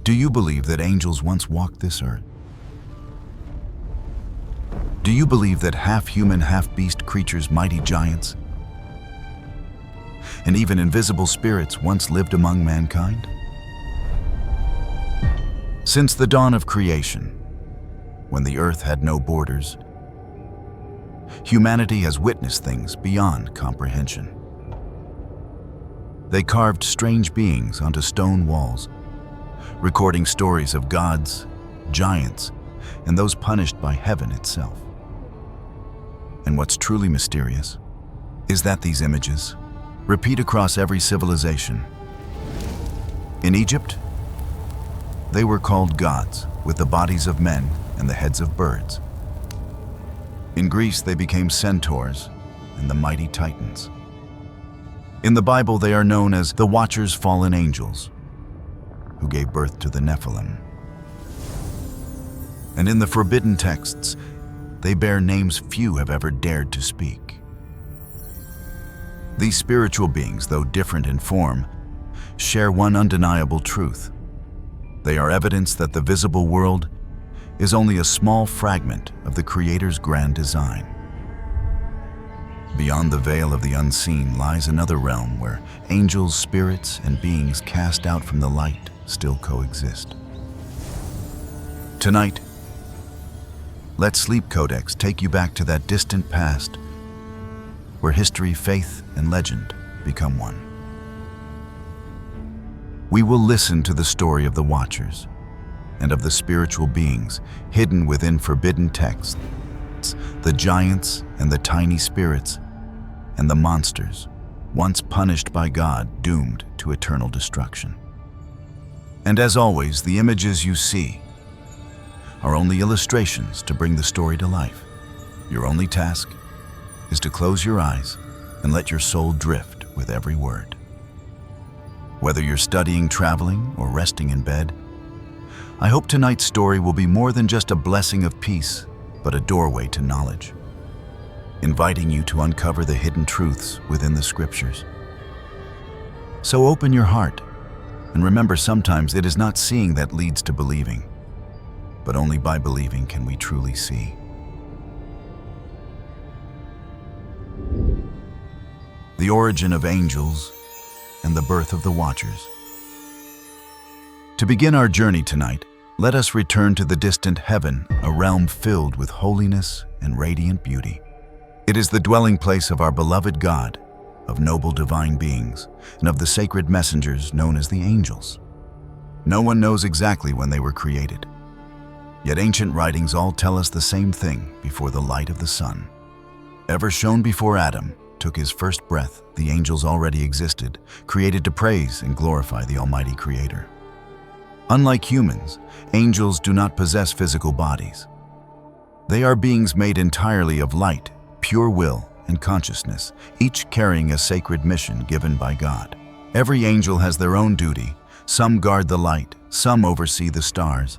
Do you believe that angels once walked this earth? Do you believe that half-human, half-beast creatures, mighty giants, and even invisible spirits once lived among mankind? Since the dawn of creation, when the earth had no borders, humanity has witnessed things beyond comprehension. They carved strange beings onto stone walls, recording stories of gods, giants, and those punished by heaven itself. And what's truly mysterious is that these images repeat across every civilization. In Egypt, they were called gods with the bodies of men and the heads of birds. In Greece, they became centaurs and the mighty titans. In the Bible, they are known as the Watchers, fallen angels, who gave birth to the Nephilim. And in the forbidden texts, they bear names few have ever dared to speak. These spiritual beings, though different in form, share one undeniable truth. They are evidence that the visible world is only a small fragment of the Creator's grand design. Beyond the veil of the unseen lies another realm where angels, spirits, and beings cast out from the light still coexist. Tonight, let Sleep Codex take you back to that distant past where history, faith, and legend become one. We will listen to the story of the Watchers and of the spiritual beings hidden within forbidden texts, the giants and the tiny spirits, and the monsters, once punished by God, doomed to eternal destruction. And as always, the images you see are only illustrations to bring the story to life. Your only task is to close your eyes and let your soul drift with every word. Whether you're studying, traveling, or resting in bed, I hope tonight's story will be more than just a blessing of peace, but a doorway to knowledge, inviting you to uncover the hidden truths within the scriptures. So open your heart, and remember, sometimes it is not seeing that leads to believing, but only by believing can we truly see. The origin of angels and the birth of the Watchers. To begin our journey tonight, let us return to the distant heaven, a realm filled with holiness and radiant beauty. It is the dwelling place of our beloved God, of noble divine beings, and of the sacred messengers known as the angels. No one knows exactly when they were created, yet ancient writings all tell us the same thing before the light of the sun. Ever shone before Adam took his first breath, the angels already existed, created to praise and glorify the Almighty Creator. Unlike humans, angels do not possess physical bodies. They are beings made entirely of light, pure will, and consciousness, each carrying a sacred mission given by God. Every angel has their own duty. Some guard the light, some oversee the stars,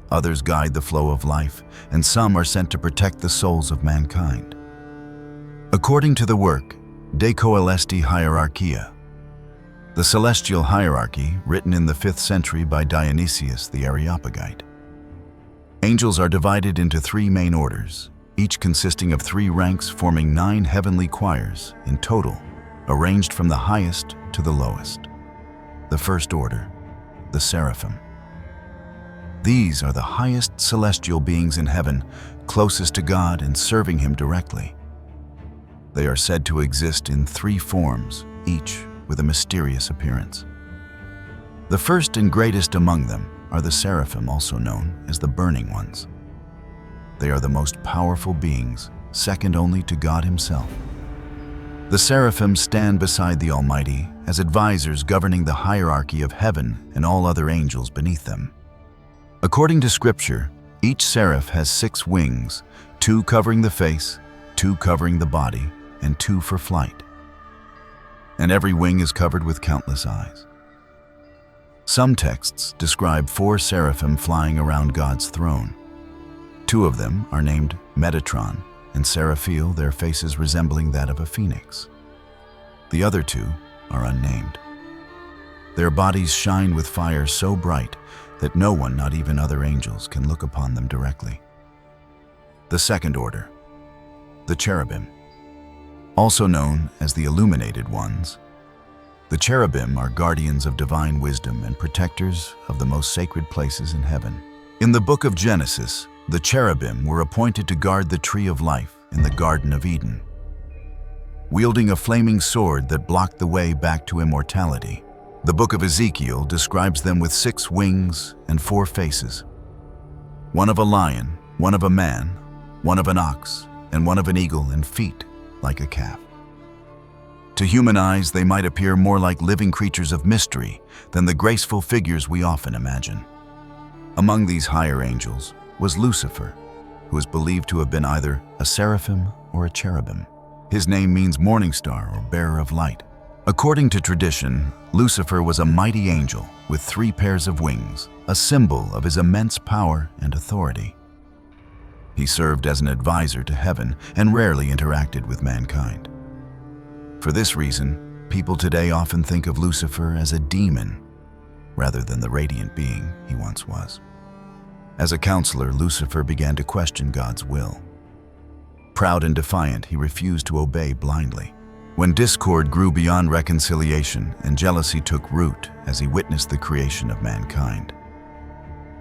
others guide the flow of life, and some are sent to protect the souls of mankind. According to the work De Coelesti Hierarchia, the celestial hierarchy written in the 5th century by Dionysius the Areopagite, angels are divided into 3 main orders, each consisting of 3 ranks forming 9 heavenly choirs in total, arranged from the highest to the lowest. The first order, the Seraphim. These are the highest celestial beings in heaven, closest to God and serving Him directly. They are said to exist in 3 forms, each with a mysterious appearance. The first and greatest among them are the Seraphim, also known as the Burning Ones. They are the most powerful beings, second only to God Himself. The Seraphim stand beside the Almighty as advisors governing the hierarchy of heaven and all other angels beneath them. According to Scripture, each seraph has 6 wings, 2 covering the face, 2 covering the body, and 2 for flight. And every wing is covered with countless eyes. Some texts describe 4 seraphim flying around God's throne. 2 of them are named Metatron and Seraphiel, their faces resembling that of a phoenix. The other 2 are unnamed. Their bodies shine with fire so bright that no one, not even other angels, can look upon them directly. The second order, the cherubim, also known as the illuminated ones. The cherubim are guardians of divine wisdom and protectors of the most sacred places in heaven. In the book of Genesis, the cherubim were appointed to guard the tree of life in the Garden of Eden, wielding a flaming sword that blocked the way back to immortality. The book of Ezekiel describes them with 6 wings and 4 faces, one of a lion, one of a man, one of an ox, and one of an eagle, and feet like a calf. To human eyes, they might appear more like living creatures of mystery than the graceful figures we often imagine. Among these higher angels was Lucifer, who is believed to have been either a seraphim or a cherubim. His name means morning star or bearer of light. According to tradition, Lucifer was a mighty angel with 3 pairs of wings, a symbol of his immense power and authority. He served as an advisor to heaven and rarely interacted with mankind. For this reason, people today often think of Lucifer as a demon rather than the radiant being he once was. As a counselor, Lucifer began to question God's will. Proud and defiant, he refused to obey blindly. When discord grew beyond reconciliation and jealousy took root as he witnessed the creation of mankind,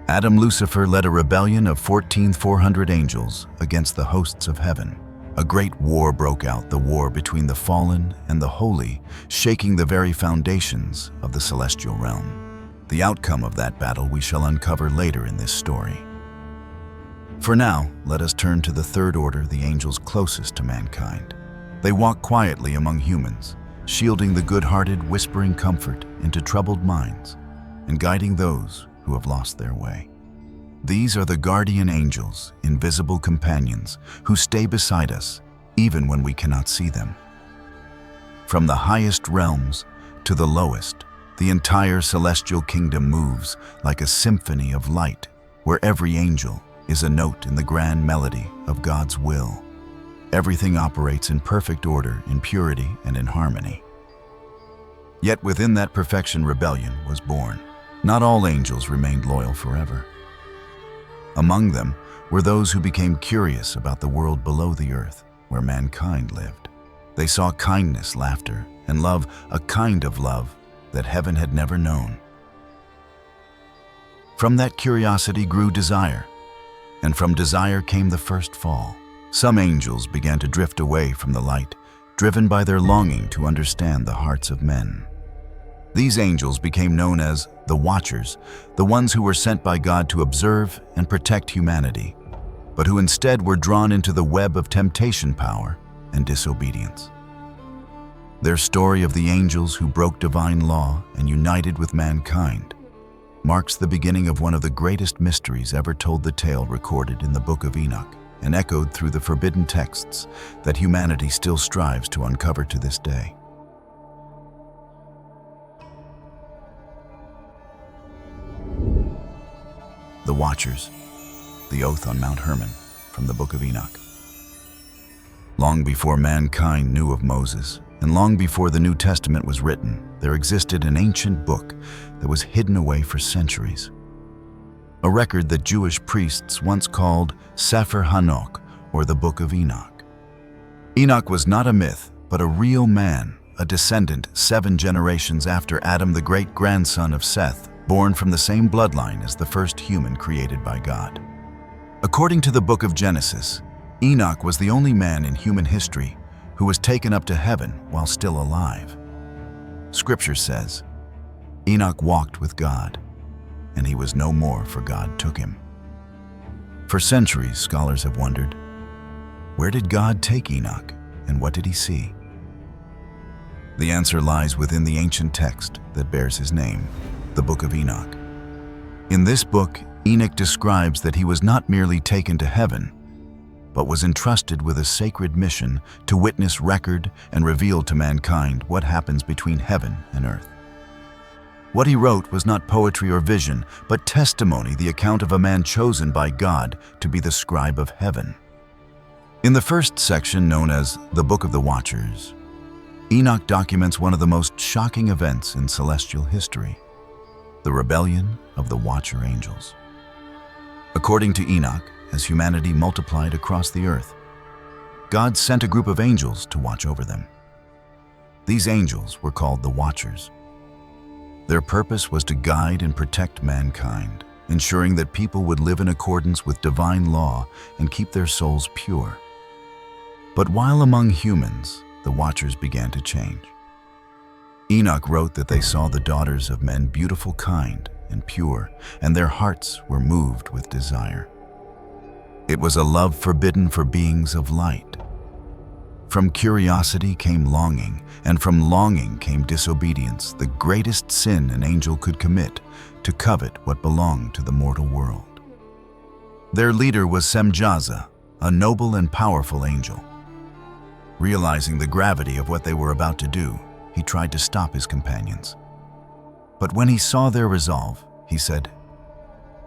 Lucifer led a rebellion of 14,400 angels against the hosts of heaven. A great war broke out, the war between the fallen and the holy, shaking the very foundations of the celestial realm. The outcome of that battle we shall uncover later in this story. For now, let us turn to the third order, the angels closest to mankind. They walk quietly among humans, shielding the good-hearted, whispering comfort into troubled minds, and guiding those who have lost their way. These are the guardian angels, invisible companions, who stay beside us even when we cannot see them. From the highest realms to the lowest, the entire celestial kingdom moves like a symphony of light, where every angel is a note in the grand melody of God's will. Everything operates in perfect order, in purity, and in harmony. Yet within that perfection, rebellion was born. Not all angels remained loyal forever. Among them were those who became curious about the world below the earth, where mankind lived. They saw kindness, laughter, and love, a kind of love that heaven had never known. From that curiosity grew desire, and from desire came the first fall. Some angels began to drift away from the light, driven by their longing to understand the hearts of men. These angels became known as the Watchers, the ones who were sent by God to observe and protect humanity, but who instead were drawn into the web of temptation, power, and disobedience. Their story of the angels who broke divine law and united with mankind marks the beginning of one of the greatest mysteries ever told, the tale recorded in the Book of Enoch and echoed through the forbidden texts that humanity still strives to uncover to this day. The Watchers, the oath on Mount Hermon, from the Book of Enoch. Long before mankind knew of Moses, and long before the New Testament was written, there existed an ancient book that was hidden away for centuries. A record that Jewish priests once called Sefer Hanok, or the Book of Enoch. Enoch was not a myth, but a real man, a descendant 7 generations after Adam, the great-grandson of Seth, born from the same bloodline as the first human created by God. According to the Book of Genesis, Enoch was the only man in human history who was taken up to heaven while still alive. Scripture says, Enoch walked with God, and he was no more, for God took him. For centuries, scholars have wondered, where did God take Enoch, and what did he see? The answer lies within the ancient text that bears his name, the Book of Enoch. In this book, Enoch describes that he was not merely taken to heaven, but was entrusted with a sacred mission to witness, record, and reveal to mankind what happens between heaven and earth. What he wrote was not poetry or vision, but testimony, the account of a man chosen by God to be the scribe of heaven. In the first section, known as the Book of the Watchers, Enoch documents one of the most shocking events in celestial history. the rebellion of the Watcher Angels. According to Enoch, as humanity multiplied across the earth, God sent a group of angels to watch over them. These angels were called the Watchers. Their purpose was to guide and protect mankind, ensuring that people would live in accordance with divine law and keep their souls pure. But while among humans, the Watchers began to change. Enoch wrote that they saw the daughters of men beautiful, kind, and pure, and their hearts were moved with desire. It was a love forbidden for beings of light. From curiosity came longing, and from longing came disobedience, the greatest sin an angel could commit, to covet what belonged to the mortal world. Their leader was Semjaza, a noble and powerful angel. Realizing the gravity of what they were about to do, he tried to stop his companions. But when he saw their resolve, he said,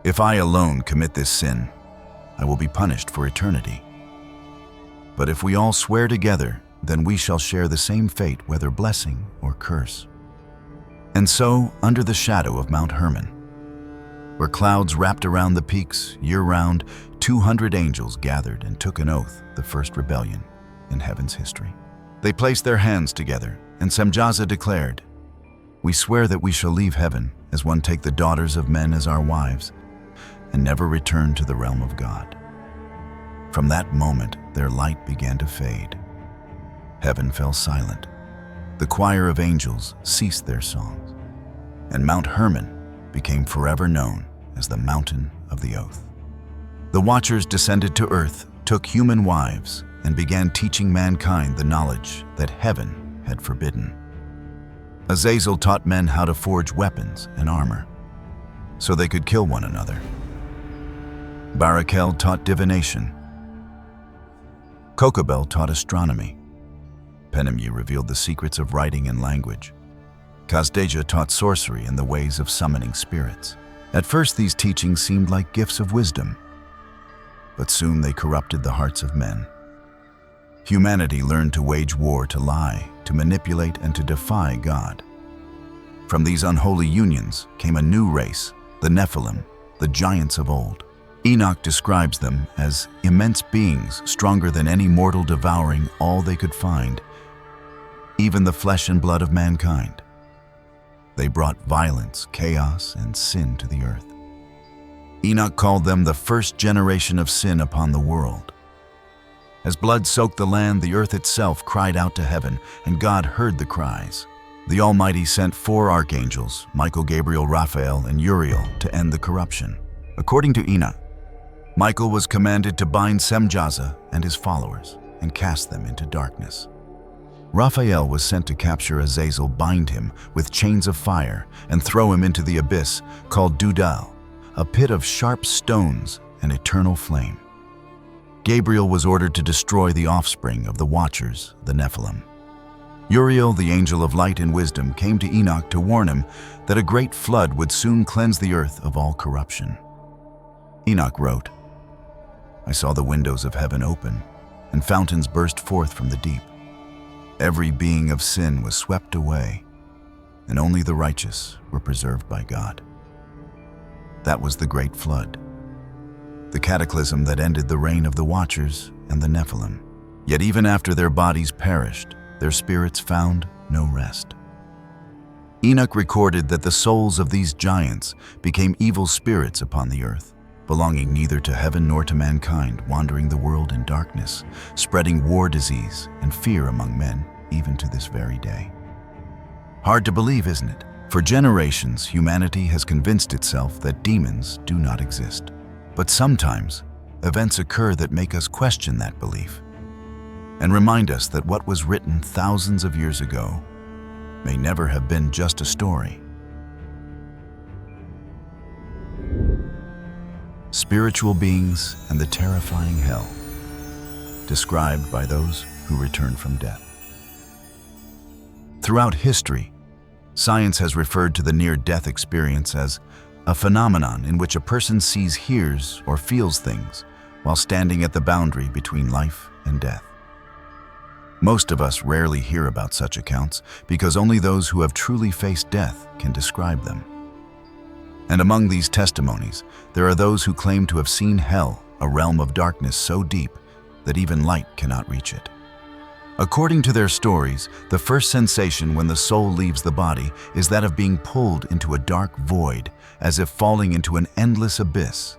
"If I alone commit this sin, I will be punished for eternity. But if we all swear together, then we shall share the same fate, whether blessing or curse." And so, under the shadow of Mount Hermon, where clouds wrapped around the peaks year-round, 200 angels gathered and took an oath, the first rebellion in heaven's history. They placed their hands together, and Semjaza declared, "We swear that we shall leave heaven as one take the daughters of men as our wives, and never return to the realm of God." From that moment, their light began to fade. Heaven fell silent. The choir of angels ceased their songs, and Mount Hermon became forever known as the Mountain of the Oath. The Watchers descended to earth, took human wives, and began teaching mankind the knowledge that heaven had forbidden. Azazel taught men how to forge weapons and armor, so they could kill one another. Barakel taught divination. Kokobel taught astronomy. Penemu revealed the secrets of writing and language. Kazdeja taught sorcery and the ways of summoning spirits. At first, these teachings seemed like gifts of wisdom, but soon they corrupted the hearts of men. Humanity learned to wage war, to lie, to manipulate, and to defy God. From these unholy unions came a new race, the Nephilim, the giants of old. Enoch describes them as immense beings, stronger than any mortal, devouring all they could find, even the flesh and blood of mankind. They brought violence, chaos, and sin to the earth. Enoch called them the first generation of sin upon the world. As blood soaked the land, the earth itself cried out to heaven, and God heard the cries. The Almighty sent 4 archangels, Michael, Gabriel, Raphael, and Uriel, to end the corruption. According to Enoch, Michael was commanded to bind Semjaza and his followers and cast them into darkness. Raphael was sent to capture Azazel, bind him with chains of fire, and throw him into the abyss called Dudal, a pit of sharp stones and eternal flame. Gabriel was ordered to destroy the offspring of the Watchers, the Nephilim. Uriel, the angel of light and wisdom, came to Enoch to warn him that a great flood would soon cleanse the earth of all corruption. Enoch wrote, "I saw the windows of heaven open, and fountains burst forth from the deep. Every being of sin was swept away, and only the righteous were preserved by God." That was the great flood, the cataclysm that ended the reign of the Watchers and the Nephilim. Yet even after their bodies perished, their spirits found no rest. Enoch recorded that the souls of these giants became evil spirits upon the earth, belonging neither to heaven nor to mankind, wandering the world in darkness, spreading war, disease, and fear among men, even to this very day. Hard to believe, isn't it? For generations, humanity has convinced itself that demons do not exist. But sometimes, events occur that make us question that belief and remind us that what was written thousands of years ago may never have been just a story. Spiritual beings and the terrifying hell, described by those who return from death. Throughout history, science has referred to the near-death experience as a phenomenon in which a person sees, hears, or feels things while standing at the boundary between life and death. Most of us rarely hear about such accounts because only those who have truly faced death can describe them. And among these testimonies, there are those who claim to have seen hell, a realm of darkness so deep that even light cannot reach it. According to their stories, the first sensation when the soul leaves the body is that of being pulled into a dark void, as if falling into an endless abyss.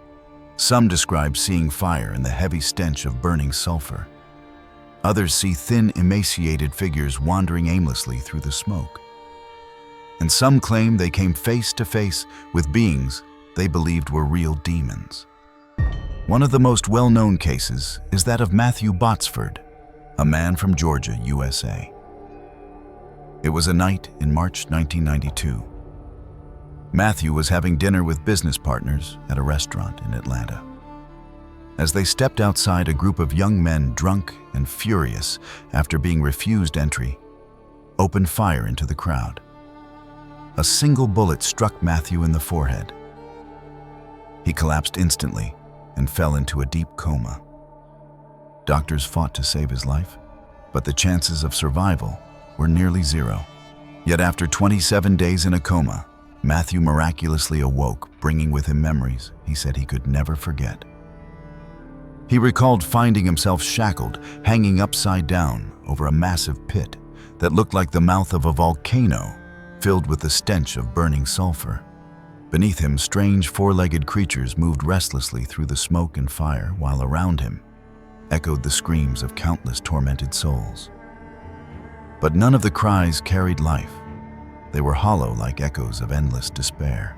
Some describe seeing fire and the heavy stench of burning sulfur. Others see thin, emaciated figures wandering aimlessly through the smoke. And some claim they came face to face with beings they believed were real demons. One of the most well-known cases is that of Matthew Botsford, a man from Georgia, USA. It was a night in March 1992. Matthew was having dinner with business partners at a restaurant in Atlanta. As they stepped outside, a group of young men, drunk and furious after being refused entry, opened fire into the crowd. A single bullet struck Matthew in the forehead. He collapsed instantly and fell into a deep coma. Doctors fought to save his life, but the chances of survival were nearly zero. Yet after 27 days in a coma, Matthew miraculously awoke, bringing with him memories he said he could never forget. He recalled finding himself shackled, hanging upside down over a massive pit that looked like the mouth of a volcano, filled with the stench of burning sulfur. Beneath him, strange four-legged creatures moved restlessly through the smoke and fire, while around him echoed the screams of countless tormented souls. But none of the cries carried life. They were hollow like echoes of endless despair.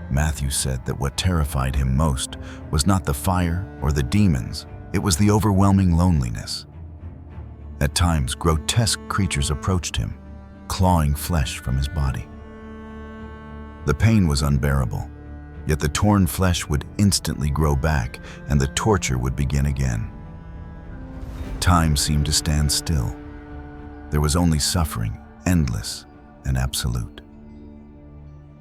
Matthew said that what terrified him most was not the fire or the demons, it was the overwhelming loneliness. At times, grotesque creatures approached him, clawing flesh from his body. The pain was unbearable, yet the torn flesh would instantly grow back and the torture would begin again. Time seemed to stand still. There was only suffering, endless and absolute.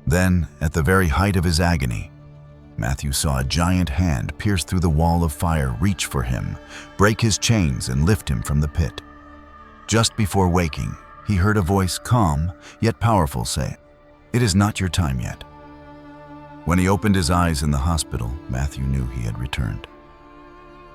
Then, at the very height of his agony, Matthew saw a giant hand pierce through the wall of fire, reach for him, break his chains and lift him from the pit. Just before waking, he heard a voice, calm yet powerful, say, "It is not your time yet." When he opened his eyes in the hospital, Matthew knew he had returned.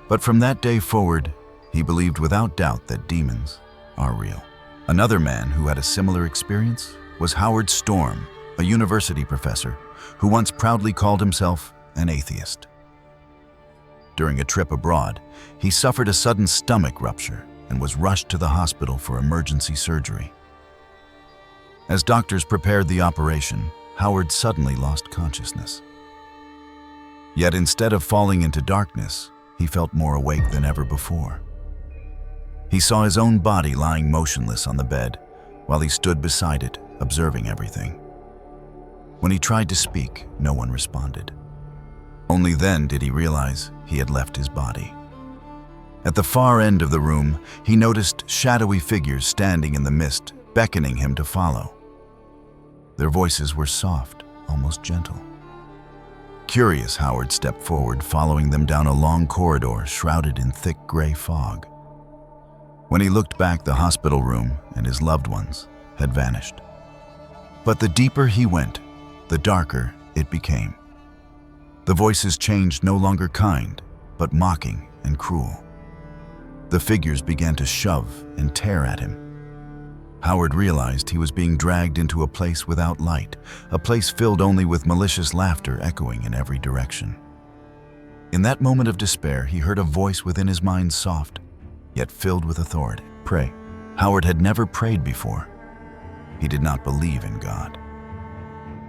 But from that day forward, he believed without doubt that demons are real. Another man who had a similar experience was Howard Storm, a university professor who once proudly called himself an atheist. During a trip abroad, he suffered a sudden stomach rupture and was rushed to the hospital for emergency surgery. As doctors prepared the operation, Howard suddenly lost consciousness. Yet instead of falling into darkness, he felt more awake than ever before. He saw his own body lying motionless on the bed while he stood beside it, observing everything. When he tried to speak, no one responded. Only then did he realize he had left his body. At the far end of the room, he noticed shadowy figures standing in the mist, beckoning him to follow. Their voices were soft, almost gentle. Curious, Howard stepped forward, following them down a long corridor shrouded in thick gray fog. When he looked back, the hospital room and his loved ones had vanished. But the deeper he went, the darker it became. The voices changed, no longer kind, but mocking and cruel. The figures began to shove and tear at him. Howard realized he was being dragged into a place without light, a place filled only with malicious laughter echoing in every direction. In that moment of despair, he heard a voice within his mind, soft, yet filled with authority. Pray. Howard had never prayed before. He did not believe in God.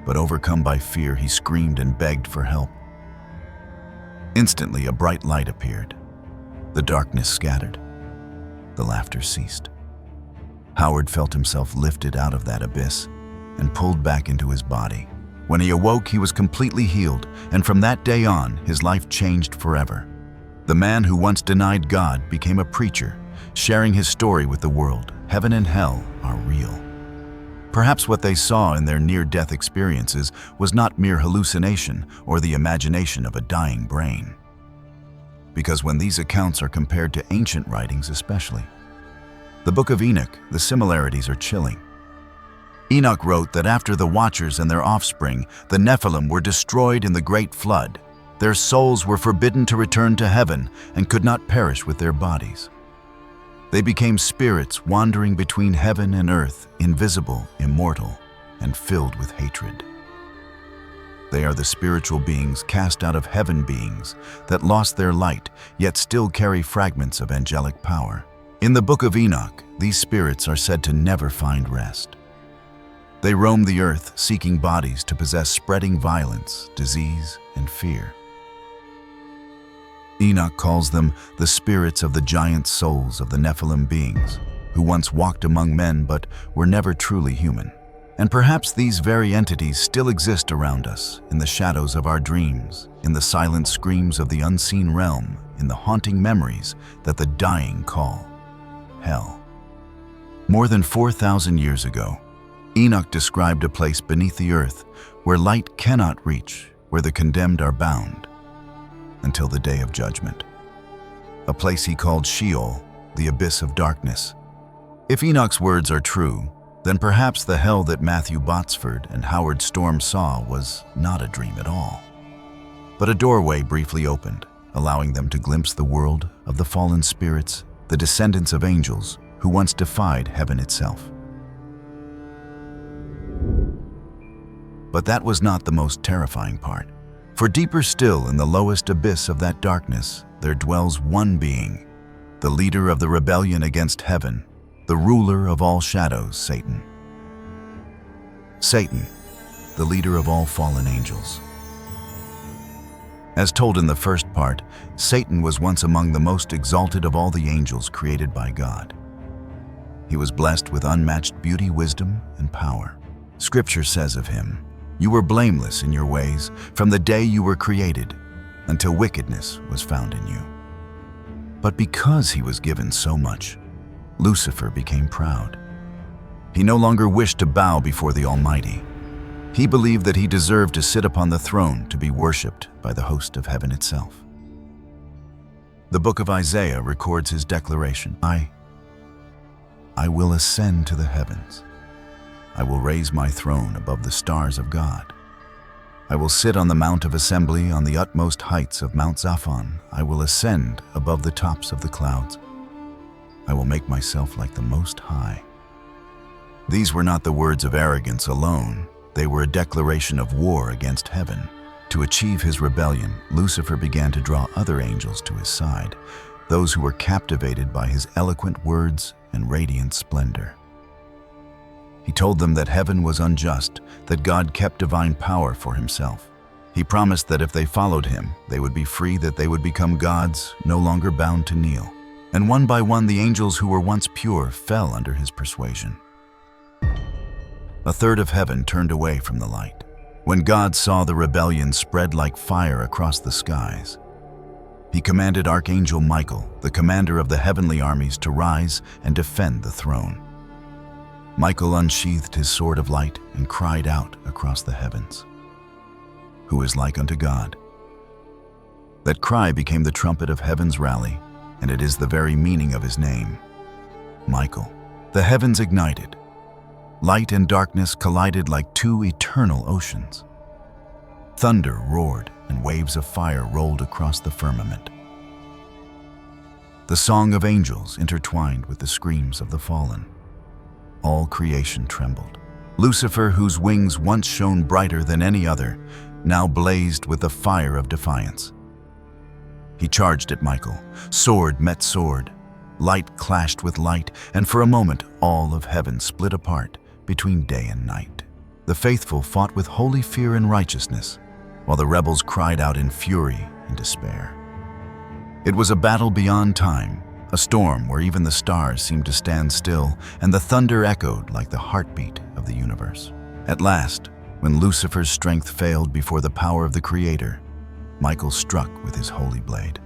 But overcome by fear, he screamed and begged for help. Instantly, a bright light appeared. The darkness scattered. The laughter ceased. Howard felt himself lifted out of that abyss and pulled back into his body. When he awoke, he was completely healed, and from that day on, his life changed forever. The man who once denied God became a preacher, sharing his story with the world. Heaven and hell are real. Perhaps what they saw in their near-death experiences was not mere hallucination or the imagination of a dying brain. Because when these accounts are compared to ancient writings especially, the Book of Enoch, the similarities are chilling. Enoch wrote that after the Watchers and their offspring, the Nephilim, were destroyed in the great flood, their souls were forbidden to return to heaven and could not perish with their bodies. They became spirits wandering between heaven and earth, invisible, immortal, and filled with hatred. They are the spiritual beings cast out of heaven, beings that lost their light, yet still carry fragments of angelic power. In the Book of Enoch, these spirits are said to never find rest. They roam the earth seeking bodies to possess, spreading violence, disease, and fear. Enoch calls them the spirits of the giant souls of the Nephilim beings, who once walked among men but were never truly human. And perhaps these very entities still exist around us, in the shadows of our dreams, in the silent screams of the unseen realm, in the haunting memories that the dying call hell. More than 4,000 years ago, Enoch described a place beneath the earth where light cannot reach, where the condemned are bound, until the day of judgment. A place he called Sheol, the abyss of darkness. If Enoch's words are true, then perhaps the hell that Matthew Botsford and Howard Storm saw was not a dream at all, but a doorway briefly opened, allowing them to glimpse the world of the fallen spirits, the descendants of angels who once defied heaven itself. But that was not the most terrifying part. For deeper still, in the lowest abyss of that darkness, there dwells one being, the leader of the rebellion against heaven, the ruler of all shadows, Satan. Satan, the leader of all fallen angels. As told in the first part, Satan was once among the most exalted of all the angels created by God. He was blessed with unmatched beauty, wisdom, and power. Scripture says of him, "You were blameless in your ways from the day you were created, until wickedness was found in you." But because he was given so much, Lucifer became proud. He no longer wished to bow before the Almighty. He believed that he deserved to sit upon the throne to be worshipped by the host of heaven itself. The book of Isaiah records his declaration, I will ascend to the heavens. I will raise my throne above the stars of God. I will sit on the mount of assembly on the utmost heights of Mount Zaphon. I will ascend above the tops of the clouds. I will make myself like the Most High. These were not the words of arrogance alone. They were a declaration of war against heaven. To achieve his rebellion, Lucifer began to draw other angels to his side, those who were captivated by his eloquent words and radiant splendor. He told them that heaven was unjust, that God kept divine power for himself. He promised that if they followed him, they would be free, that they would become gods, no longer bound to kneel. And one by one, the angels who were once pure fell under his persuasion. A third of heaven turned away from the light. When God saw the rebellion spread like fire across the skies, he commanded Archangel Michael, the commander of the heavenly armies, to rise and defend the throne. Michael unsheathed his sword of light and cried out across the heavens, "Who is like unto God?" That cry became the trumpet of heaven's rally, and it is the very meaning of his name, Michael. The heavens ignited. Light and darkness collided like two eternal oceans. Thunder roared and waves of fire rolled across the firmament. The song of angels intertwined with the screams of the fallen. All creation trembled. Lucifer, whose wings once shone brighter than any other, now blazed with the fire of defiance. He charged at Michael. Sword met sword. Light clashed with light, and for a moment all of heaven split apart between day and night. The faithful fought with holy fear and righteousness, while the rebels cried out in fury and despair. It was a battle beyond time, a storm where even the stars seemed to stand still, and the thunder echoed like the heartbeat of the universe. At last, when Lucifer's strength failed before the power of the Creator, Michael struck with his holy blade.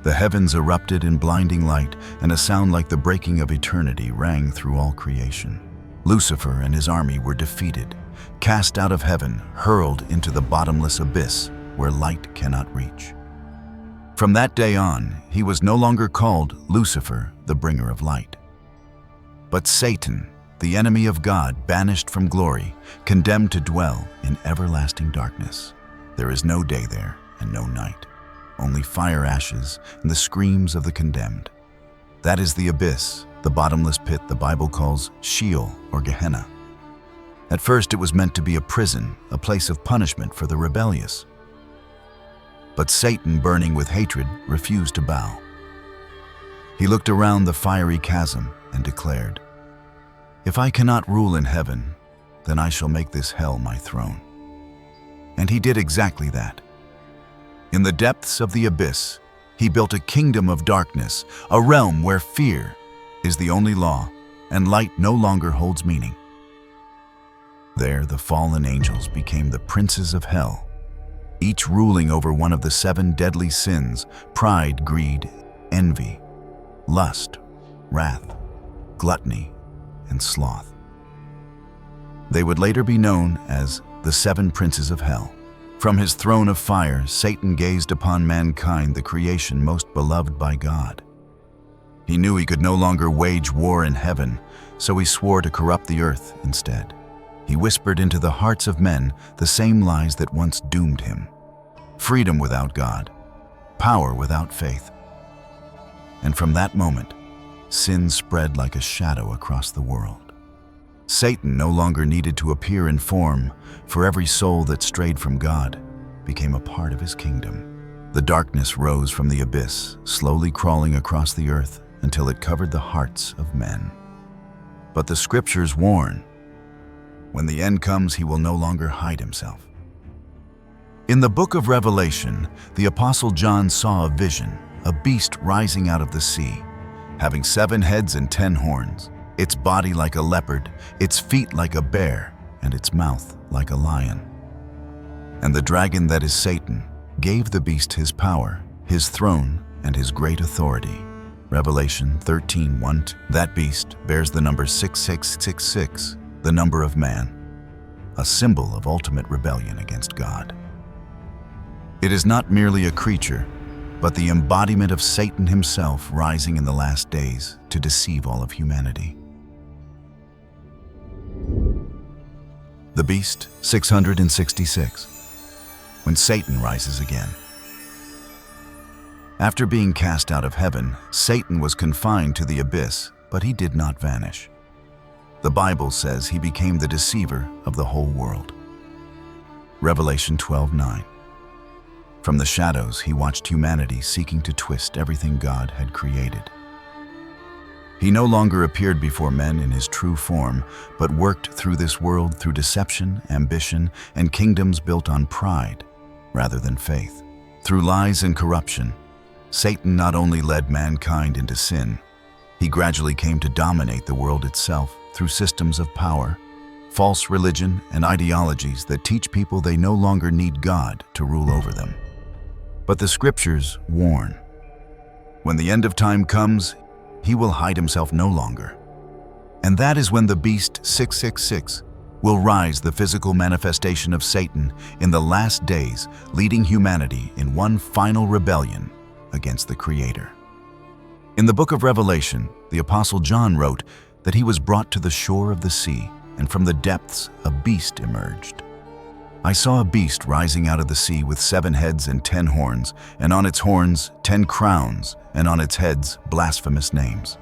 The heavens erupted in blinding light, and a sound like the breaking of eternity rang through all creation. Lucifer and his army were defeated, cast out of heaven, hurled into the bottomless abyss where light cannot reach. From that day on, he was no longer called Lucifer, the bringer of light, but Satan, the enemy of God, banished from glory, condemned to dwell in everlasting darkness. There is no day there and no night, only fire ashes and the screams of the condemned. That is the abyss, the bottomless pit the Bible calls Sheol or Gehenna. At first it was meant to be a prison, a place of punishment for the rebellious. But Satan, burning with hatred, refused to bow. He looked around the fiery chasm and declared, "If I cannot rule in heaven, then I shall make this hell my throne." And he did exactly that. In the depths of the abyss, he built a kingdom of darkness, a realm where fear is the only law and light no longer holds meaning. There, the fallen angels became the princes of hell, each ruling over one of the 7 deadly sins: pride, greed, envy, lust, wrath, gluttony, and sloth. They would later be known as the 7 princes of hell. From his throne of fire, Satan gazed upon mankind, the creation most beloved by God. He knew he could no longer wage war in heaven, so he swore to corrupt the earth instead. He whispered into the hearts of men the same lies that once doomed him: freedom without God, power without faith. And from that moment, sin spread like a shadow across the world. Satan no longer needed to appear in form, for every soul that strayed from God became a part of his kingdom. The darkness rose from the abyss, slowly crawling across the earth until it covered the hearts of men. But the scriptures warn, when the end comes, he will no longer hide himself. In the book of Revelation, the Apostle John saw a vision, a beast rising out of the sea, having 7 heads and 10 horns, its body like a leopard, its feet like a bear, and its mouth like a lion. And the dragon, that is Satan, gave the beast his power, his throne, and his great authority. Revelation 13:1. That beast bears the number 6666, the number of man, a symbol of ultimate rebellion against God. It is not merely a creature, but the embodiment of Satan himself, rising in the last days to deceive all of humanity. The beast, 666. When Satan rises again. After being cast out of heaven, Satan was confined to the abyss, but he did not vanish. The Bible says he became the deceiver of the whole world. Revelation 12:9. From the shadows, he watched humanity seeking to twist everything God had created. He no longer appeared before men in his true form, but worked through this world through deception, ambition, and kingdoms built on pride rather than faith. Through lies and corruption, Satan not only led mankind into sin, he gradually came to dominate the world itself through systems of power, false religion, and ideologies that teach people they no longer need God to rule over them. But the scriptures warn, when the end of time comes, he will hide himself no longer. And that is when the beast 666 will rise, the physical manifestation of Satan in the last days, leading humanity in one final rebellion against the Creator. In the book of Revelation, the Apostle John wrote that he was brought to the shore of the sea, and from the depths a beast emerged. I saw a beast rising out of the sea with 7 heads and 10 horns, and on its horns 10 crowns, and on its heads blasphemous names.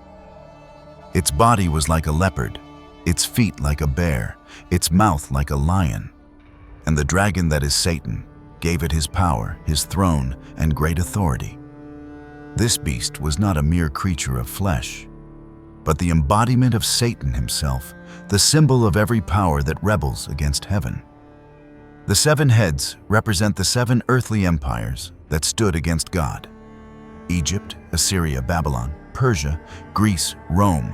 Its body was like a leopard, its feet like a bear, its mouth like a lion. And the dragon, that is Satan, gave it his power, his throne, and great authority. This beast was not a mere creature of flesh, but the embodiment of Satan himself, the symbol of every power that rebels against heaven. The 7 heads represent the 7 earthly empires that stood against God: Egypt, Assyria, Babylon, Persia, Greece, Rome,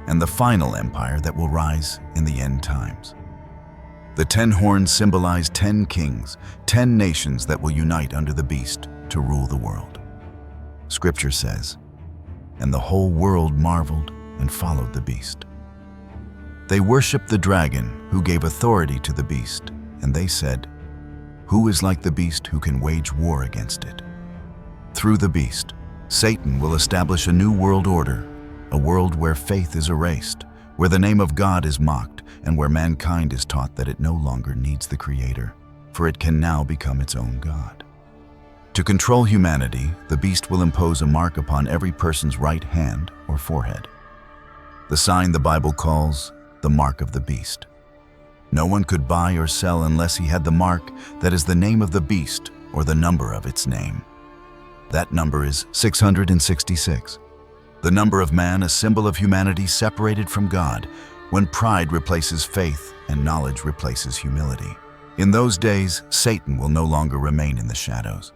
and the final empire that will rise in the end times. The 10 horns symbolize 10 kings, 10 nations that will unite under the beast to rule the world. Scripture says, "And the whole world marveled and followed the beast." They worshiped the dragon who gave authority to the beast, and they said, "Who is like the beast who can wage war against it?" Through the beast, Satan will establish a new world order, a world where faith is erased, where the name of God is mocked and where mankind is taught that it no longer needs the Creator, for it can now become its own God. To control humanity, the beast will impose a mark upon every person's right hand or forehead. The sign the Bible calls the mark of the beast. No one could buy or sell unless he had the mark that is the name of the beast or the number of its name. That number is 666. The number of man, a symbol of humanity separated from God, when pride replaces faith and knowledge replaces humility. In those days, Satan will no longer remain in the shadows.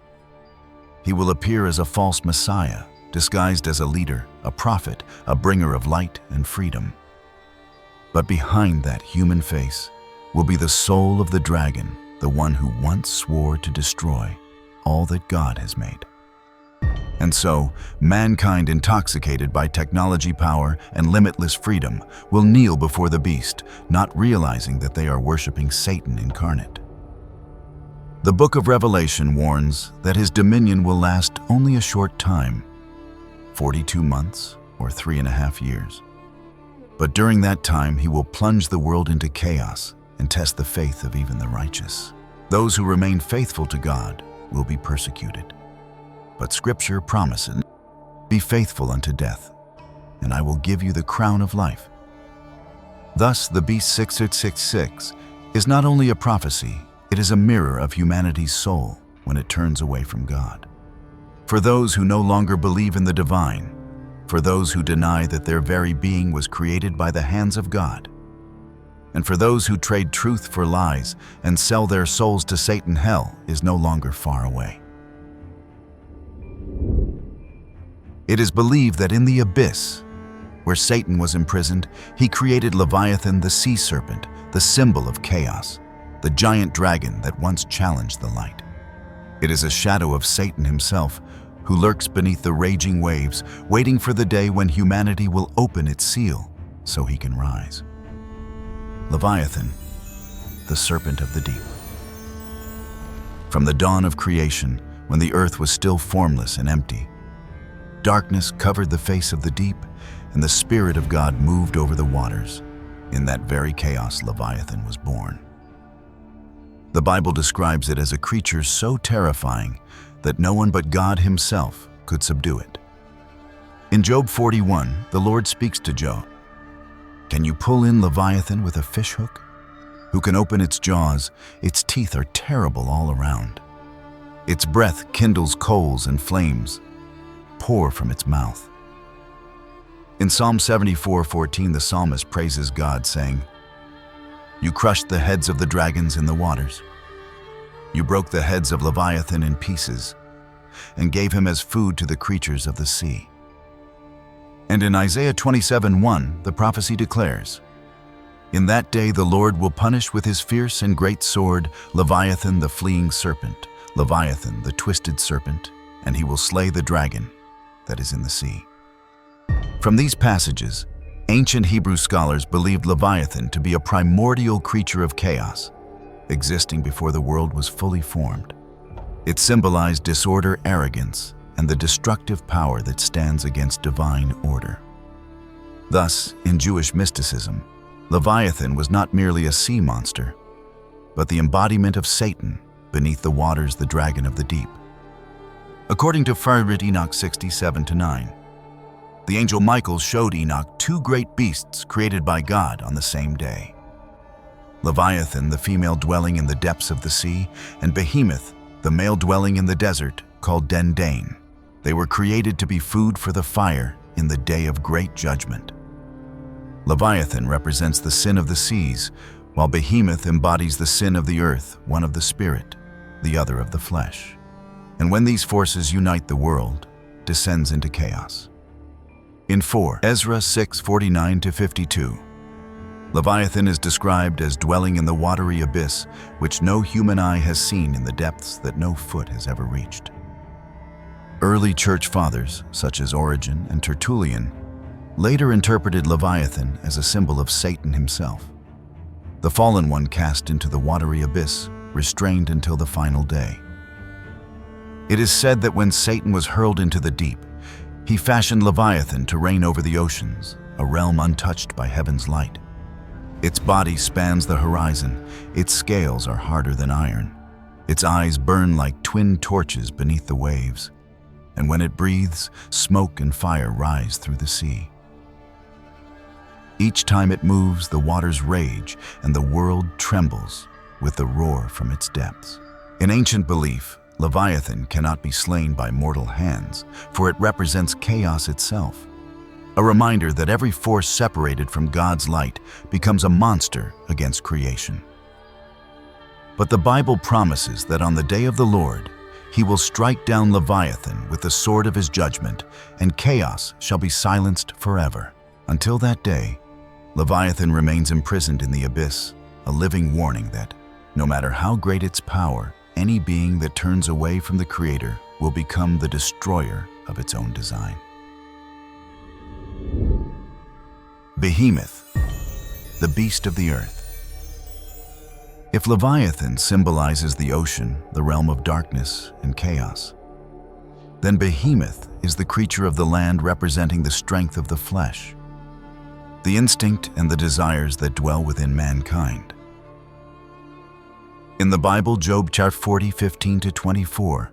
He will appear as a false Messiah, disguised as a leader, a prophet, a bringer of light and freedom. But behind that human face will be the soul of the dragon, the one who once swore to destroy all that God has made. And so, mankind, intoxicated by technology, power, and limitless freedom, will kneel before the beast, not realizing that they are worshiping Satan incarnate. The Book of Revelation warns that his dominion will last only a short time, 42 months or 3.5 years. But during that time, he will plunge the world into chaos and test the faith of even the righteous. Those who remain faithful to God will be persecuted. But Scripture promises, "Be faithful unto death, and I will give you the crown of life." Thus, the beast 666 is not only a prophecy, it is a mirror of humanity's soul when it turns away from God. For those who no longer believe in the divine, for those who deny that their very being was created by the hands of God, and for those who trade truth for lies and sell their souls to Satan, hell is no longer far away. It is believed that in the abyss, where Satan was imprisoned, he created Leviathan, the sea serpent, the symbol of chaos, the giant dragon that once challenged the light. It is a shadow of Satan himself, who lurks beneath the raging waves, waiting for the day when humanity will open its seal so he can rise. Leviathan, the serpent of the deep. From the dawn of creation, when the earth was still formless and empty, darkness covered the face of the deep, and the Spirit of God moved over the waters. In that very chaos, Leviathan was born. The Bible describes it as a creature so terrifying that no one but God himself could subdue it. In Job 41, the Lord speaks to Job. "Can you pull in Leviathan with a fishhook? Who can open its jaws? Its teeth are terrible all around. Its breath kindles coals and flames pour from its mouth." In Psalm 74:14, the psalmist praises God, saying, "You crushed the heads of the dragons in the waters. You broke the heads of Leviathan in pieces and gave him as food to the creatures of the sea." And in Isaiah 27:1, the prophecy declares, "In that day the Lord will punish with his fierce and great sword Leviathan the fleeing serpent, Leviathan the twisted serpent, and he will slay the dragon that is in the sea." From these passages, ancient Hebrew scholars believed Leviathan to be a primordial creature of chaos, existing before the world was fully formed. It symbolized disorder, arrogance, and the destructive power that stands against divine order. Thus, in Jewish mysticism, Leviathan was not merely a sea monster, but the embodiment of Satan, beneath the waters, the dragon of the deep. According to Book of Enoch 67-9, the angel Michael showed Enoch two great beasts created by God on the same day. Leviathan, the female dwelling in the depths of the sea, and Behemoth, the male dwelling in the desert, called Dendane. They were created to be food for the fire in the day of great judgment. Leviathan represents the sin of the seas, while Behemoth embodies the sin of the earth, one of the spirit, the other of the flesh. And when these forces unite, the world descends into chaos. In 4 Ezra 6:49-52, Leviathan is described as dwelling in the watery abyss, which no human eye has seen, in the depths that no foot has ever reached. Early church fathers, such as Origen and Tertullian, later interpreted Leviathan as a symbol of Satan himself, the fallen one cast into the watery abyss, restrained until the final day. It is said that when Satan was hurled into the deep, he fashioned Leviathan to reign over the oceans a realm untouched by heaven's light. Its body spans the horizon, its scales are harder than iron. Its eyes burn like twin torches beneath the waves, and when it breathes, smoke and fire rise through the sea. Each time it moves, the waters rage, and the world trembles with the roar from its depths. In ancient belief, Leviathan cannot be slain by mortal hands, for it represents chaos itself. A reminder that every force separated from God's light becomes a monster against creation. But the Bible promises that on the day of the Lord, He will strike down Leviathan with the sword of His judgment, and chaos shall be silenced forever. Until that day, Leviathan remains imprisoned in the abyss, a living warning that, no matter how great its power, any being that turns away from the Creator will become the destroyer of its own design. Behemoth, the beast of the earth. If Leviathan symbolizes the ocean, the realm of darkness and chaos, then Behemoth is the creature of the land representing the strength of the flesh, the instinct and the desires that dwell within mankind. In the Bible, Job chapter 40, 15-24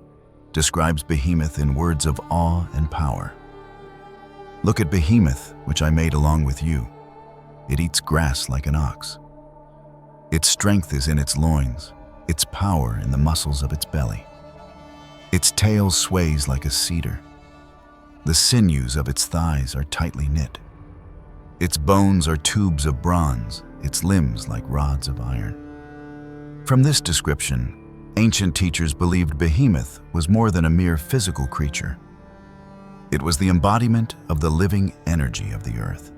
describes Behemoth in words of awe and power. Look at Behemoth, which I made along with you. It eats grass like an ox. Its strength is in its loins, its power in the muscles of its belly. Its tail sways like a cedar. The sinews of its thighs are tightly knit. Its bones are tubes of bronze, its limbs like rods of iron. From this description, ancient teachers believed Behemoth was more than a mere physical creature. It was the embodiment of the living energy of the earth,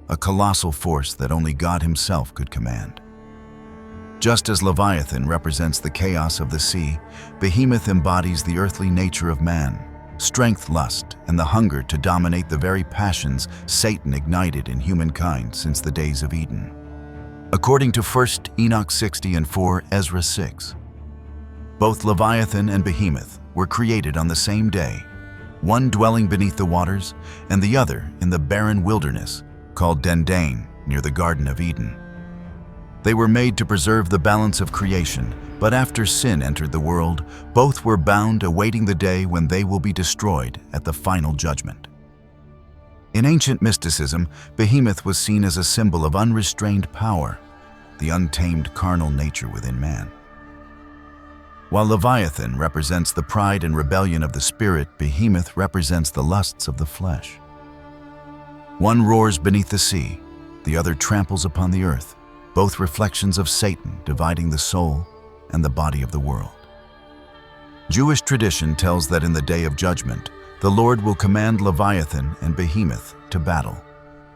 a colossal force that only God Himself could command. Just as Leviathan represents the chaos of the sea, Behemoth embodies the earthly nature of man, strength, lust, and the hunger to dominate the very passions Satan ignited in humankind since the days of Eden. According to 1 Enoch 60 and 4 Ezra 6, both Leviathan and Behemoth were created on the same day, one dwelling beneath the waters and the other in the barren wilderness called Dendain near the Garden of Eden. They were made to preserve the balance of creation, but after sin entered the world, both were bound, awaiting the day when they will be destroyed at the final judgment. In ancient mysticism, Behemoth was seen as a symbol of unrestrained power, the untamed carnal nature within man. While Leviathan represents the pride and rebellion of the spirit, Behemoth represents the lusts of the flesh. One roars beneath the sea, the other tramples upon the earth, both reflections of Satan dividing the soul and the body of the world. Jewish tradition tells that in the day of judgment, the Lord will command Leviathan and Behemoth to battle.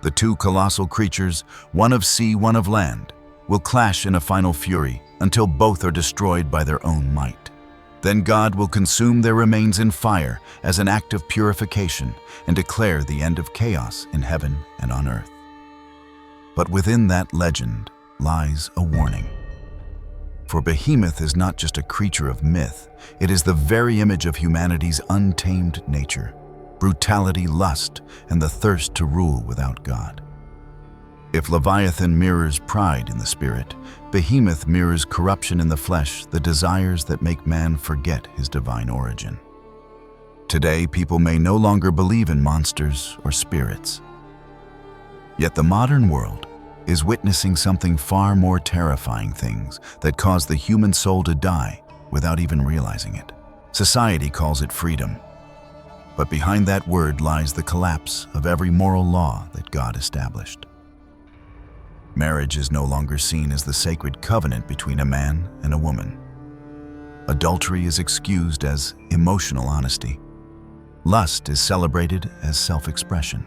The two colossal creatures, one of sea, one of land, will clash in a final fury until both are destroyed by their own might. Then God will consume their remains in fire as an act of purification and declare the end of chaos in heaven and on earth. But within that legend lies a warning. For Behemoth is not just a creature of myth, it is the very image of humanity's untamed nature, brutality, lust, and the thirst to rule without God. If Leviathan mirrors pride in the spirit, Behemoth mirrors corruption in the flesh, the desires that make man forget his divine origin. Today, people may no longer believe in monsters or spirits. Yet the modern world is witnessing something far more terrifying, things that cause the human soul to die without even realizing it. Society calls it freedom. But behind that word lies the collapse of every moral law that God established. Marriage is no longer seen as the sacred covenant between a man and a woman. Adultery is excused as emotional honesty. Lust is celebrated as self-expression.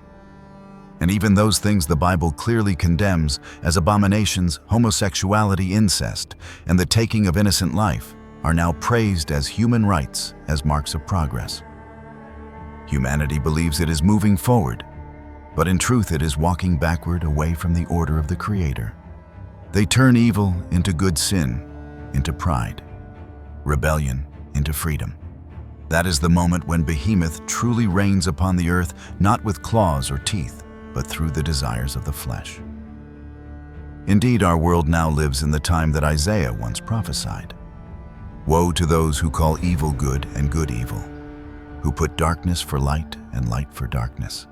And even those things the Bible clearly condemns as abominations, homosexuality, incest, and the taking of innocent life, are now praised as human rights, as marks of progress. Humanity believes it is moving forward, but in truth it is walking backward away from the order of the Creator. They turn evil into good, sin into pride, rebellion into freedom. That is the moment when Behemoth truly reigns upon the earth, not with claws or teeth, but through the desires of the flesh. Indeed, our world now lives in the time that Isaiah once prophesied. Woe to those who call evil good and good evil, who put darkness for light and light for darkness.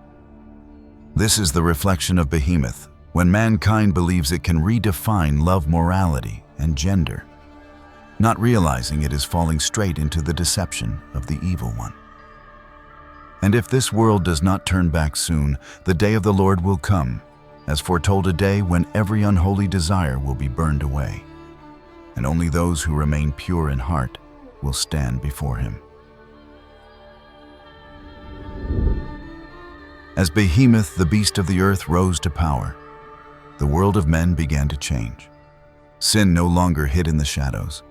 This is the reflection of Behemoth, when mankind believes it can redefine love, morality, and gender, not realizing it is falling straight into the deception of the evil one. And if this world does not turn back soon, the day of the Lord will come, as foretold, a day when every unholy desire will be burned away, and only those who remain pure in heart will stand before him. As Behemoth, the beast of the earth, rose to power, the world of men began to change. Sin no longer hid in the shadows.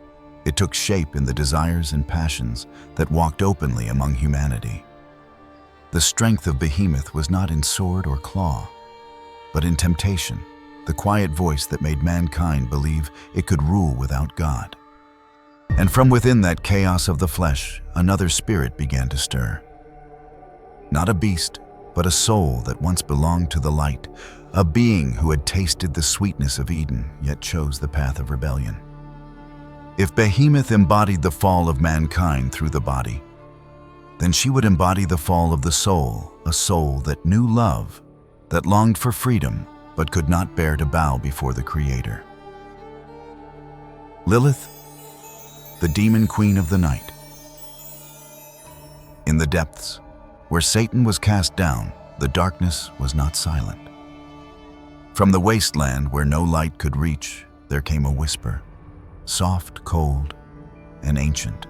It took shape in the desires and passions that walked openly among humanity. The strength of Behemoth was not in sword or claw, but in temptation, the quiet voice that made mankind believe it could rule without God. And from within that chaos of the flesh, another spirit began to stir. Not a beast, but a soul that once belonged to the light, a being who had tasted the sweetness of Eden, yet chose the path of rebellion. If Behemoth embodied the fall of mankind through the body, then she would embody the fall of the soul, a soul that knew love, that longed for freedom, but could not bear to bow before the Creator. Lilith, the demon queen of the night. In the depths, where Satan was cast down, the darkness was not silent. From the wasteland where no light could reach, there came a whisper, soft, cold, and ancient,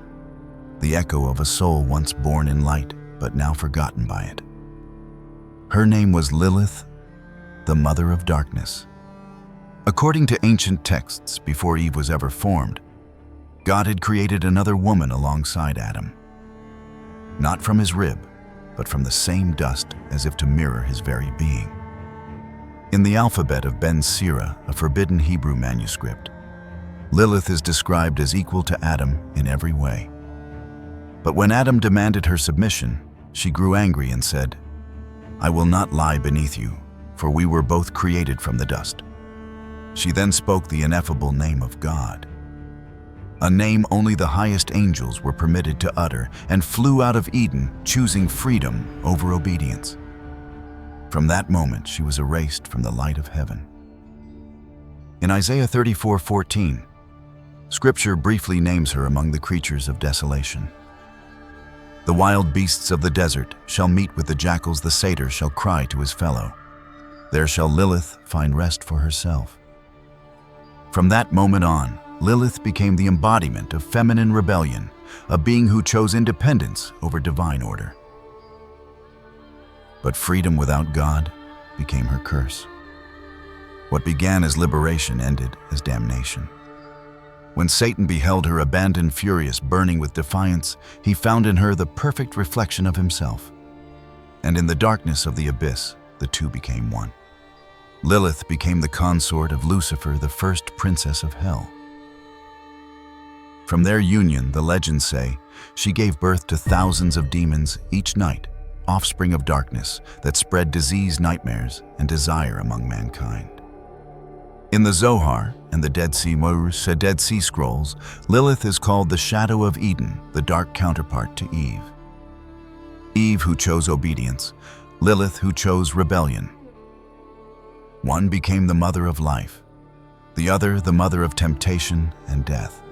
the echo of a soul once born in light, but now forgotten by it. Her name was Lilith, the mother of darkness. According to ancient texts, before Eve was ever formed, God had created another woman alongside Adam. Not from his rib, but from the same dust, as if to mirror his very being. In the alphabet of Ben Sira, a forbidden Hebrew manuscript, Lilith is described as equal to Adam in every way. But when Adam demanded her submission, she grew angry and said, "I will not lie beneath you, for we were both created from the dust." She then spoke the ineffable name of God, a name only the highest angels were permitted to utter, and flew out of Eden, choosing freedom over obedience. From that moment, she was erased from the light of heaven. In Isaiah 34:14, Scripture briefly names her among the creatures of desolation. The wild beasts of the desert shall meet with the jackals, the satyr shall cry to his fellow. There shall Lilith find rest for herself. From that moment on, Lilith became the embodiment of feminine rebellion, a being who chose independence over divine order. But freedom without God became her curse. What began as liberation ended as damnation. When Satan beheld her abandoned, furious, burning with defiance, he found in her the perfect reflection of himself. And in the darkness of the abyss, the two became one. Lilith became the consort of Lucifer, the first princess of hell. From their union, the legends say, she gave birth to thousands of demons each night, offspring of darkness that spread disease, nightmares, and desire among mankind. In the Zohar and the Dead Sea Scrolls, Lilith is called the shadow of Eden, the dark counterpart to Eve. Eve who chose obedience, Lilith who chose rebellion. One became the mother of life, the other the mother of temptation and death.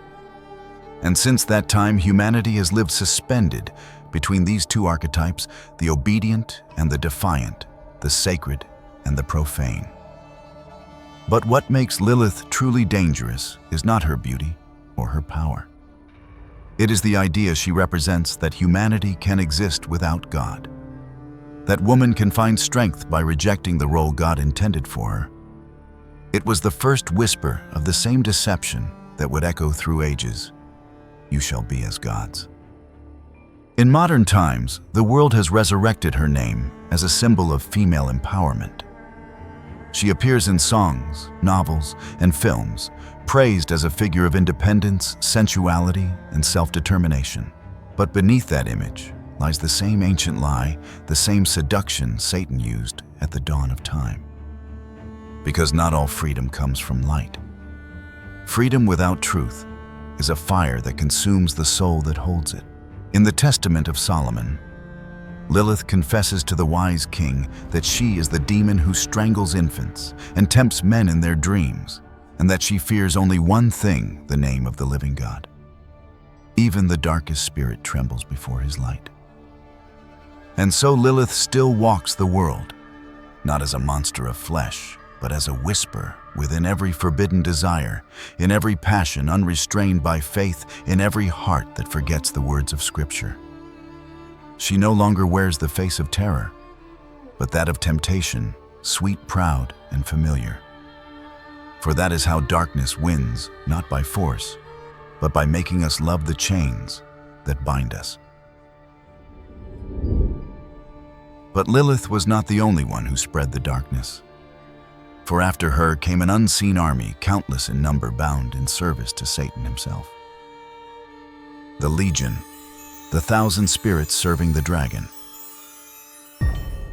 And since that time, humanity has lived suspended between these two archetypes, the obedient and the defiant, the sacred and the profane. But what makes Lilith truly dangerous is not her beauty or her power. It is the idea she represents that humanity can exist without God, that woman can find strength by rejecting the role God intended for her. It was the first whisper of the same deception that would echo through ages: "You shall be as gods." In modern times, the world has resurrected her name as a symbol of female empowerment. She appears in songs, novels, and films, praised as a figure of independence, sensuality, and self-determination. But beneath that image lies the same ancient lie, the same seduction Satan used at the dawn of time. Because not all freedom comes from light. Freedom without truth is a fire that consumes the soul that holds it. In the Testament of Solomon, Lilith confesses to the wise king that she is the demon who strangles infants and tempts men in their dreams, and that she fears only one thing, the name of the living God. Even the darkest spirit trembles before his light. And so Lilith still walks the world, not as a monster of flesh, but as a whisper within every forbidden desire, in every passion unrestrained by faith, in every heart that forgets the words of Scripture. She no longer wears the face of terror, but that of temptation, sweet, proud, and familiar. For that is how darkness wins, not by force, but by making us love the chains that bind us. But Lilith was not the only one who spread the darkness. For after her came an unseen army, countless in number, bound in service to Satan himself. The Legion, the 1,000 spirits serving the dragon.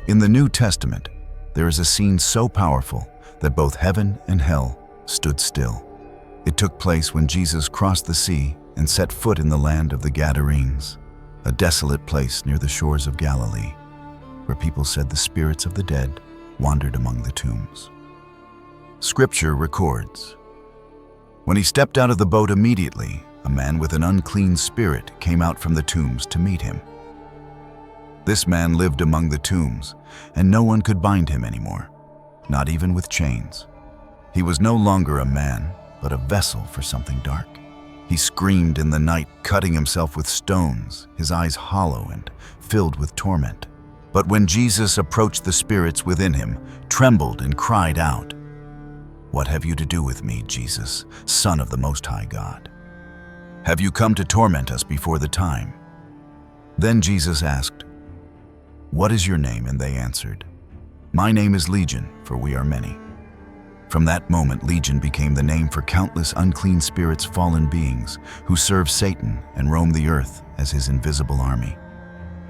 In the New Testament, there is a scene so powerful that both heaven and hell stood still. It took place when Jesus crossed the sea and set foot in the land of the Gadarenes, a desolate place near the shores of Galilee, where people said the spirits of the dead wandered among the tombs. Scripture records, when he stepped out of the boat, immediately a man with an unclean spirit came out from the tombs to meet him. This man lived among the tombs, and no one could bind him anymore, not even with chains. He was no longer a man, but a vessel for something dark. He screamed in the night, cutting himself with stones, his eyes hollow and filled with torment. But when Jesus approached, the spirits within him trembled and cried out, "What have you to do with me, Jesus, Son of the Most High God? Have you come to torment us before the time?" Then Jesus asked, "What is your name?" And they answered, "My name is Legion, for we are many." From that moment, Legion became the name for countless unclean spirits, fallen beings, who serve Satan and roam the earth as his invisible army.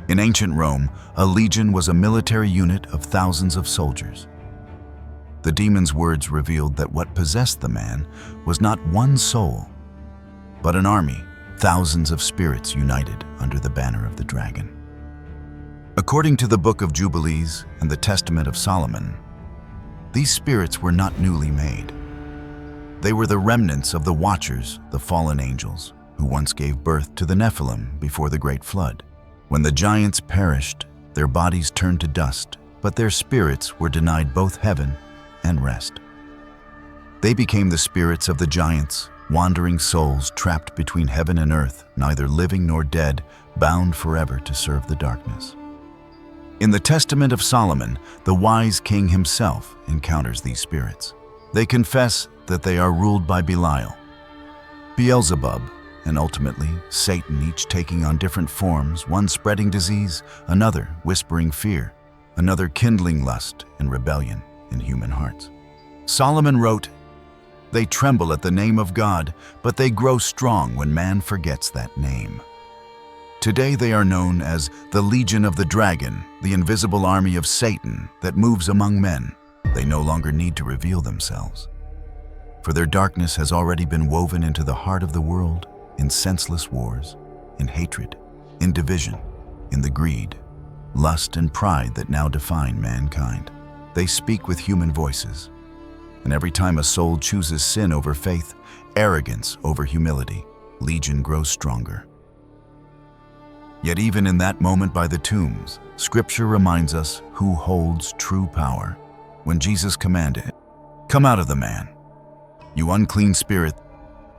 In ancient Rome, a legion was a military unit of thousands of soldiers. The demon's words revealed that what possessed the man was not one soul, but an army, thousands of spirits united under the banner of the dragon. According to the Book of Jubilees and the Testament of Solomon, these spirits were not newly made. They were the remnants of the Watchers, the fallen angels, who once gave birth to the Nephilim before the Great Flood. When the giants perished, their bodies turned to dust, but their spirits were denied both heaven and rest. They became the spirits of the giants, wandering souls trapped between heaven and earth, neither living nor dead, bound forever to serve the darkness. In the Testament of Solomon, the wise king himself encounters these spirits. They confess that they are ruled by Belial, Beelzebub, and ultimately Satan, each taking on different forms, one spreading disease, another whispering fear, another kindling lust and rebellion in human hearts. Solomon wrote, "They tremble at the name of God, but they grow strong when man forgets that name." Today they are known as the Legion of the Dragon, the invisible army of Satan that moves among men. They no longer need to reveal themselves, for their darkness has already been woven into the heart of the world, in senseless wars, in hatred, in division, in the greed, lust, and pride that now define mankind. They speak with human voices, and every time a soul chooses sin over faith, arrogance over humility, Legion grows stronger. Yet even in that moment by the tombs, Scripture reminds us who holds true power. When Jesus commanded, "Come out of the man, you unclean spirit,"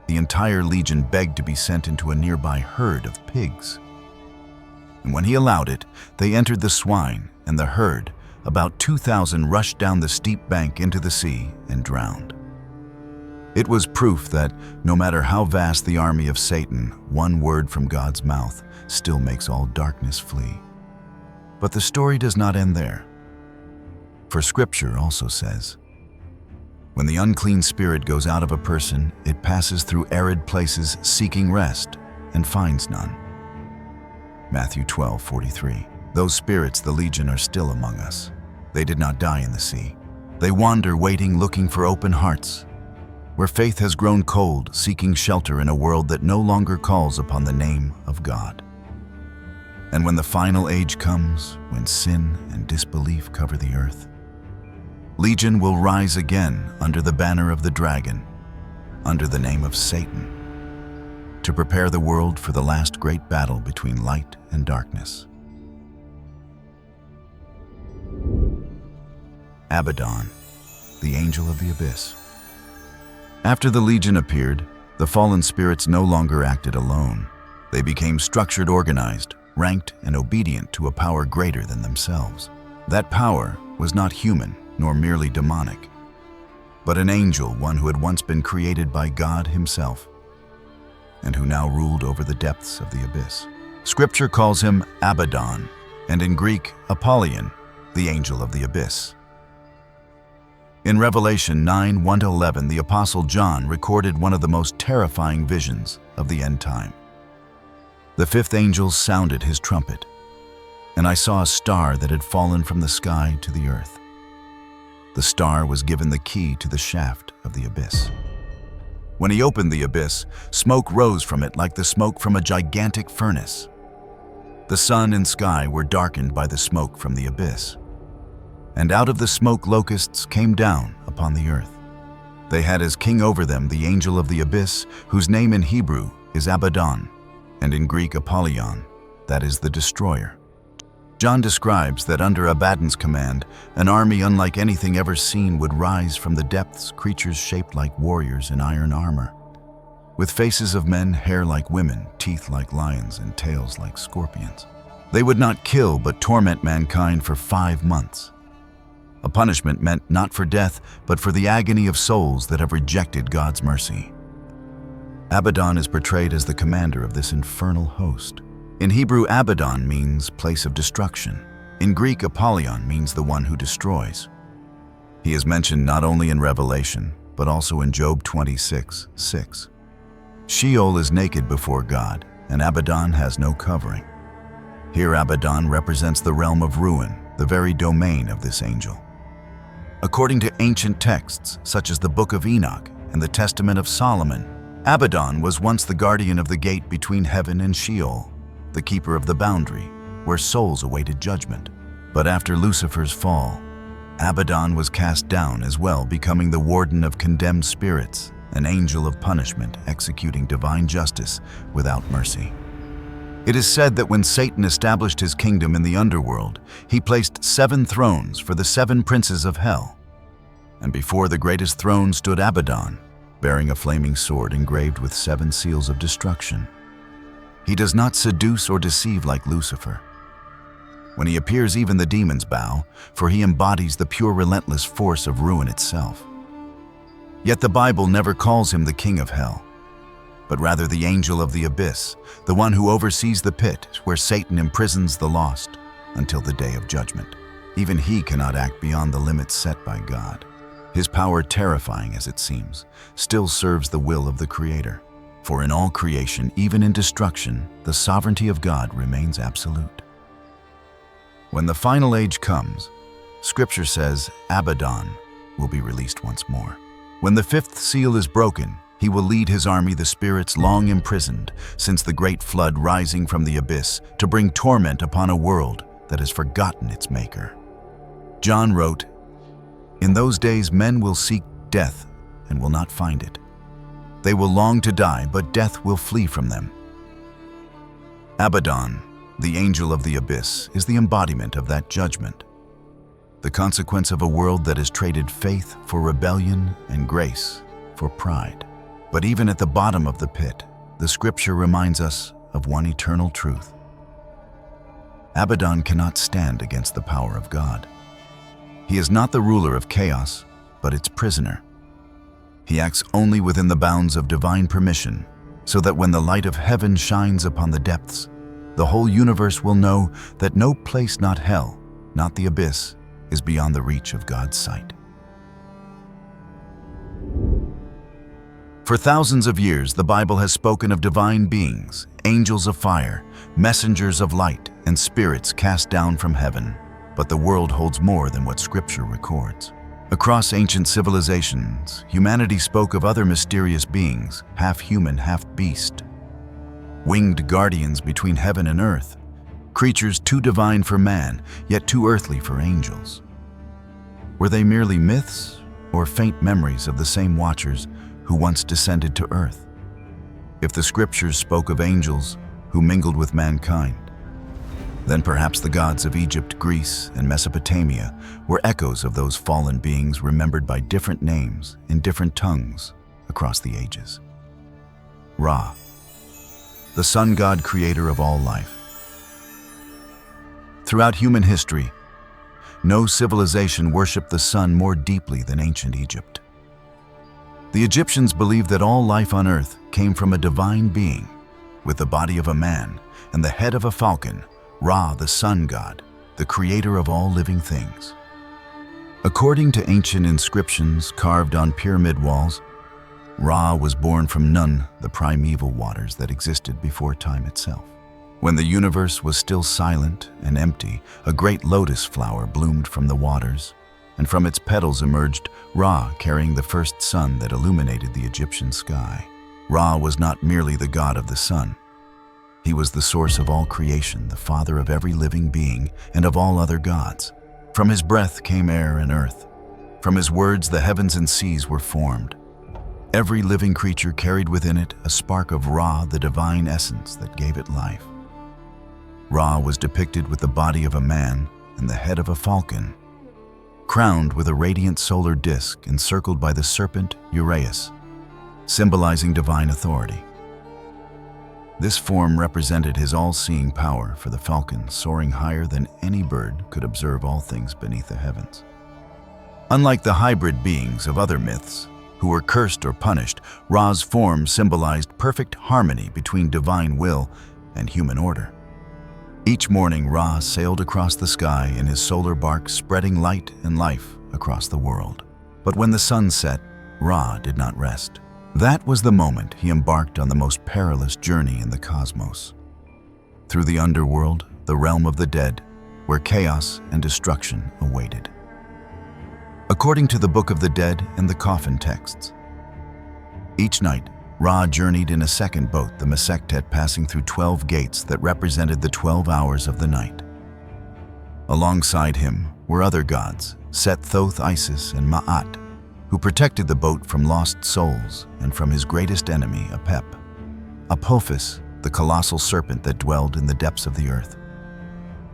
the entire legion begged to be sent into a nearby herd of pigs. And when he allowed it, they entered the swine, and the herd, about 2,000, rushed down the steep bank into the sea and drowned. It was proof that no matter how vast the army of Satan, one word from God's mouth still makes all darkness flee. But the story does not end there. For Scripture also says, when the unclean spirit goes out of a person, it passes through arid places seeking rest and finds none. Matthew 12:43. Those spirits, the legion, are still among us, They did not die in the sea. They wander waiting, looking for open hearts, where faith has grown cold, seeking shelter in a world that no longer calls upon the name of God. And when the final age comes, when sin and disbelief cover the earth, Legion will rise again under the banner of the dragon, under the name of Satan, to prepare the world for the last great battle between light and darkness. Abaddon, the angel of the abyss. After the Legion appeared, the fallen spirits no longer acted alone. They became structured, organized, ranked, and obedient to a power greater than themselves. That power was not human nor merely demonic, but an angel, one who had once been created by God himself, and who now ruled over the depths of the abyss. Scripture calls him Abaddon, and in Greek, Apollyon, the angel of the abyss. In Revelation 9:1-11, the Apostle John recorded one of the most terrifying visions of the end time. The fifth angel sounded his trumpet, and I saw a star that had fallen from the sky to the earth. The star was given the key to the shaft of the abyss. When he opened the abyss, smoke rose from it like the smoke from a gigantic furnace. The sun and sky were darkened by the smoke from the abyss, and out of the smoke locusts came down upon the earth. They had as king over them the angel of the abyss, whose name in Hebrew is Abaddon, and in Greek Apollyon, that is the destroyer. John describes that under Abaddon's command, an army unlike anything ever seen would rise from the depths, creatures shaped like warriors in iron armor, with faces of men, hair like women, teeth like lions, and tails like scorpions. They would not kill but torment mankind for 5 months. A punishment meant not for death, but for the agony of souls that have rejected God's mercy. Abaddon is portrayed as the commander of this infernal host. In Hebrew, Abaddon means place of destruction. In Greek, Apollyon means the one who destroys. He is mentioned not only in Revelation, but also in Job 26:6. Sheol is naked before God, and Abaddon has no covering. Here Abaddon represents the realm of ruin, the very domain of this angel. According to ancient texts, such as the Book of Enoch and the Testament of Solomon, Abaddon was once the guardian of the gate between heaven and Sheol, the keeper of the boundary, where souls awaited judgment. But after Lucifer's fall, Abaddon was cast down as well, becoming the warden of condemned spirits, an angel of punishment, executing divine justice without mercy. It is said that when Satan established his kingdom in the underworld, he placed 7 thrones for the 7 princes of hell. And before the greatest throne stood Abaddon, bearing a flaming sword engraved with 7 seals of destruction. He does not seduce or deceive like Lucifer. When he appears, even the demons bow, for he embodies the pure, relentless force of ruin itself. Yet the Bible never calls him the king of hell, but rather the angel of the abyss, the one who oversees the pit where Satan imprisons the lost until the day of judgment. Even he cannot act beyond the limits set by God. His power, terrifying as it seems, still serves the will of the Creator. For in all creation, even in destruction, the sovereignty of God remains absolute. When the final age comes, Scripture says Abaddon will be released once more. When the 5th seal is broken, he will lead his army, the spirits long imprisoned since the great flood rising from the abyss, to bring torment upon a world that has forgotten its maker. John wrote, "In those days men will seek death and will not find it. They will long to die, but death will flee from them." Abaddon, the angel of the abyss, is the embodiment of that judgment, the consequence of a world that has traded faith for rebellion and grace for pride. But even at the bottom of the pit, the Scripture reminds us of one eternal truth. Abaddon cannot stand against the power of God. He is not the ruler of chaos, but its prisoner. He acts only within the bounds of divine permission, so that when the light of heaven shines upon the depths, the whole universe will know that no place, not hell, not the abyss, is beyond the reach of God's sight. For thousands of years, the Bible has spoken of divine beings, angels of fire, messengers of light, and spirits cast down from heaven. but the world holds more than what Scripture records. Across ancient civilizations, humanity spoke of other mysterious beings, half human, half beast. Winged guardians between heaven and earth, creatures too divine for man, yet too earthly for angels. Were they merely myths or faint memories of the same watchers who once descended to earth? If the Scriptures spoke of angels who mingled with mankind, then perhaps the gods of Egypt, Greece, and Mesopotamia were echoes of those fallen beings remembered by different names in different tongues across the ages. Ra, the sun god creator of all life. Throughout human history, no civilization worshipped the sun more deeply than ancient Egypt. The Egyptians believed that all life on earth came from a divine being, with the body of a man and the head of a falcon, Ra, the sun god, the creator of all living things. According to ancient inscriptions carved on pyramid walls, Ra was born from Nun, the primeval waters that existed before time itself. When the universe was still silent and empty, a great lotus flower bloomed from the waters, and from its petals emerged Ra, carrying the first sun that illuminated the Egyptian sky. Ra was not merely the god of the sun. He was the source of all creation, the father of every living being and of all other gods. From his breath came air and earth. From his words the heavens and seas were formed. Every living creature carried within it a spark of Ra, the divine essence that gave it life. Ra was depicted with the body of a man and the head of a falcon, crowned with a radiant solar disk encircled by the serpent Uraeus, symbolizing divine authority. This form represented his all-seeing power, for the falcon, soaring higher than any bird, could observe all things beneath the heavens. Unlike the hybrid beings of other myths, who were cursed or punished, Ra's form symbolized perfect harmony between divine will and human order. Each morning, Ra sailed across the sky in his solar bark, spreading light and life across the world. But when the sun set, Ra did not rest. That was the moment he embarked on the most perilous journey in the cosmos. Through the underworld, the realm of the dead, where chaos and destruction awaited. According to the Book of the Dead and the Coffin texts, each night, Ra journeyed in a second boat, the Mesektet, passing through 12 gates that represented the 12 hours of the night. Alongside him were other gods, Seth, Thoth, Isis, and Ma'at, who protected the boat from lost souls and from his greatest enemy, Apep, Apophis, the colossal serpent that dwelled in the depths of the earth.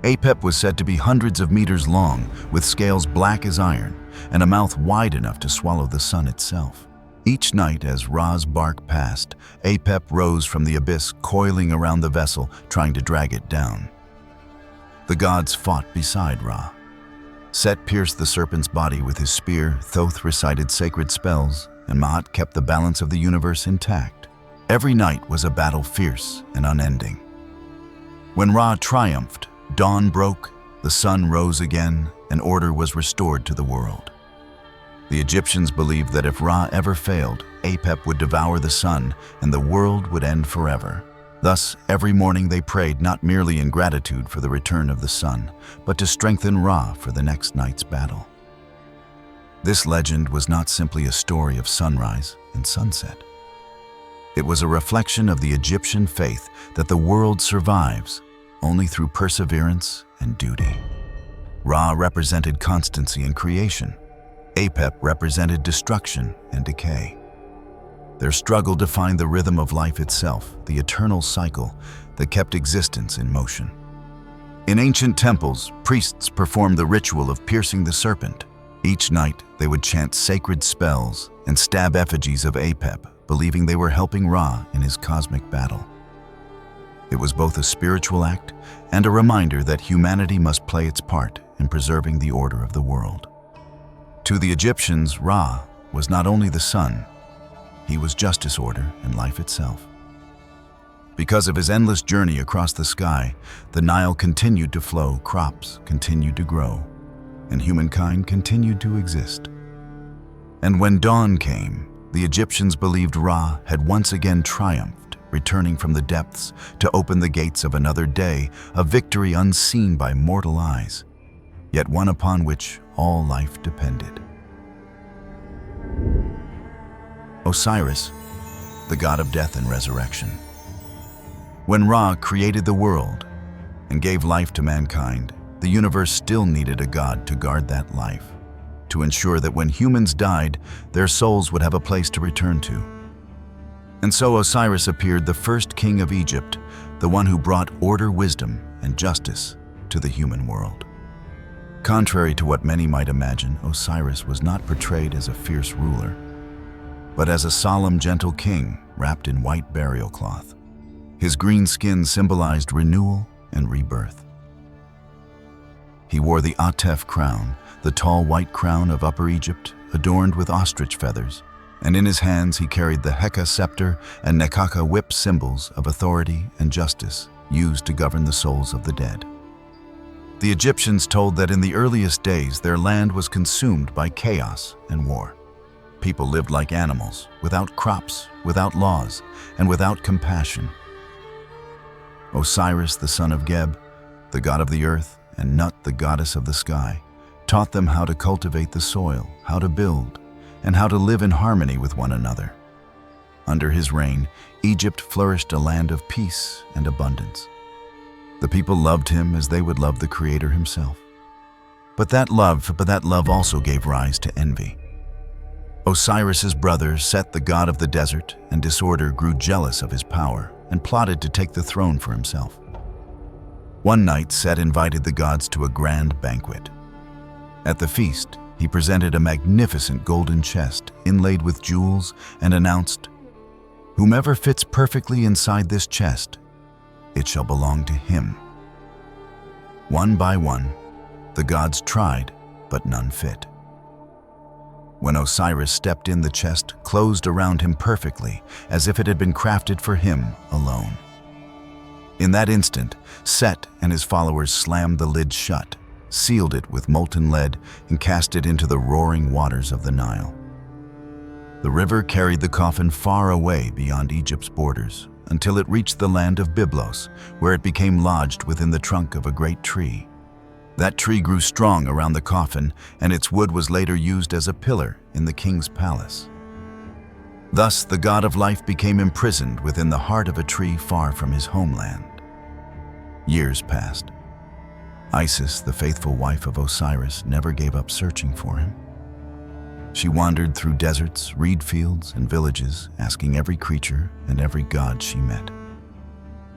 Apep was said to be hundreds of meters long, with scales black as iron and a mouth wide enough to swallow the sun itself. Each night as Ra's bark passed, Apep rose from the abyss, coiling around the vessel, trying to drag it down. The gods fought beside Ra. Set pierced the serpent's body with his spear, Thoth recited sacred spells, and Ma'at kept the balance of the universe intact. Every night was a battle fierce and unending. When Ra triumphed, dawn broke, the sun rose again, and order was restored to the world. The Egyptians believed that if Ra ever failed, Apep would devour the sun and the world would end forever. Thus, every morning they prayed not merely in gratitude for the return of the sun, but to strengthen Ra for the next night's battle. This legend was not simply a story of sunrise and sunset. It was a reflection of the Egyptian faith that the world survives only through perseverance and duty. Ra represented constancy in creation. Apep represented destruction and decay. Their struggle defined the rhythm of life itself, the eternal cycle that kept existence in motion. In ancient temples, priests performed the ritual of piercing the serpent. Each night, they would chant sacred spells and stab effigies of Apep, believing they were helping Ra in his cosmic battle. It was both a spiritual act and a reminder that humanity must play its part in preserving the order of the world. To the Egyptians, Ra was not only the sun, he was justice, order, and life itself. Because of his endless journey across the sky, the Nile continued to flow, crops continued to grow, and humankind continued to exist. And when dawn came, the Egyptians believed Ra had once again triumphed, returning from the depths to open the gates of another day, a victory unseen by mortal eyes. yet one upon which all life depended. Osiris, the god of death and resurrection. When Ra created the world and gave life to mankind, the universe still needed a god to guard that life, to ensure that when humans died, their souls would have a place to return to. And so Osiris appeared, the first king of Egypt, the one who brought order, wisdom, and justice to the human world. Contrary to what many might imagine, Osiris was not portrayed as a fierce ruler, but as a solemn, gentle king wrapped in white burial cloth. His green skin symbolized renewal and rebirth. He wore the Atef crown, the tall white crown of Upper Egypt, adorned with ostrich feathers, and in his hands he carried the Heka scepter and Nekaka whip, symbols of authority and justice used to govern the souls of the dead. The Egyptians told that in the earliest days their land was consumed by chaos and war. People lived like animals, without crops, without laws, and without compassion. Osiris, the son of Geb, the god of the earth, and Nut, the goddess of the sky, taught them how to cultivate the soil, how to build, and how to live in harmony with one another. Under his reign, Egypt flourished, a land of peace and abundance. The people loved him as they would love the Creator himself. But that love also gave rise to envy. Osiris's brother, Seth, the god of the desert and disorder, grew jealous of his power and plotted to take the throne for himself. One night, Seth invited the gods to a grand banquet. At the feast, he presented a magnificent golden chest inlaid with jewels and announced, "Whomever fits perfectly inside this chest, it shall belong to him." One by one, the gods tried, but none fit. When Osiris stepped in, the chest closed around him perfectly, as if it had been crafted for him alone. In that instant, Set and his followers slammed the lid shut, sealed it with molten lead, and cast it into the roaring waters of the Nile. The river carried the coffin far away beyond Egypt's borders, until it reached the land of Byblos, where it became lodged within the trunk of a great tree. That tree grew strong around the coffin, and its wood was later used as a pillar in the king's palace. Thus, the god of life became imprisoned within the heart of a tree far from his homeland. Years passed. Isis, the faithful wife of Osiris, never gave up searching for him. She wandered through deserts, reed fields, and villages, asking every creature and every god she met.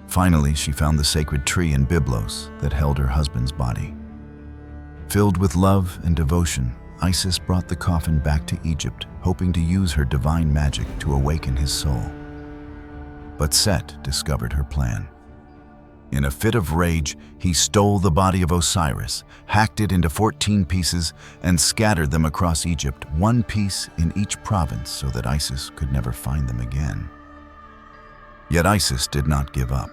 Finally, she found the sacred tree in Byblos that held her husband's body. Filled with love and devotion, Isis brought the coffin back to Egypt, hoping to use her divine magic to awaken his soul. But Set discovered her plan. In a fit of rage, he stole the body of Osiris, hacked it into 14 pieces, and scattered them across Egypt, one piece in each province, so that Isis could never find them again. Yet Isis did not give up.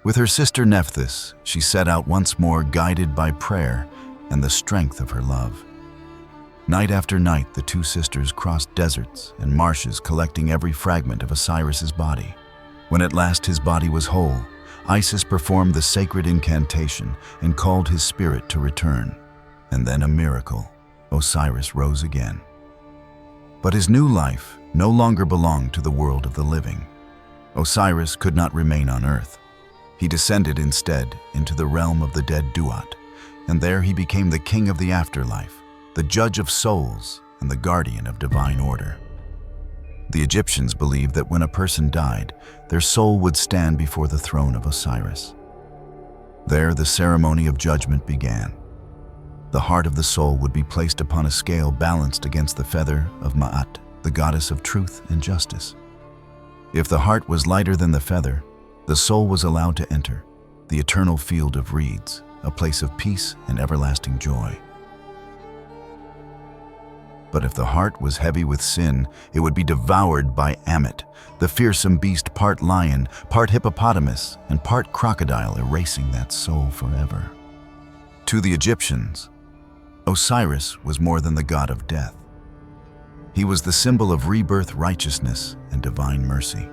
With her sister Nephthys, she set out once more, guided by prayer and the strength of her love. Night after night, the two sisters crossed deserts and marshes, collecting every fragment of Osiris's body. When at last his body was whole, Isis performed the sacred incantation and called his spirit to return. And then a miracle. Osiris rose again. But his new life no longer belonged to the world of the living. Osiris could not remain on earth. He descended instead into the realm of the dead Duat, and there he became the king of the afterlife, the judge of souls and the guardian of divine order. The Egyptians believed that when a person died, their soul would stand before the throne of Osiris. There, the ceremony of judgment began. The heart of the soul would be placed upon a scale balanced against the feather of Ma'at, the goddess of truth and justice. If the heart was lighter than the feather, the soul was allowed to enter the eternal field of reeds, a place of peace and everlasting joy. But if the heart was heavy with sin, it would be devoured by Ammit, the fearsome beast, part lion, part hippopotamus, and part crocodile, erasing that soul forever. To the Egyptians, Osiris was more than the god of death. He was the symbol of rebirth, righteousness, and divine mercy.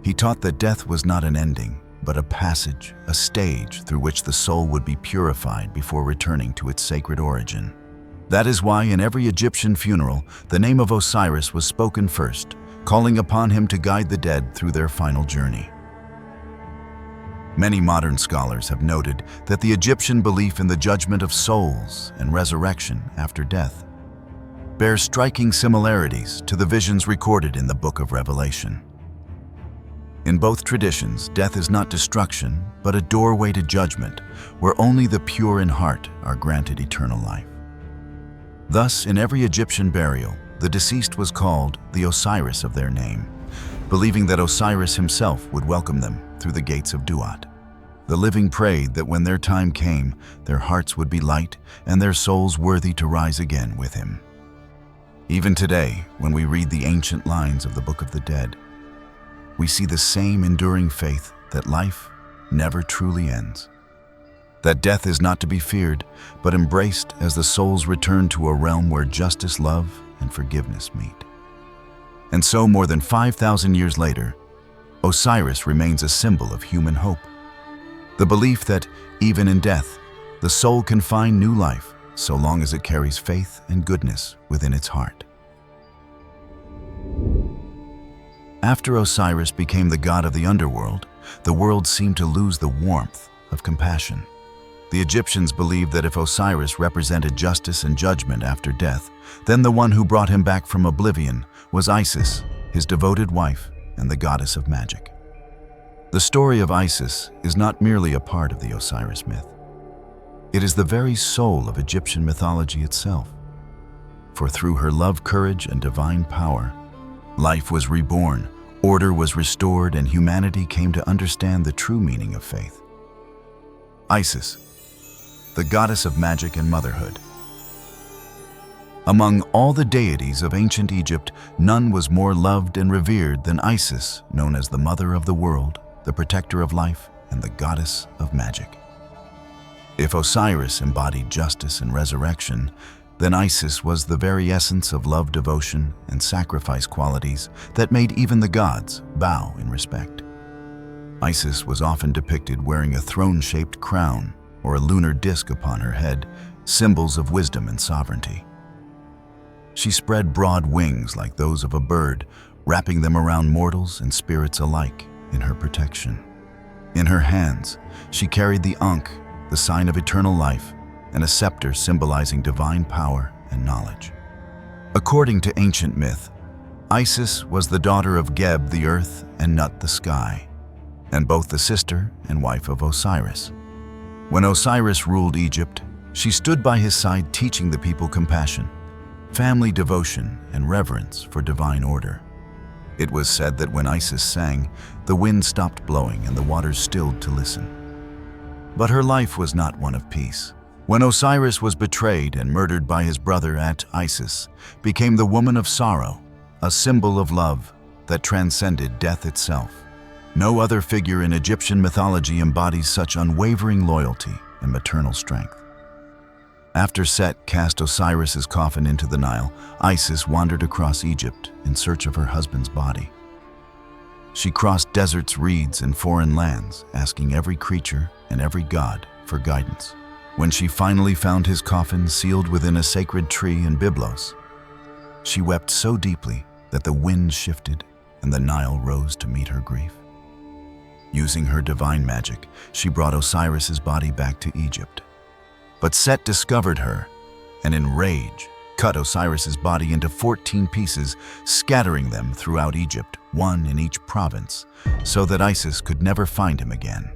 He taught that death was not an ending, but a passage, a stage through which the soul would be purified before returning to its sacred origin. That is why in every Egyptian funeral, the name of Osiris was spoken first, calling upon him to guide the dead through their final journey. Many modern scholars have noted that the Egyptian belief in the judgment of souls and resurrection after death bears striking similarities to the visions recorded in the Book of Revelation. In both traditions, death is not destruction, but a doorway to judgment, where only the pure in heart are granted eternal life. Thus, in every Egyptian burial, the deceased was called the Osiris of their name, believing that Osiris himself would welcome them through the gates of Duat. The living prayed that when their time came, their hearts would be light and their souls worthy to rise again with him. Even today, when we read the ancient lines of the Book of the Dead, we see the same enduring faith that life never truly ends. That death is not to be feared, but embraced as the souls return to a realm where justice, love, and forgiveness meet. And so, more than 5,000 years later, Osiris remains a symbol of human hope. The belief that, even in death, the soul can find new life so long as it carries faith and goodness within its heart. After Osiris became the god of the underworld, the world seemed to lose the warmth of compassion. The Egyptians believed that if Osiris represented justice and judgment after death, then the one who brought him back from oblivion was Isis, his devoted wife and the goddess of magic. The story of Isis is not merely a part of the Osiris myth. It is the very soul of Egyptian mythology itself. For through her love, courage, and divine power, life was reborn, order was restored, and humanity came to understand the true meaning of faith. Isis, the goddess of magic and motherhood. Among all the deities of ancient Egypt, none was more loved and revered than Isis, known as the mother of the world, the protector of life, and the goddess of magic. If Osiris embodied justice and resurrection, then Isis was the very essence of love, devotion, and sacrifice qualities that made even the gods bow in respect. Isis was often depicted wearing a throne-shaped crown or a lunar disk upon her head, symbols of wisdom and sovereignty. She spread broad wings like those of a bird, wrapping them around mortals and spirits alike in her protection. In her hands, she carried the Ankh, the sign of eternal life, and a scepter symbolizing divine power and knowledge. According to ancient myth, Isis was the daughter of Geb the earth and Nut the sky, and both the sister and wife of Osiris. When Osiris ruled Egypt, she stood by his side teaching the people compassion, family devotion, and reverence for divine order. It was said that when Isis sang, the wind stopped blowing and the waters stilled to listen. But her life was not one of peace. When Osiris was betrayed and murdered by his brother, Isis became the woman of sorrow, a symbol of love that transcended death itself. No other figure in Egyptian mythology embodies such unwavering loyalty and maternal strength. After Set cast Osiris's coffin into the Nile, Isis wandered across Egypt in search of her husband's body. She crossed deserts, reeds, and foreign lands, asking every creature and every god for guidance. When she finally found his coffin sealed within a sacred tree in Byblos, she wept so deeply that the wind shifted and the Nile rose to meet her grief. Using her divine magic, she brought Osiris's body back to Egypt. But Set discovered her and, in rage, cut Osiris's body into 14 pieces, scattering them throughout Egypt, one in each province, so that Isis could never find him again.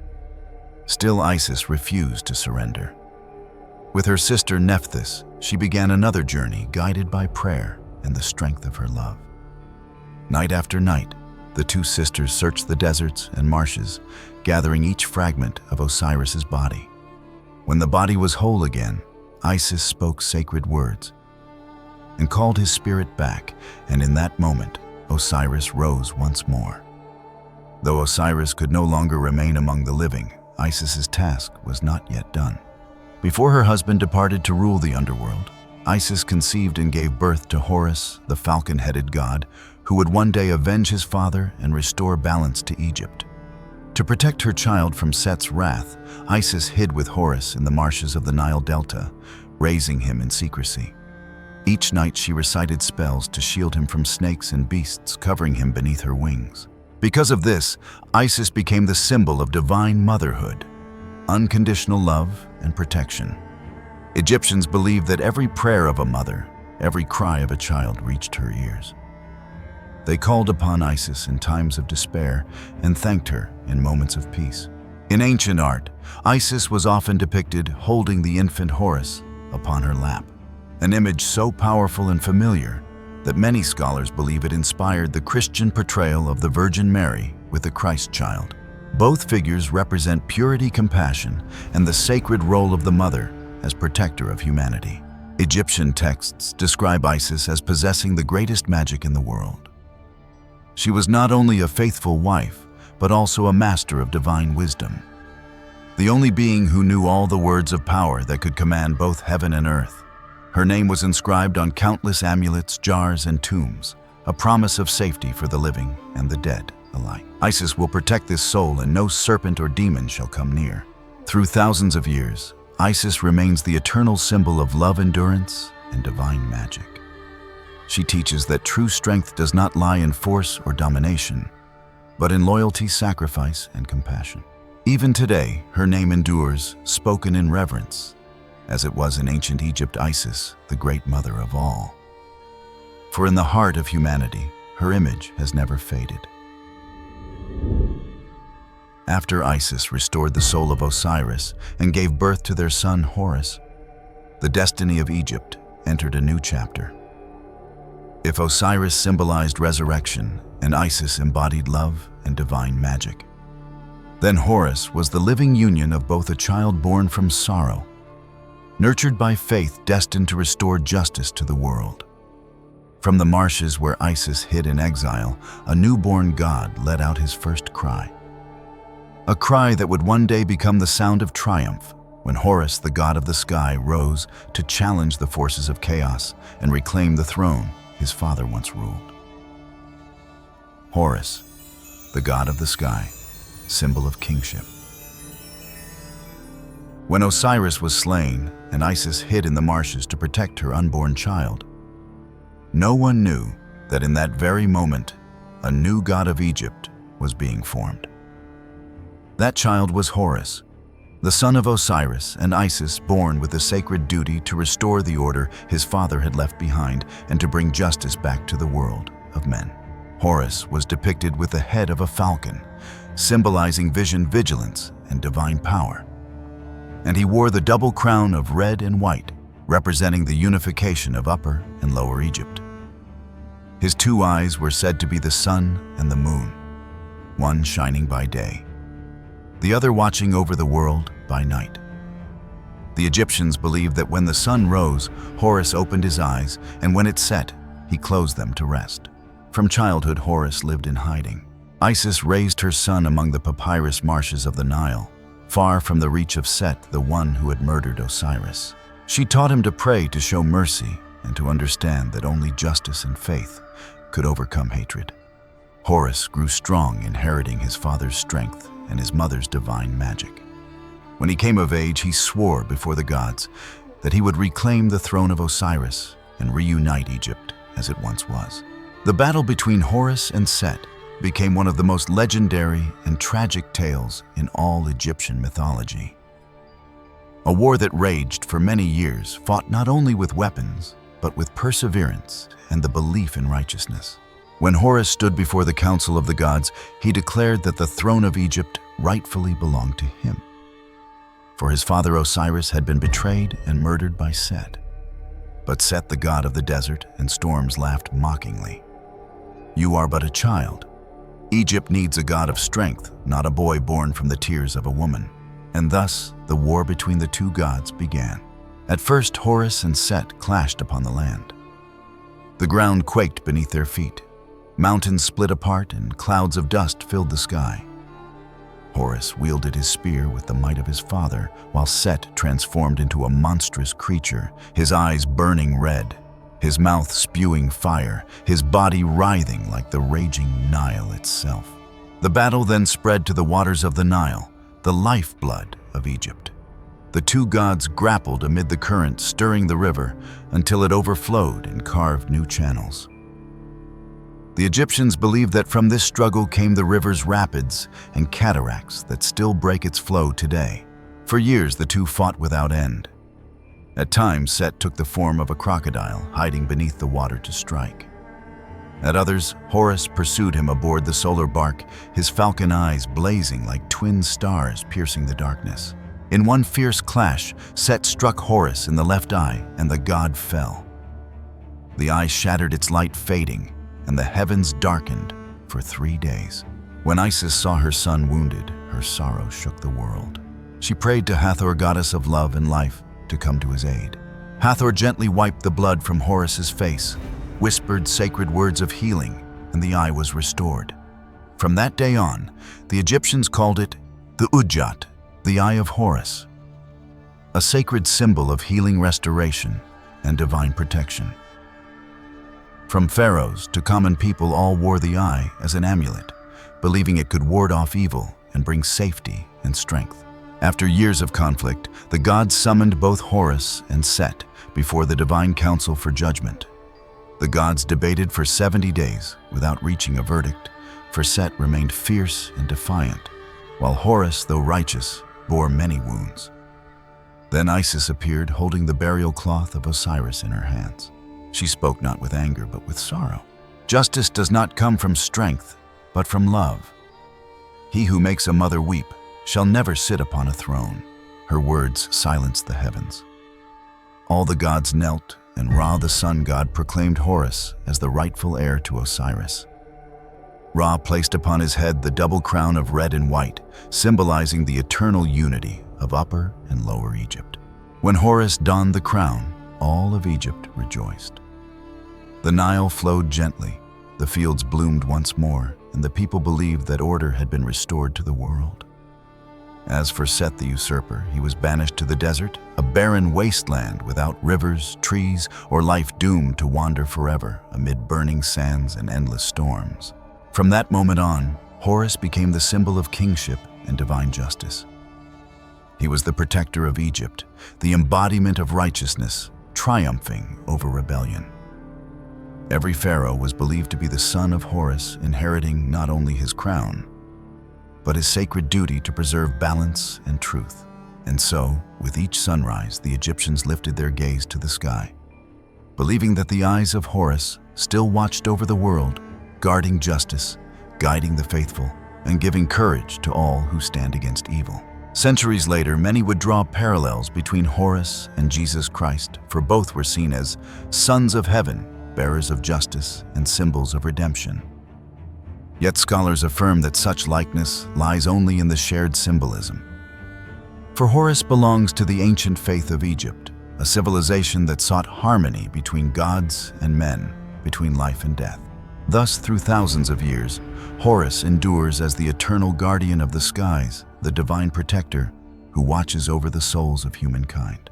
Still, Isis refused to surrender. With her sister Nephthys, she began another journey guided by prayer and the strength of her love. Night after night, the two sisters searched the deserts and marshes, gathering each fragment of Osiris's body. When the body was whole again, Isis spoke sacred words and called his spirit back, and in that moment, Osiris rose once more. Though Osiris could no longer remain among the living, Isis's task was not yet done. Before her husband departed to rule the underworld, Isis conceived and gave birth to Horus, the falcon-headed god, who would one day avenge his father and restore balance to Egypt. To protect her child from Set's wrath, Isis hid with Horus in the marshes of the Nile Delta, raising him in secrecy. Each night she recited spells to shield him from snakes and beasts, covering him beneath her wings. Because of this, Isis became the symbol of divine motherhood, unconditional love and protection. Egyptians believed that every prayer of a mother, every cry of a child reached her ears. They called upon Isis in times of despair and thanked her in moments of peace. In ancient art, Isis was often depicted holding the infant Horus upon her lap, an image so powerful and familiar that many scholars believe it inspired the Christian portrayal of the Virgin Mary with the Christ child. Both figures represent purity, compassion, and the sacred role of the mother as protector of humanity. Egyptian texts describe Isis as possessing the greatest magic in the world. She was not only a faithful wife, but also a master of divine wisdom, the only being who knew all the words of power that could command both heaven and earth. Her name was inscribed on countless amulets, jars, and tombs, a promise of safety for the living and the dead alike. Isis will protect this soul, and no serpent or demon shall come near. Through thousands of years, Isis remains the eternal symbol of love, endurance, and divine magic. She teaches that true strength does not lie in force or domination, but in loyalty, sacrifice, and compassion. Even today, her name endures, spoken in reverence, as it was in ancient Egypt, Isis, the great mother of all. For in the heart of humanity, her image has never faded. After Isis restored the soul of Osiris and gave birth to their son Horus, the destiny of Egypt entered a new chapter. If Osiris symbolized resurrection and Isis embodied love and divine magic, then Horus was the living union of both a child born from sorrow, nurtured by faith, destined to restore justice to the world. From the marshes where Isis hid in exile, a newborn god let out his first cry. A cry that would one day become the sound of triumph when Horus, the god of the sky, rose to challenge the forces of chaos and reclaim the throne his father once ruled. Horus, the god of the sky, symbol of kingship. When Osiris was slain and Isis hid in the marshes to protect her unborn child, no one knew that in that very moment, a new god of Egypt was being formed. That child was Horus, the son of Osiris and Isis, born with the sacred duty to restore the order his father had left behind and to bring justice back to the world of men. Horus was depicted with the head of a falcon, symbolizing vision, vigilance, and divine power. And he wore the double crown of red and white, representing the unification of Upper and Lower Egypt. His two eyes were said to be the sun and the moon, one shining by day, the other watching over the world by night. The Egyptians believed that when the sun rose, Horus opened his eyes, and when it set, he closed them to rest. From childhood, Horus lived in hiding. Isis raised her son among the papyrus marshes of the Nile, far from the reach of Seth, the one who had murdered Osiris. She taught him to pray, to show mercy, and to understand that only justice and faith could overcome hatred. Horus grew strong, inheriting his father's strength and his mother's divine magic. When he came of age, he swore before the gods that he would reclaim the throne of Osiris and reunite Egypt as it once was. The battle between Horus and Set became one of the most legendary and tragic tales in all Egyptian mythology. A war that raged for many years, fought not only with weapons, but with perseverance and the belief in righteousness. When Horus stood before the council of the gods, he declared that the throne of Egypt rightfully belonged to him. For his father Osiris had been betrayed and murdered by Set. But Set, the god of the desert and storms, laughed mockingly. "You are but a child. Egypt needs a god of strength, not a boy born from the tears of a woman." And thus, the war between the two gods began. At first, Horus and Set clashed upon the land. The ground quaked beneath their feet. Mountains split apart and clouds of dust filled the sky. Horus wielded his spear with the might of his father, while Set transformed into a monstrous creature, his eyes burning red, his mouth spewing fire, his body writhing like the raging Nile itself. The battle then spread to the waters of the Nile, the lifeblood of Egypt. The two gods grappled amid the current, stirring the river until it overflowed and carved new channels. The Egyptians believed that from this struggle came the river's rapids and cataracts that still break its flow today. For years, the two fought without end. At times, Set took the form of a crocodile, hiding beneath the water to strike. At others, Horus pursued him aboard the solar bark, his falcon eyes blazing like twin stars piercing the darkness. In one fierce clash, Set struck Horus in the left eye, and the god fell. The eye shattered, its light fading, and the heavens darkened for 3 days. When Isis saw her son wounded, her sorrow shook the world. She prayed to Hathor, goddess of love and life, to come to his aid. Hathor gently wiped the blood from Horus's face, whispered sacred words of healing, and the eye was restored. From that day on, the Egyptians called it the Udjat, the Eye of Horus, a sacred symbol of healing, restoration, and divine protection. From pharaohs to common people, all wore the eye as an amulet, believing it could ward off evil and bring safety and strength. After years of conflict, the gods summoned both Horus and Set before the divine council for judgment. The gods debated for 70 days without reaching a verdict, for Set remained fierce and defiant, while Horus, though righteous, bore many wounds. Then Isis appeared, holding the burial cloth of Osiris in her hands. She spoke not with anger, but with sorrow. Justice does not come from strength, but from love. He who makes a mother weep shall never sit upon a throne. Her words silenced the heavens. All the gods knelt, and Ra, the sun god, proclaimed Horus as the rightful heir to Osiris. Ra placed upon his head the double crown of red and white, symbolizing the eternal unity of Upper and Lower Egypt. When Horus donned the crown, all of Egypt rejoiced. The Nile flowed gently, the fields bloomed once more, and the people believed that order had been restored to the world. As for Seth the usurper, he was banished to the desert, a barren wasteland without rivers, trees, or life, doomed to wander forever amid burning sands and endless storms. From that moment on, Horus became the symbol of kingship and divine justice. He was the protector of Egypt, the embodiment of righteousness, triumphing over rebellion. Every pharaoh was believed to be the son of Horus, inheriting not only his crown, but his sacred duty to preserve balance and truth. And so, with each sunrise, the Egyptians lifted their gaze to the sky, believing that the eyes of Horus still watched over the world, guarding justice, guiding the faithful, and giving courage to all who stand against evil. Centuries later, many would draw parallels between Horus and Jesus Christ, for both were seen as sons of heaven, bearers of justice, and symbols of redemption. Yet scholars affirm that such likeness lies only in the shared symbolism. For Horus belongs to the ancient faith of Egypt, a civilization that sought harmony between gods and men, between life and death. Thus, through thousands of years, Horus endures as the eternal guardian of the skies, the divine protector who watches over the souls of humankind.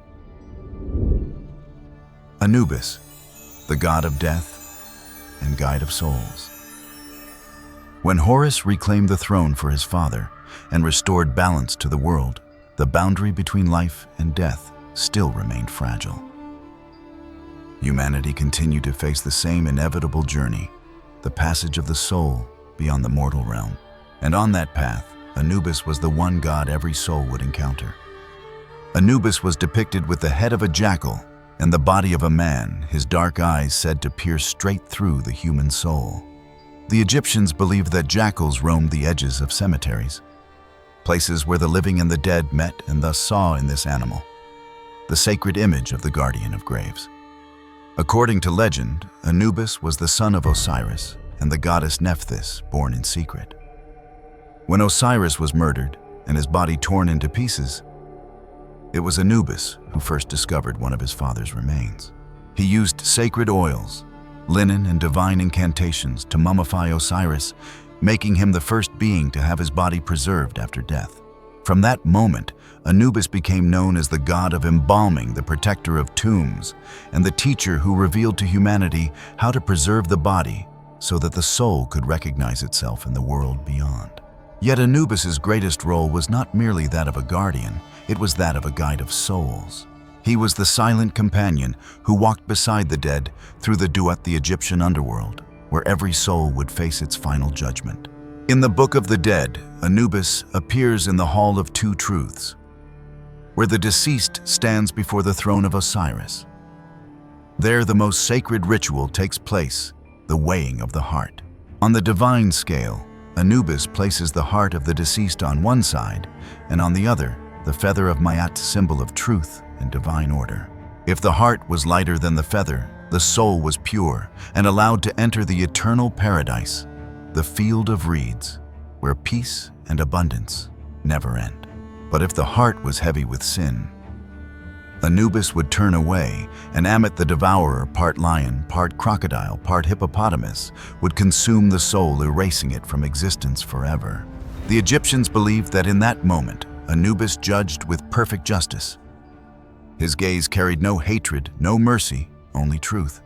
Anubis, the god of death and guide of souls. When Horus reclaimed the throne for his father and restored balance to the world, the boundary between life and death still remained fragile. Humanity continued to face the same inevitable journey, the passage of the soul beyond the mortal realm. And on that path, Anubis was the one god every soul would encounter. Anubis was depicted with the head of a jackal and the body of a man, his dark eyes said to pierce straight through the human soul. The Egyptians believed that jackals roamed the edges of cemeteries, places where the living and the dead met, and thus saw in this animal the sacred image of the guardian of graves. According to legend, Anubis was the son of Osiris and the goddess Nephthys, born in secret. When Osiris was murdered and his body torn into pieces, it was Anubis who first discovered one of his father's remains. He used sacred oils, linen, and divine incantations to mummify Osiris, making him the first being to have his body preserved after death. From that moment, Anubis became known as the god of embalming, the protector of tombs, and the teacher who revealed to humanity how to preserve the body so that the soul could recognize itself in the world beyond. Yet Anubis's greatest role was not merely that of a guardian, it was that of a guide of souls. He was the silent companion who walked beside the dead through the Egyptian underworld, where every soul would face its final judgment. In the Book of the Dead, Anubis appears in the Hall of Two Truths, where the deceased stands before the throne of Osiris. There, the most sacred ritual takes place, the weighing of the heart. On the divine scale, Anubis places the heart of the deceased on one side, and on the other, the feather of Ma'at, symbol of truth and divine order. If the heart was lighter than the feather, the soul was pure and allowed to enter the eternal paradise, the field of reeds, where peace and abundance never end. But if the heart was heavy with sin, Anubis would turn away, and Ammit the devourer, part lion, part crocodile, part hippopotamus, would consume the soul, erasing it from existence forever. The Egyptians believed that in that moment, Anubis judged with perfect justice. His gaze carried no hatred, no mercy, only truth.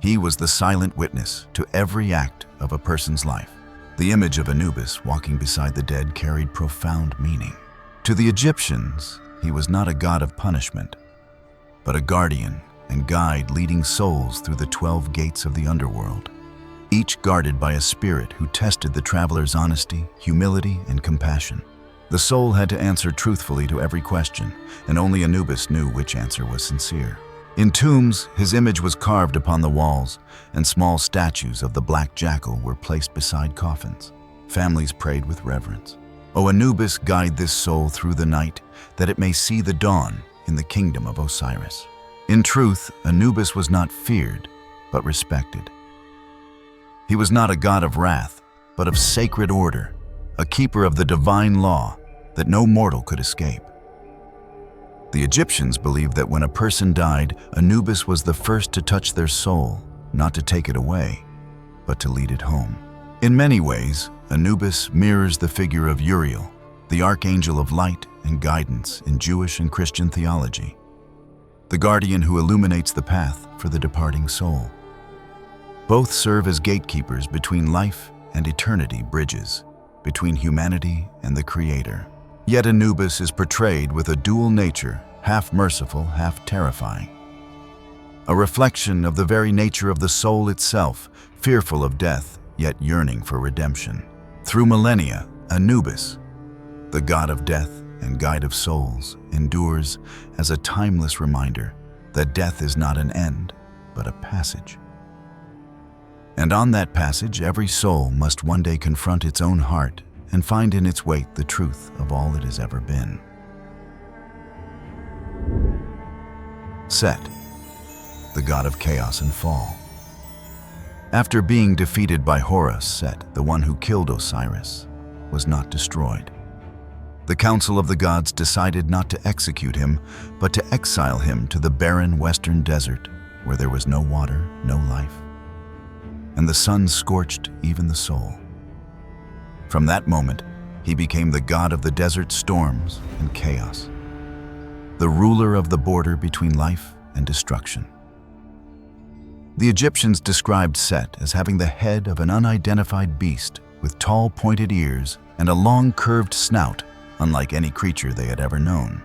He was the silent witness to every act of a person's life. The image of Anubis walking beside the dead carried profound meaning. To the Egyptians, he was not a god of punishment, but a guardian and guide leading souls through the 12 gates of the underworld, each guarded by a spirit who tested the traveler's honesty, humility, and compassion. The soul had to answer truthfully to every question, and only Anubis knew which answer was sincere. In tombs, his image was carved upon the walls, and small statues of the black jackal were placed beside coffins. Families prayed with reverence. O Anubis, guide this soul through the night, that it may see the dawn in the kingdom of Osiris. In truth, Anubis was not feared, but respected. He was not a god of wrath, but of sacred order, a keeper of the divine law that no mortal could escape. The Egyptians believed that when a person died, Anubis was the first to touch their soul, not to take it away, but to lead it home. In many ways, Anubis mirrors the figure of Uriel, the archangel of light and guidance in Jewish and Christian theology, the guardian who illuminates the path for the departing soul. Both serve as gatekeepers between life and eternity, bridges between humanity and the Creator. Yet Anubis is portrayed with a dual nature, half merciful, half terrifying. A reflection of the very nature of the soul itself, fearful of death, yet yearning for redemption. Through millennia, Anubis, the god of death and guide of souls, endures as a timeless reminder that death is not an end, but a passage. And on that passage, every soul must one day confront its own heart and find in its wait the truth of all it has ever been. Set, the god of chaos and fall. After being defeated by Horus, Set, the one who killed Osiris, was not destroyed. The Council of the Gods decided not to execute him, but to exile him to the barren western desert, where there was no water, no life, and the sun scorched even the soul. From that moment, he became the god of the desert storms and chaos, the ruler of the border between life and destruction. The Egyptians described Set as having the head of an unidentified beast with tall pointed ears and a long curved snout, unlike any creature they had ever known.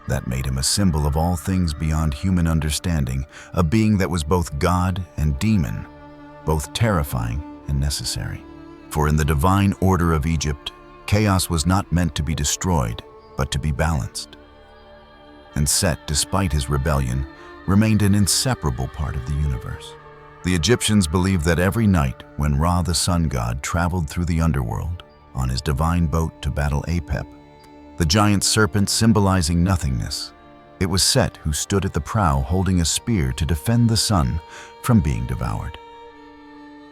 That made him a symbol of all things beyond human understanding, a being that was both god and demon, both terrifying and necessary. For in the divine order of Egypt, chaos was not meant to be destroyed, but to be balanced. And Set, despite his rebellion, remained an inseparable part of the universe. The Egyptians believed that every night when Ra, the sun god, traveled through the underworld on his divine boat to battle Apep, the giant serpent symbolizing nothingness, it was Set who stood at the prow holding a spear to defend the sun from being devoured.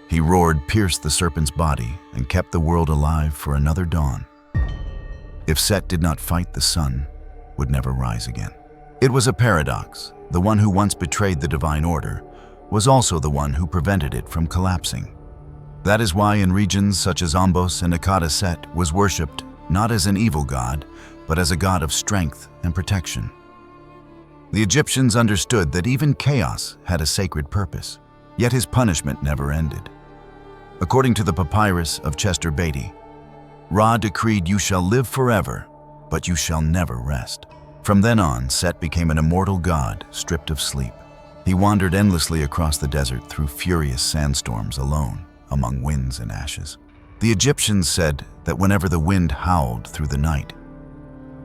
He roared, pierced the serpent's body, and kept the world alive for another dawn. If Set did not fight, the sun would never rise again. It was a paradox. The one who once betrayed the divine order was also the one who prevented it from collapsing. That is why in regions such as Ombos and Akkad, Set was worshipped not as an evil god, but as a god of strength and protection. The Egyptians understood that even chaos had a sacred purpose. Yet his punishment never ended. According to the papyrus of Chester Beatty, Ra decreed, "You shall live forever, but you shall never rest." From then on, Set became an immortal god, stripped of sleep. He wandered endlessly across the desert through furious sandstorms alone, among winds and ashes. The Egyptians said that whenever the wind howled through the night,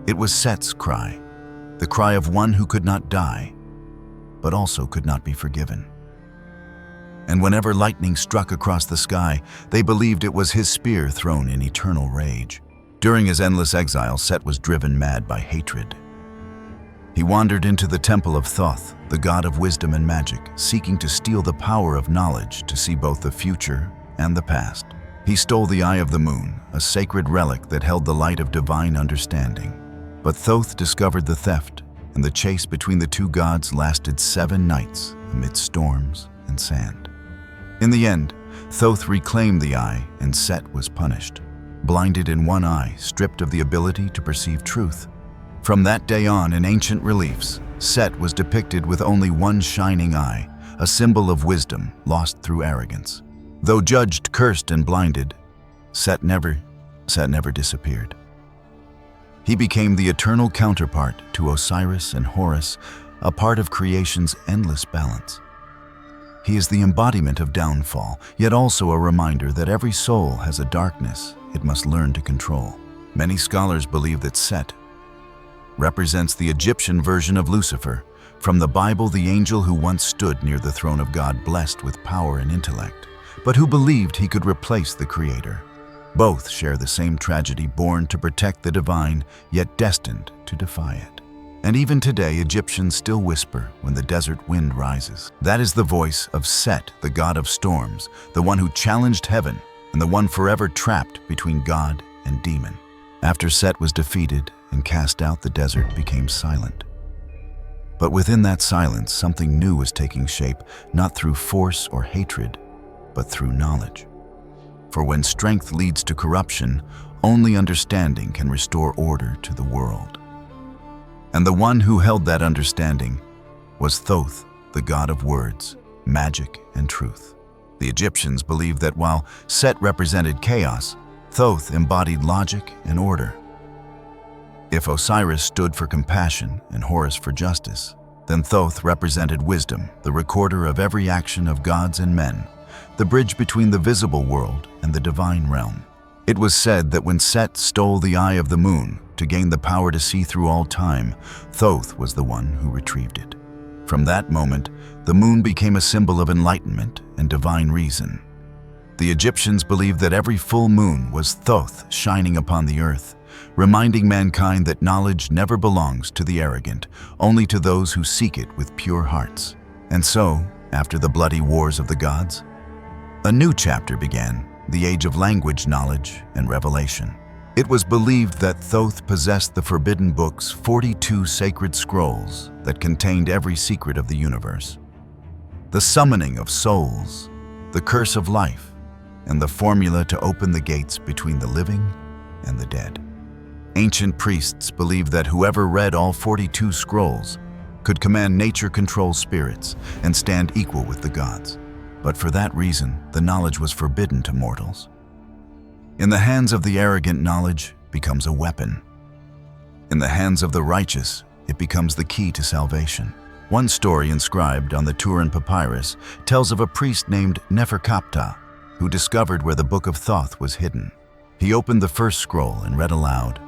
it was Set's cry, the cry of one who could not die, but also could not be forgiven. And whenever lightning struck across the sky, they believed it was his spear thrown in eternal rage. During his endless exile, Set was driven mad by hatred. He wandered into the temple of Thoth, the god of wisdom and magic, seeking to steal the power of knowledge to see both the future and the past. He stole the eye of the moon, a sacred relic that held the light of divine understanding. But Thoth discovered the theft, and the chase between the two gods lasted 7 nights amid storms and sand. In the end, Thoth reclaimed the eye, and Set was punished. Blinded in one eye, stripped of the ability to perceive truth. From that day on, in ancient reliefs, Set was depicted with only one shining eye, a symbol of wisdom lost through arrogance. Though judged, cursed, and blinded, Set never disappeared. He became the eternal counterpart to Osiris and Horus, a part of creation's endless balance. He is the embodiment of downfall, yet also a reminder that every soul has a darkness it must learn to control. Many scholars believe that Set represents the Egyptian version of Lucifer, from the Bible, the angel who once stood near the throne of God, blessed with power and intellect, but who believed he could replace the Creator. Both share the same tragedy, born to protect the divine, yet destined to defy it. And even today, Egyptians still whisper when the desert wind rises. That is the voice of Set, the god of storms, the one who challenged heaven, and the one forever trapped between God and demon. After Set was defeated and cast out, the desert became silent. But within that silence, something new was taking shape, not through force or hatred, but through knowledge. For when strength leads to corruption, only understanding can restore order to the world. And the one who held that understanding was Thoth, the god of words, magic, and truth. The Egyptians believed that while Set represented chaos, Thoth embodied logic and order. If Osiris stood for compassion and Horus for justice, then Thoth represented wisdom, the recorder of every action of gods and men, the bridge between the visible world and the divine realm. It was said that when Set stole the eye of the moon to gain the power to see through all time, Thoth was the one who retrieved it. From that moment, the moon became a symbol of enlightenment and divine reason. The Egyptians believed that every full moon was Thoth shining upon the earth, reminding mankind that knowledge never belongs to the arrogant, only to those who seek it with pure hearts. And so, after the bloody wars of the gods, a new chapter began, the age of language, knowledge, and revelation. It was believed that Thoth possessed the forbidden book's 42 sacred scrolls that contained every secret of the universe. The summoning of souls, the curse of life, and the formula to open the gates between the living and the dead. Ancient priests believed that whoever read all 42 scrolls could command nature, control spirits, and stand equal with the gods. But for that reason, the knowledge was forbidden to mortals. In the hands of the arrogant, knowledge becomes a weapon. In the hands of the righteous, it becomes the key to salvation. One story inscribed on the Turin papyrus tells of a priest named Neferkaptah who discovered where the Book of Thoth was hidden. He opened the first scroll and read aloud,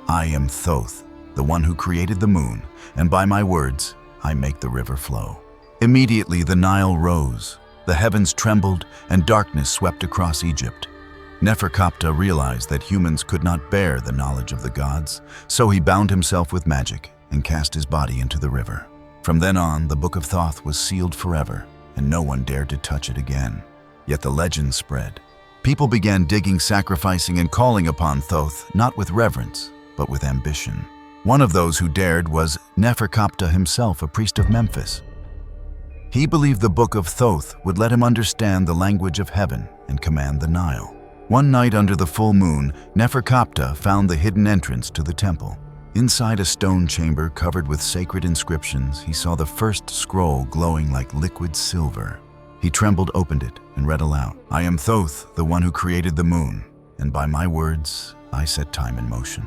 "I am Thoth, the one who created the moon, and by my words I make the river flow." Immediately the Nile rose, the heavens trembled, and darkness swept across Egypt. Neferkaptah realized that humans could not bear the knowledge of the gods, so he bound himself with magic and cast his body into the river. From then on, the Book of Thoth was sealed forever, and no one dared to touch it again. Yet the legend spread. People began digging, sacrificing, and calling upon Thoth, not with reverence, but with ambition. One of those who dared was Neferkaptah himself, a priest of Memphis. He believed the Book of Thoth would let him understand the language of heaven and command the Nile. One night under the full moon, Neferkaptah found the hidden entrance to the temple. Inside a stone chamber covered with sacred inscriptions, he saw the first scroll glowing like liquid silver. He trembled, opened it, and read aloud, "I am Thoth, the one who created the moon, and by my words I set time in motion."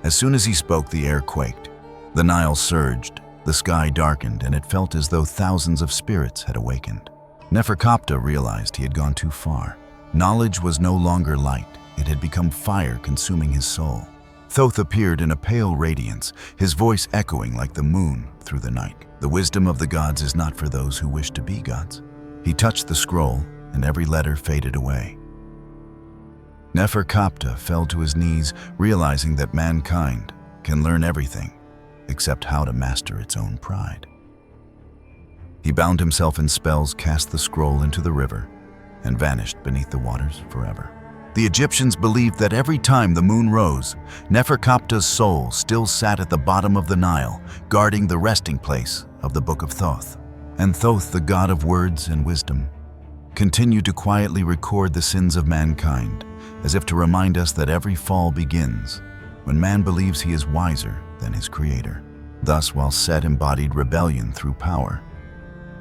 As soon as he spoke, the air quaked. The Nile surged, the sky darkened, and it felt as though thousands of spirits had awakened. Neferkoptah realized he had gone too far. Knowledge was no longer light. It had become fire consuming his soul. Thoth appeared in a pale radiance, his voice echoing like the moon through the night. "The wisdom of the gods is not for those who wish to be gods." He touched the scroll, and every letter faded away. Neferkoptah fell to his knees, realizing that mankind can learn everything except how to master its own pride. He bound himself in spells, cast the scroll into the river, and vanished beneath the waters forever. The Egyptians believed that every time the moon rose, Neferkoptah's soul still sat at the bottom of the Nile, guarding the resting place of the Book of Thoth. And Thoth, the god of words and wisdom, continued to quietly record the sins of mankind, as if to remind us that every fall begins when man believes he is wiser than his creator. Thus, while Set embodied rebellion through power,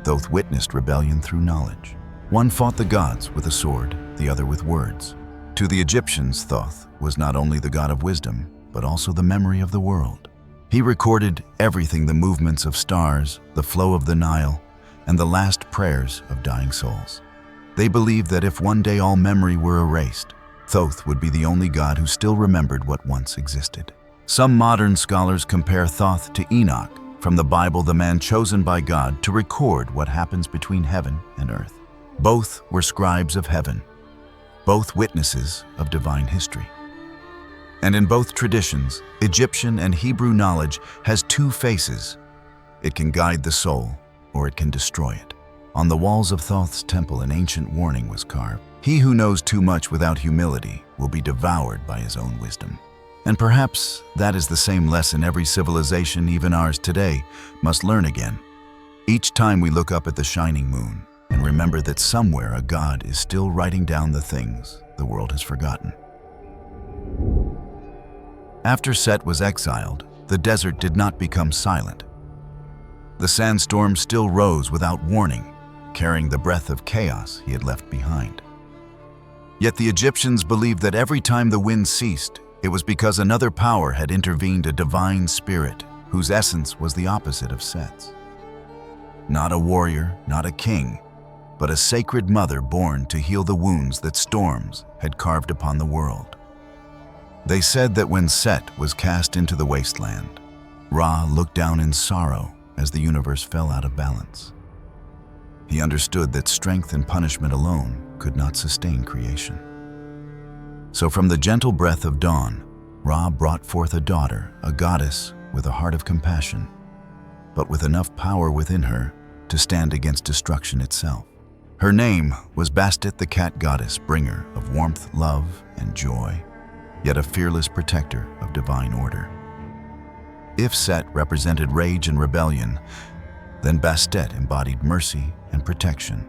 Thoth witnessed rebellion through knowledge. One fought the gods with a sword, the other with words. To the Egyptians, Thoth was not only the god of wisdom, but also the memory of the world. He recorded everything: the movements of stars, the flow of the Nile, and the last prayers of dying souls. They believed that if one day all memory were erased, Thoth would be the only god who still remembered what once existed. Some modern scholars compare Thoth to Enoch from the Bible, the man chosen by God to record what happens between heaven and earth. Both were scribes of heaven, both witnesses of divine history. And in both traditions, Egyptian and Hebrew knowledge has two faces. It can guide the soul, or it can destroy it. On the walls of Thoth's temple, an ancient warning was carved: "He who knows too much without humility will be devoured by his own wisdom." And perhaps that is the same lesson every civilization, even ours today, must learn again. Each time we look up at the shining moon and remember that somewhere a god is still writing down the things the world has forgotten. After Set was exiled, the desert did not become silent. The sandstorm still rose without warning, carrying the breath of chaos he had left behind. Yet the Egyptians believed that every time the wind ceased, it was because another power had intervened, a divine spirit whose essence was the opposite of Set's. Not a warrior, not a king, but a sacred mother born to heal the wounds that storms had carved upon the world. They said that when Set was cast into the wasteland, Ra looked down in sorrow as the universe fell out of balance. He understood that strength and punishment alone could not sustain creation. So from the gentle breath of dawn, Ra brought forth a daughter, a goddess with a heart of compassion, but with enough power within her to stand against destruction itself. Her name was Bastet, the cat goddess, bringer of warmth, love, and joy, yet a fearless protector of divine order. If Set represented rage and rebellion, then Bastet embodied mercy and protection.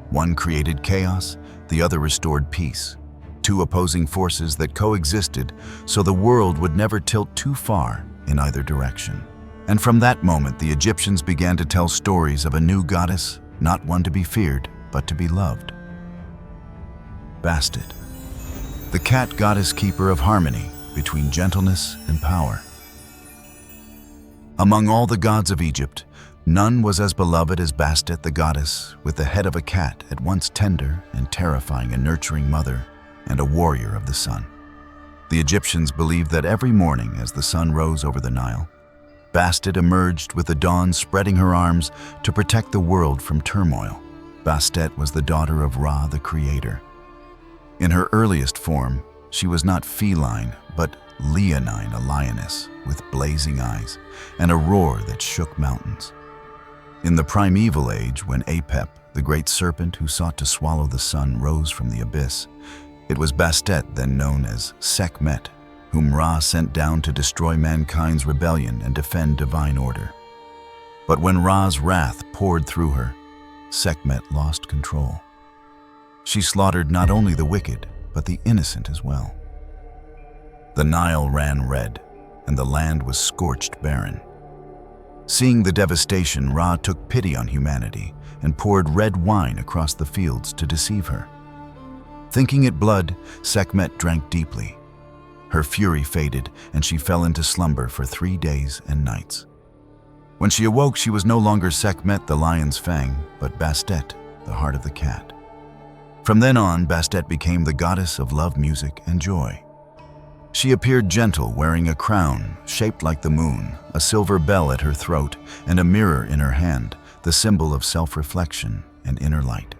One created chaos, the other restored peace, two opposing forces that coexisted so the world would never tilt too far in either direction. And from that moment, the Egyptians began to tell stories of a new goddess, not one to be feared, but to be loved. Bastet, the cat goddess, keeper of harmony between gentleness and power. Among all the gods of Egypt, none was as beloved as Bastet, the goddess, with the head of a cat, at once tender and terrifying, a nurturing mother and a warrior of the sun. The Egyptians believed that every morning as the sun rose over the Nile, Bastet emerged with the dawn, spreading her arms to protect the world from turmoil. Bastet was the daughter of Ra, the creator. In her earliest form, she was not feline, but leonine, a lioness with blazing eyes and a roar that shook mountains. In the primeval age, when Apep, the great serpent who sought to swallow the sun, rose from the abyss, it was Bastet, then known as Sekhmet, whom Ra sent down to destroy mankind's rebellion and defend divine order. But when Ra's wrath poured through her, Sekhmet lost control. She slaughtered not only the wicked, but the innocent as well. The Nile ran red, and the land was scorched barren. Seeing the devastation, Ra took pity on humanity and poured red wine across the fields to deceive her. Thinking it blood, Sekhmet drank deeply. Her fury faded, and she fell into slumber for 3 days and nights. When she awoke, she was no longer Sekhmet, the lion's fang, but Bastet, the heart of the cat. From then on, Bastet became the goddess of love, music, and joy. She appeared gentle, wearing a crown shaped like the moon, a silver bell at her throat, and a mirror in her hand, the symbol of self-reflection and inner light.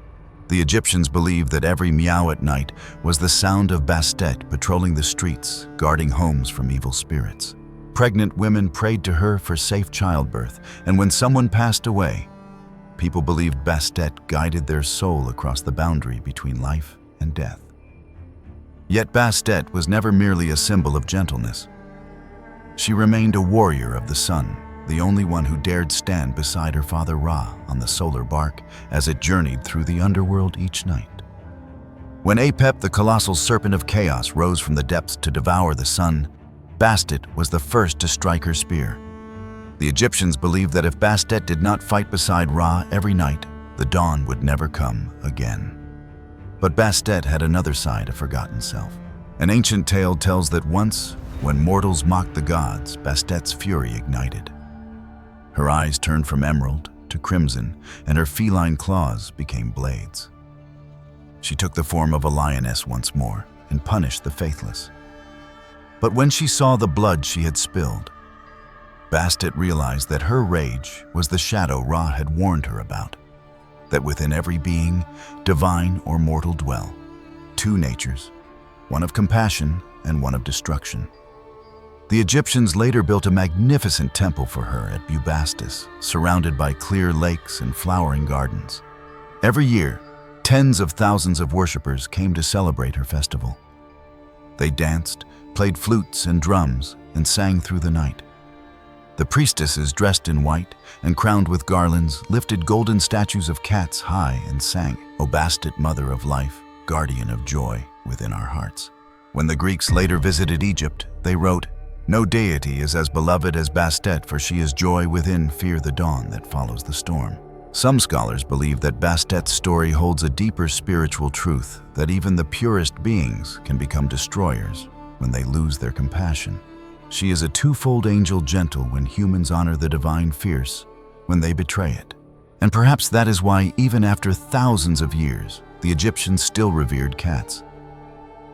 The Egyptians believed that every meow at night was the sound of Bastet patrolling the streets, guarding homes from evil spirits. Pregnant women prayed to her for safe childbirth, and when someone passed away, people believed Bastet guided their soul across the boundary between life and death. Yet Bastet was never merely a symbol of gentleness. She remained a warrior of the sun, the only one who dared stand beside her father Ra on the solar bark as it journeyed through the underworld each night. When Apep, the colossal serpent of chaos, rose from the depths to devour the sun, Bastet was the first to strike her spear. The Egyptians believed that if Bastet did not fight beside Ra every night, the dawn would never come again. But Bastet had another side, a forgotten self. An ancient tale tells that once, when mortals mocked the gods, Bastet's fury ignited. Her eyes turned from emerald to crimson, and her feline claws became blades. She took the form of a lioness once more and punished the faithless. But when she saw the blood she had spilled, Bastet realized that her rage was the shadow Ra had warned her about, that within every being, divine or mortal, dwell two natures, one of compassion and one of destruction. The Egyptians later built a magnificent temple for her at Bubastis, surrounded by clear lakes and flowering gardens. Every year, tens of thousands of worshippers came to celebrate her festival. They danced, played flutes and drums, and sang through the night. The priestesses, dressed in white and crowned with garlands, lifted golden statues of cats high and sang, "O Bastet, mother of life, guardian of joy within our hearts." When the Greeks later visited Egypt, they wrote, "No deity is as beloved as Bastet, for she is joy within, fear the dawn that follows the storm." Some scholars believe that Bastet's story holds a deeper spiritual truth, that even the purest beings can become destroyers when they lose their compassion. She is a twofold angel, gentle when humans honor the divine, fierce when they betray it. And perhaps that is why, even after thousands of years, the Egyptians still revered cats.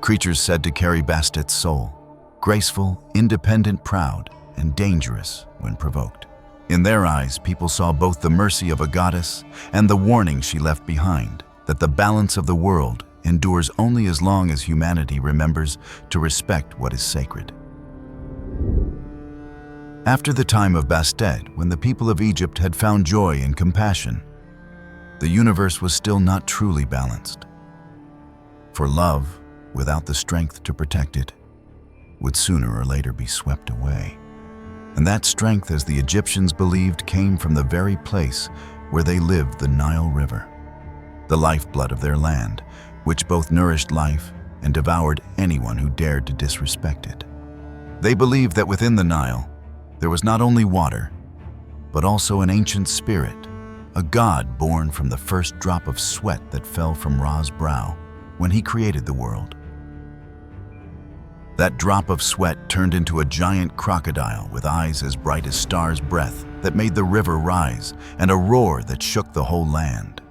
Creatures said to carry Bastet's soul, graceful, independent, proud, and dangerous when provoked. In their eyes, people saw both the mercy of a goddess and the warning she left behind, that the balance of the world endures only as long as humanity remembers to respect what is sacred. After the time of Bastet, when the people of Egypt had found joy and compassion, the universe was still not truly balanced. For love, without the strength to protect it, would sooner or later be swept away. And that strength, as the Egyptians believed, came from the very place where they lived, the Nile River, the lifeblood of their land, which both nourished life and devoured anyone who dared to disrespect it. They believed that within the Nile, there was not only water, but also an ancient spirit, a god born from the first drop of sweat that fell from Ra's brow when he created the world. That drop of sweat turned into a giant crocodile with eyes as bright as stars' breath that made the river rise, and a roar that shook the whole land.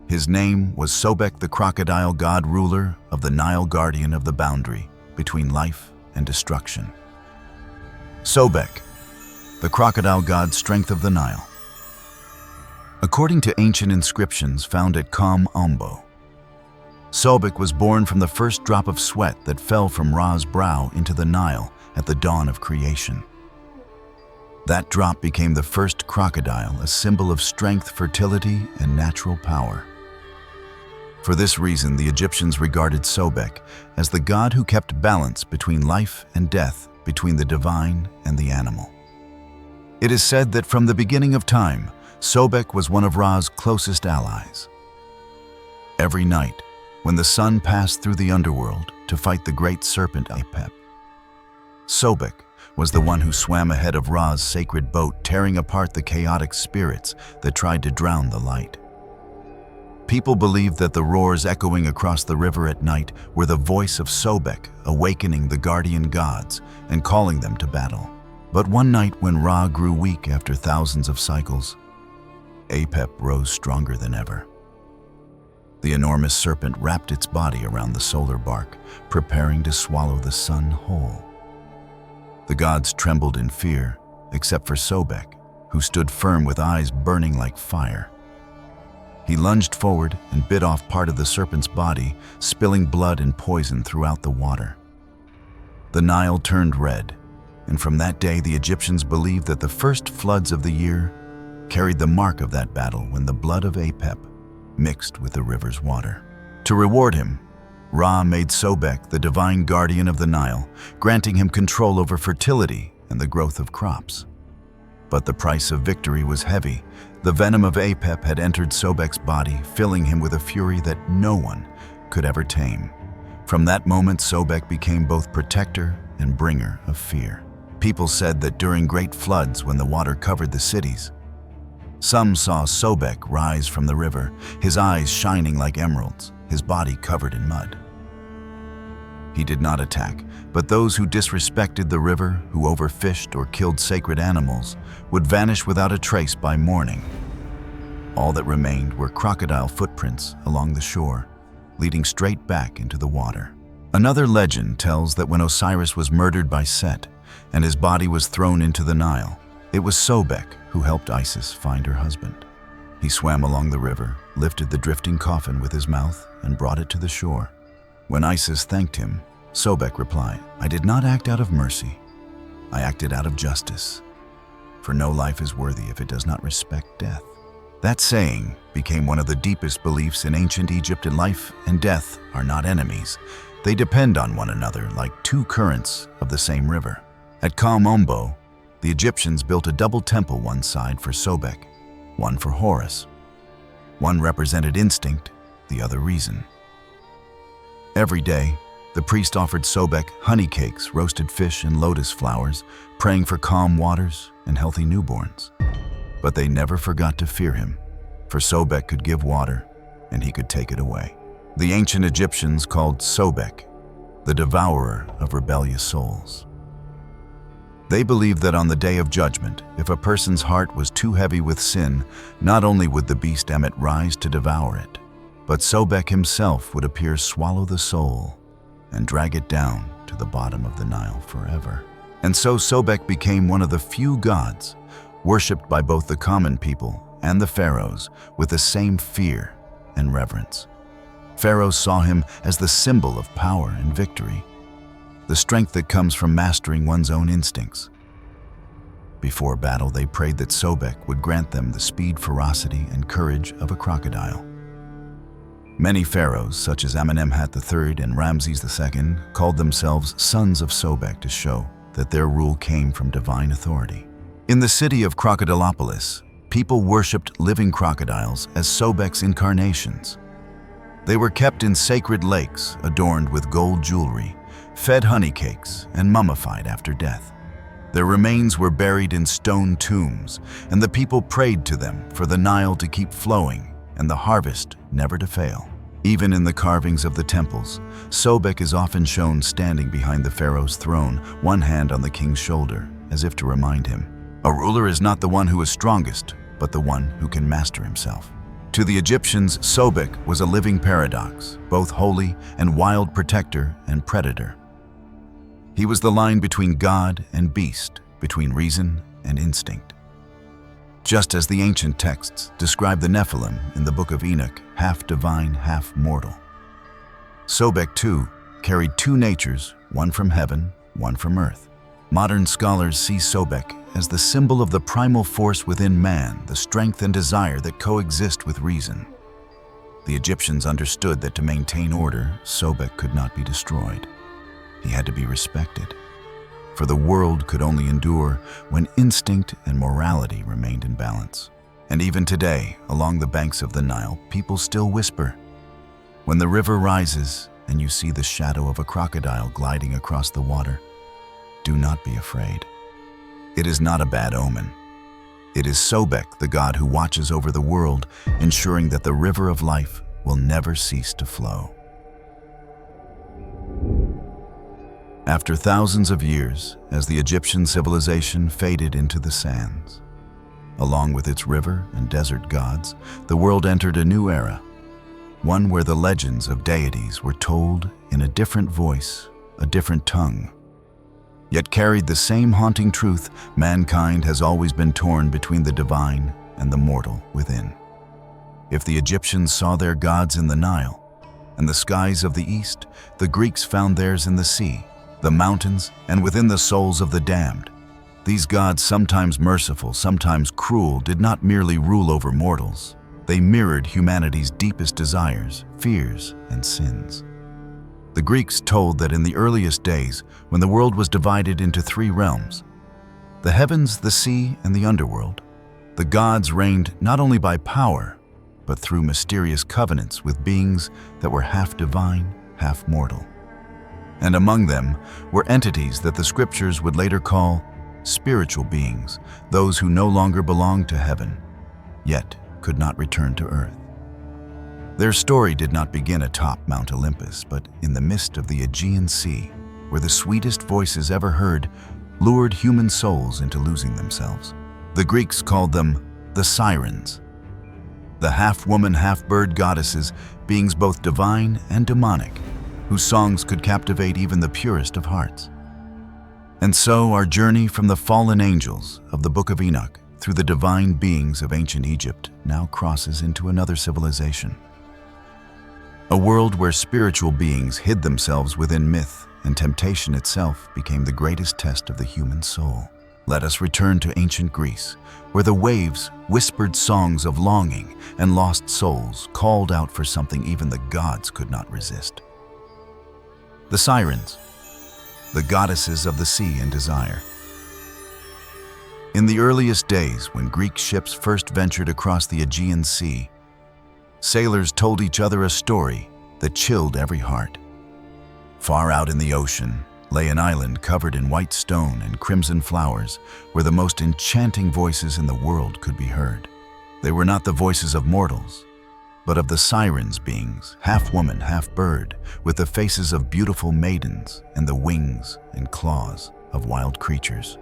His name was Sobek, the crocodile god, ruler of the Nile, guardian of the boundary between life and destruction. Sobek, the crocodile god, strength of the Nile. According to ancient inscriptions found at Kom Ombo, Sobek was born from the first drop of sweat that fell from Ra's brow into the Nile at the dawn of creation. That drop became the first crocodile, a symbol of strength, fertility, and natural power. For this reason, the Egyptians regarded Sobek as the god who kept balance between life and death, between the divine and the animal. It is said that from the beginning of time, Sobek was one of Ra's closest allies. Every night, when the sun passed through the underworld to fight the great serpent Apep, Sobek was the one who swam ahead of Ra's sacred boat, tearing apart the chaotic spirits that tried to drown the light. People believed that the roars echoing across the river at night were the voice of Sobek awakening the guardian gods and calling them to battle. But one night when Ra grew weak after thousands of cycles, Apep rose stronger than ever. The enormous serpent wrapped its body around the solar bark, preparing to swallow the sun whole. The gods trembled in fear, except for Sobek, who stood firm with eyes burning like fire. He lunged forward and bit off part of the serpent's body, spilling blood and poison throughout the water. The Nile turned red, and from that day the Egyptians believed that the first floods of the year carried the mark of that battle when the blood of Apep mixed with the river's water. To reward him, Ra made Sobek the divine guardian of the Nile, granting him control over fertility and the growth of crops. But the price of victory was heavy. The venom of Apep had entered Sobek's body, filling him with a fury that no one could ever tame. From that moment, Sobek became both protector and bringer of fear. People said that during great floods, when the water covered the cities, some saw Sobek rise from the river, his eyes shining like emeralds, his body covered in mud. He did not attack, but those who disrespected the river, who overfished or killed sacred animals, would vanish without a trace by morning. All that remained were crocodile footprints along the shore, leading straight back into the water. Another legend tells that when Osiris was murdered by Seth and his body was thrown into the Nile, it was Sobek who helped Isis find her husband. He swam along the river, lifted the drifting coffin with his mouth, and brought it to the shore. When Isis thanked him, Sobek replied, "I did not act out of mercy. I acted out of justice. For no life is worthy if it does not respect death." That saying became one of the deepest beliefs in ancient Egypt, and life and death are not enemies. They depend on one another like two currents of the same river. At Ka-Mombo, the Egyptians built a double temple, one side for Sobek, one for Horus. One represented instinct, the other reason. Every day, the priest offered Sobek honey cakes, roasted fish, and lotus flowers, praying for calm waters and healthy newborns. But they never forgot to fear him, for Sobek could give water, and he could take it away. The ancient Egyptians called Sobek the devourer of rebellious souls. They believed that on the day of judgment, if a person's heart was too heavy with sin, not only would the beast Emmet rise to devour it, but Sobek himself would appear, swallow the soul, and drag it down to the bottom of the Nile forever. And so Sobek became one of the few gods worshipped by both the common people and the pharaohs with the same fear and reverence. Pharaohs saw him as the symbol of power and victory, the strength that comes from mastering one's own instincts. Before battle, they prayed that Sobek would grant them the speed, ferocity, and courage of a crocodile. Many pharaohs, such as Amenemhat III and Ramses II, called themselves sons of Sobek to show that their rule came from divine authority. In the city of Crocodilopolis, people worshipped living crocodiles as Sobek's incarnations. They were kept in sacred lakes adorned with gold jewelry, fed honey cakes, and mummified after death. Their remains were buried in stone tombs, and the people prayed to them for the Nile to keep flowing and the harvest never to fail. Even in the carvings of the temples, Sobek is often shown standing behind the pharaoh's throne, one hand on the king's shoulder, as if to remind him, a ruler is not the one who is strongest, but the one who can master himself. To the Egyptians, Sobek was a living paradox, both holy and wild, protector and predator. He was the line between God and beast, between reason and instinct. Just as the ancient texts describe the Nephilim in the Book of Enoch, half divine, half mortal, Sobek too carried two natures, one from heaven, one from earth. Modern scholars see Sobek as the symbol of the primal force within man, the strength and desire that coexist with reason. The Egyptians understood that to maintain order, Sobek could not be destroyed. He had to be respected, for the world could only endure when instinct and morality remained in balance. And even today, along the banks of the Nile, people still whisper, when the river rises and you see the shadow of a crocodile gliding across the water, do not be afraid. It is not a bad omen. It is Sobek, the god who watches over the world, ensuring that the river of life will never cease to flow. After thousands of years, as the Egyptian civilization faded into the sands, along with its river and desert gods, the world entered a new era, one where the legends of deities were told in a different voice, a different tongue, yet carried the same haunting truth: mankind has always been torn between the divine and the mortal within. If the Egyptians saw their gods in the Nile and the skies of the east, the Greeks found theirs in the sea, the mountains, and within the souls of the damned. These gods, sometimes merciful, sometimes cruel, did not merely rule over mortals. They mirrored humanity's deepest desires, fears, and sins. The Greeks told that in the earliest days, when the world was divided into three realms, the heavens, the sea, and the underworld, the gods reigned not only by power, but through mysterious covenants with beings that were half divine, half mortal. And among them were entities that the scriptures would later call spiritual beings, those who no longer belonged to heaven, yet could not return to earth. Their story did not begin atop Mount Olympus, but in the midst of the Aegean Sea, where the sweetest voices ever heard lured human souls into losing themselves. The Greeks called them the Sirens, the half-woman, half-bird goddesses, beings both divine and demonic, whose songs could captivate even the purest of hearts. And so our journey from the fallen angels of the Book of Enoch through the divine beings of ancient Egypt now crosses into another civilization. A world where spiritual beings hid themselves within myth, and temptation itself became the greatest test of the human soul. Let us return to ancient Greece, where the waves whispered songs of longing, and lost souls called out for something even the gods could not resist. The Sirens, the goddesses of the sea and desire. In the earliest days, when Greek ships first ventured across the Aegean Sea, sailors told each other a story that chilled every heart. Far out in the ocean lay an island covered in white stone and crimson flowers, where the most enchanting voices in the world could be heard. They were not the voices of mortals, but of the Sirens beings, half woman, half bird, with the faces of beautiful maidens and the wings and claws of wild creatures.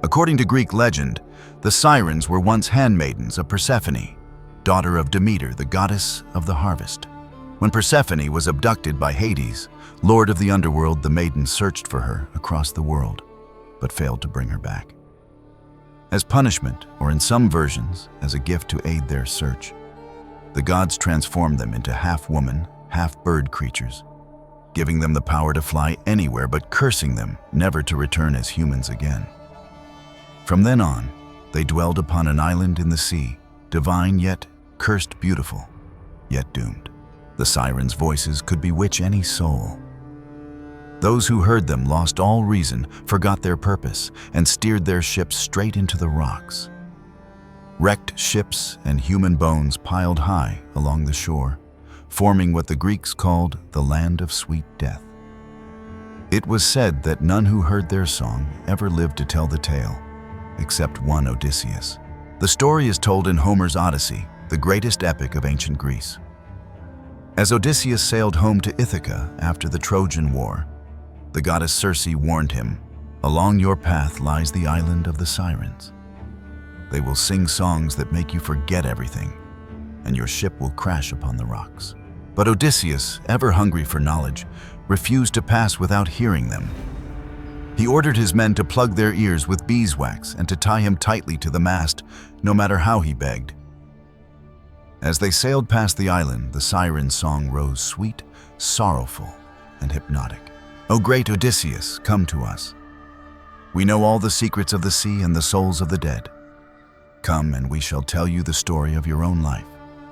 According to Greek legend, the Sirens were once handmaidens of Persephone, daughter of Demeter, the goddess of the harvest. When Persephone was abducted by Hades, lord of the underworld, the maiden searched for her across the world, but failed to bring her back. As punishment, or in some versions, as a gift to aid their search, the gods transformed them into half-woman, half-bird creatures, giving them the power to fly anywhere but cursing them never to return as humans again. From then on, they dwelled upon an island in the sea, divine yet cursed, beautiful yet doomed. The Sirens' voices could bewitch any soul. Those who heard them lost all reason, forgot their purpose, and steered their ships straight into the rocks. Wrecked ships and human bones piled high along the shore, forming what the Greeks called the land of sweet death. It was said that none who heard their song ever lived to tell the tale, except one Odysseus. The story is told in Homer's Odyssey, the greatest epic of ancient Greece. As Odysseus sailed home to Ithaca after the Trojan War, the goddess Circe warned him, "Along your path lies the island of the Sirens. They will sing songs that make you forget everything, and your ship will crash upon the rocks." But Odysseus, ever hungry for knowledge, refused to pass without hearing them. He ordered his men to plug their ears with beeswax and to tie him tightly to the mast, no matter how he begged. As they sailed past the island, the siren song rose sweet, sorrowful, and hypnotic. "O great Odysseus, come to us. We know all the secrets of the sea and the souls of the dead. Come, and we shall tell you the story of your own life."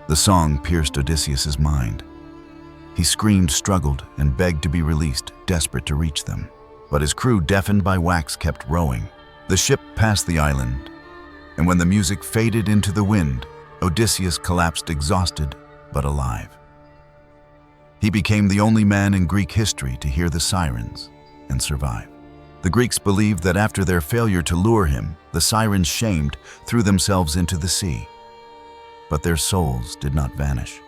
The song pierced Odysseus's mind. He screamed, struggled, and begged to be released, desperate to reach them. But his crew, deafened by wax, kept rowing. The ship passed the island, and when the music faded into the wind, Odysseus collapsed, exhausted but alive. He became the only man in Greek history to hear the sirens and survive. The Greeks believed that after their failure to lure him, the Sirens, shamed, threw themselves into the sea. But their souls did not vanish.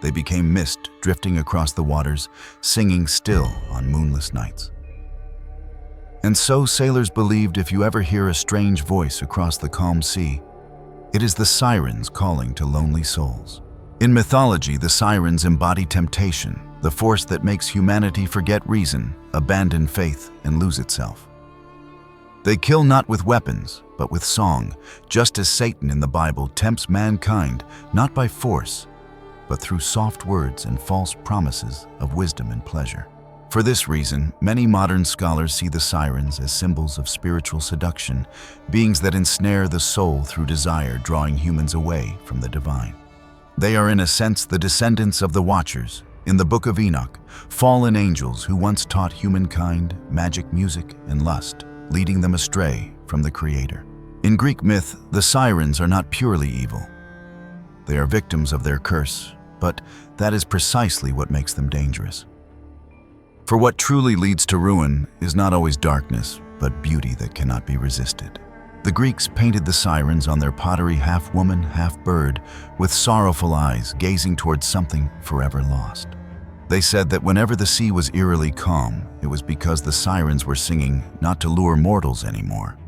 They became mist drifting across the waters, singing still on moonless nights. And so sailors believed if you ever hear a strange voice across the calm sea, it is the Sirens calling to lonely souls. In mythology, the Sirens embody temptation, the force that makes humanity forget reason, abandon faith, and lose itself. They kill not with weapons, but with song, just as Satan in the Bible tempts mankind not by force, but through soft words and false promises of wisdom and pleasure. For this reason, many modern scholars see the Sirens as symbols of spiritual seduction, beings that ensnare the soul through desire, drawing humans away from the divine. They are in a sense the descendants of the Watchers in the Book of Enoch, fallen angels who once taught humankind magic, music, and lust, leading them astray from the Creator. In Greek myth, the Sirens are not purely evil. They are victims of their curse, but that is precisely what makes them dangerous. For what truly leads to ruin is not always darkness, but beauty that cannot be resisted. The Greeks painted the Sirens on their pottery, half woman, half bird, with sorrowful eyes gazing towards something forever lost. They said that whenever the sea was eerily calm, it was because the Sirens were singing not to lure mortals anymore,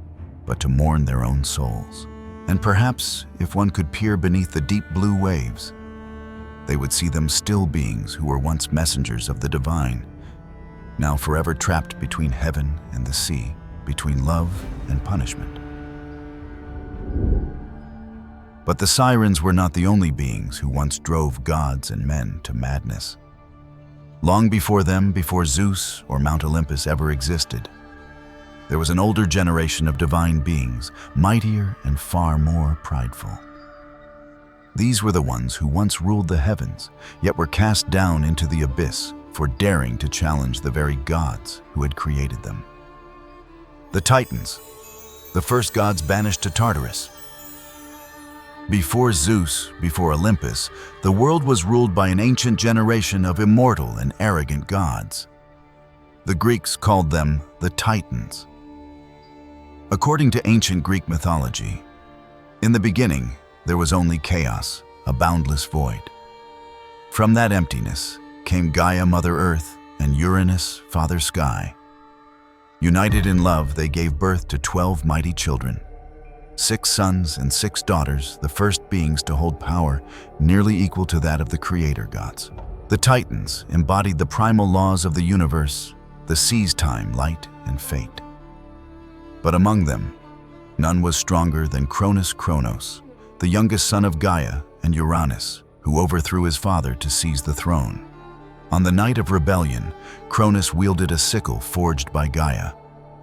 but to mourn their own souls. And perhaps if one could peer beneath the deep blue waves, they would see them still beings who were once messengers of the divine, now forever trapped between heaven and the sea, between love and punishment. But the Sirens were not the only beings who once drove gods and men to madness. Long before them, before Zeus or Mount Olympus ever existed, there was an older generation of divine beings, mightier and far more prideful. These were the ones who once ruled the heavens, yet were cast down into the abyss for daring to challenge the very gods who had created them. The Titans, the first gods banished to Tartarus. Before Zeus, before Olympus, the world was ruled by an ancient generation of immortal and arrogant gods. The Greeks called them the Titans. According to ancient Greek mythology, in the beginning, there was only chaos, a boundless void. From that emptiness came Gaia, Mother Earth, and Uranus, Father Sky. United in love, they gave birth to 12 mighty children, 6 sons and 6 daughters, the first beings to hold power nearly equal to that of the creator gods. The Titans embodied the primal laws of the universe, the sea's time, light, and fate. But among them, none was stronger than Kronos, the youngest son of Gaia and Uranus, who overthrew his father to seize the throne. On the night of rebellion, Kronos wielded a sickle forged by Gaia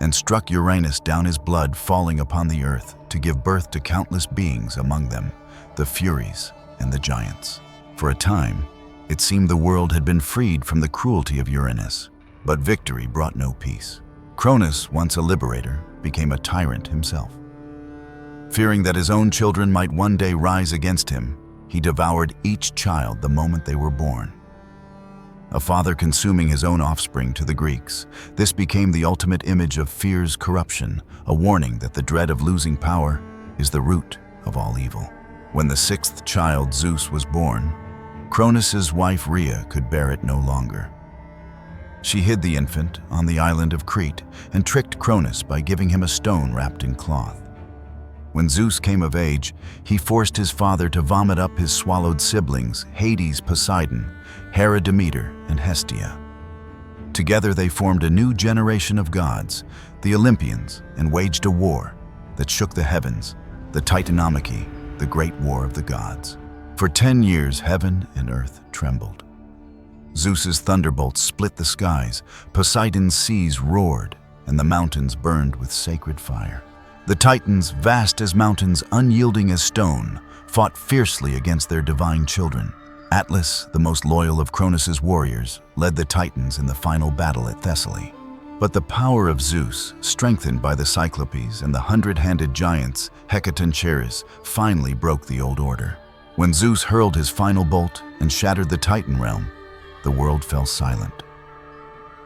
and struck Uranus down, his blood falling upon the earth to give birth to countless beings, among them the Furies and the Giants. For a time, it seemed the world had been freed from the cruelty of Uranus, but victory brought no peace. Kronos, once a liberator, became a tyrant himself. Fearing that his own children might one day rise against him, he devoured each child the moment they were born. A father consuming his own offspring to the Greeks, this became the ultimate image of fear's corruption, a warning that the dread of losing power is the root of all evil. When the 6th child, Zeus, was born, Kronos' wife Rhea could bear it no longer. She hid the infant on the island of Crete and tricked Kronos by giving him a stone wrapped in cloth. When Zeus came of age, he forced his father to vomit up his swallowed siblings, Hades, Poseidon, Hera, Demeter, and Hestia. Together they formed a new generation of gods, the Olympians, and waged a war that shook the heavens, the Titanomachy, the great war of the gods. For 10 years, heaven and earth trembled. Zeus's thunderbolts split the skies, Poseidon's seas roared, and the mountains burned with sacred fire. The Titans, vast as mountains, unyielding as stone, fought fiercely against their divine children. Atlas, the most loyal of Kronos' warriors, led the Titans in the final battle at Thessaly. But the power of Zeus, strengthened by the Cyclopes and the 100-handed giants, Hecate and Ceres, finally broke the old order. When Zeus hurled his final bolt and shattered the Titan realm, the world fell silent.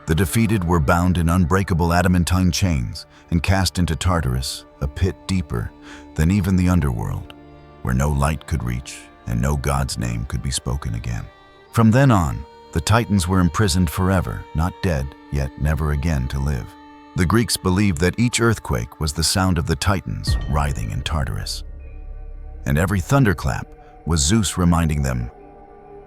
The defeated were bound in unbreakable adamantine chains and cast into Tartarus, a pit deeper than even the underworld, where no light could reach and no god's name could be spoken again. From then on, the Titans were imprisoned forever, not dead, yet never again to live. The Greeks believed that each earthquake was the sound of the Titans writhing in Tartarus. And every thunderclap was Zeus reminding them,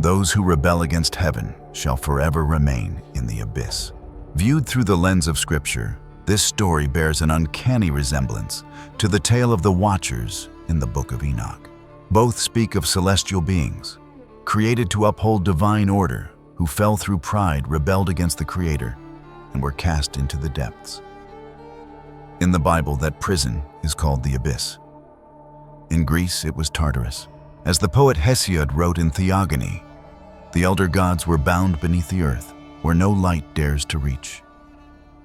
"Those who rebel against heaven shall forever remain in the abyss." Viewed through the lens of Scripture, this story bears an uncanny resemblance to the tale of the Watchers in the Book of Enoch. Both speak of celestial beings, created to uphold divine order, who fell through pride, rebelled against the Creator, and were cast into the depths. In the Bible, that prison is called the abyss. In Greece, it was Tartarus. As the poet Hesiod wrote in Theogony, the elder gods were bound beneath the earth, where no light dares to reach.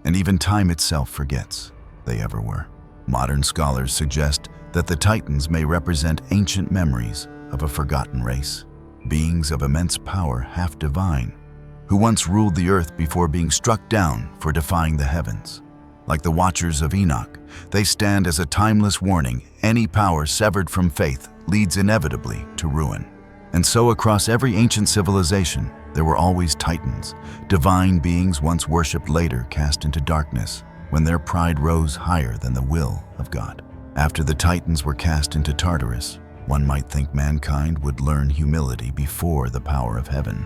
And even time itself forgets they ever were. Modern scholars suggest that the Titans may represent ancient memories of a forgotten race, beings of immense power, half divine, who once ruled the earth before being struck down for defying the heavens. Like the Watchers of Enoch, they stand as a timeless warning: any power severed from faith leads inevitably to ruin. And so across every ancient civilization, there were always Titans, divine beings once worshipped, later cast into darkness when their pride rose higher than the will of God. After the Titans were cast into Tartarus, one might think mankind would learn humility before the power of heaven.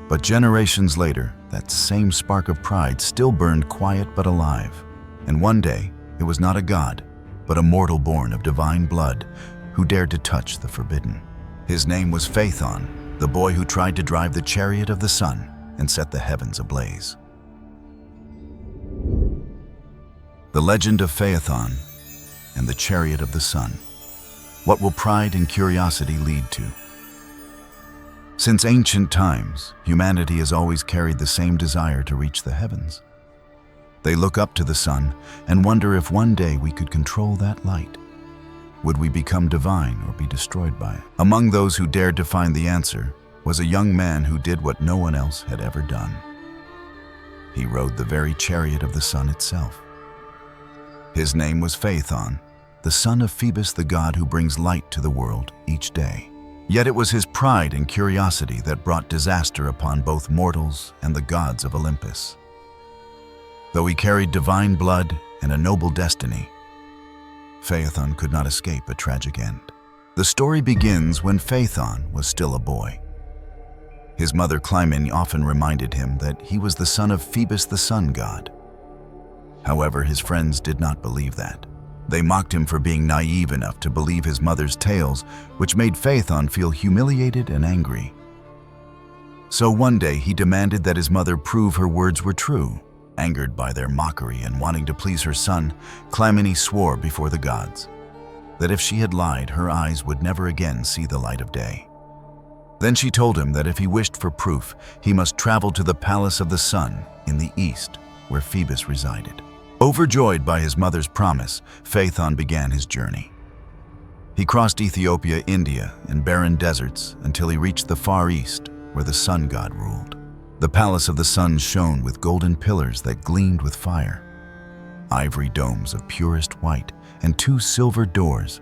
But generations later, that same spark of pride still burned quiet but alive. And one day, it was not a god, but a mortal born of divine blood who dared to touch the forbidden. His name was Phaethon, the boy who tried to drive the chariot of the sun and set the heavens ablaze. The legend of Phaethon and the chariot of the sun. What will pride and curiosity lead to? Since ancient times, humanity has always carried the same desire to reach the heavens. They look up to the sun and wonder if one day we could control that light. Would we become divine or be destroyed by it? Among those who dared to find the answer was a young man who did what no one else had ever done. He rode the very chariot of the sun itself. His name was Phaethon, the son of Phoebus, the god who brings light to the world each day. Yet it was his pride and curiosity that brought disaster upon both mortals and the gods of Olympus. Though he carried divine blood and a noble destiny, Phaethon could not escape a tragic end. The story begins when Phaethon was still a boy. His mother Clymene often reminded him that he was the son of Phoebus, the sun god. However, his friends did not believe that. They mocked him for being naive enough to believe his mother's tales, which made Phaethon feel humiliated and angry. So one day he demanded that his mother prove her words were true. Angered by their mockery and wanting to please her son, Clymene swore before the gods that if she had lied, her eyes would never again see the light of day. Then she told him that if he wished for proof, he must travel to the palace of the sun in the east, where Phoebus resided. Overjoyed by his mother's promise, Phaethon began his journey. He crossed Ethiopia, India, and barren deserts until he reached the far east, where the sun god ruled. The palace of the sun shone with golden pillars that gleamed with fire, ivory domes of purest white, and 2 silver doors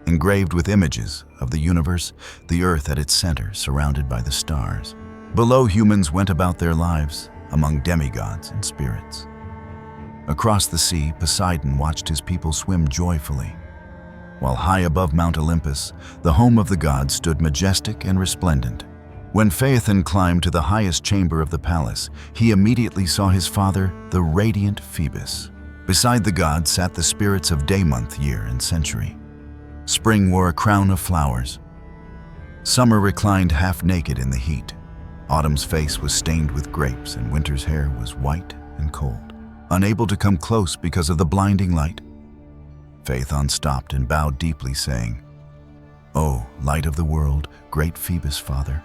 engraved with images of the universe, the earth at its center, surrounded by the stars. Below, humans went about their lives among demigods and spirits. Across the sea, Poseidon watched his people swim joyfully, while high above Mount Olympus, the home of the gods stood majestic and resplendent. When Phaethon climbed to the highest chamber of the palace, he immediately saw his father, the radiant Phoebus. Beside the god sat the spirits of day, month, year, and century. Spring wore a crown of flowers. Summer reclined half naked in the heat. Autumn's face was stained with grapes, and winter's hair was white and cold. Unable to come close because of the blinding light, Phaethon stopped and bowed deeply, saying, "O light of the world, great Phoebus, father,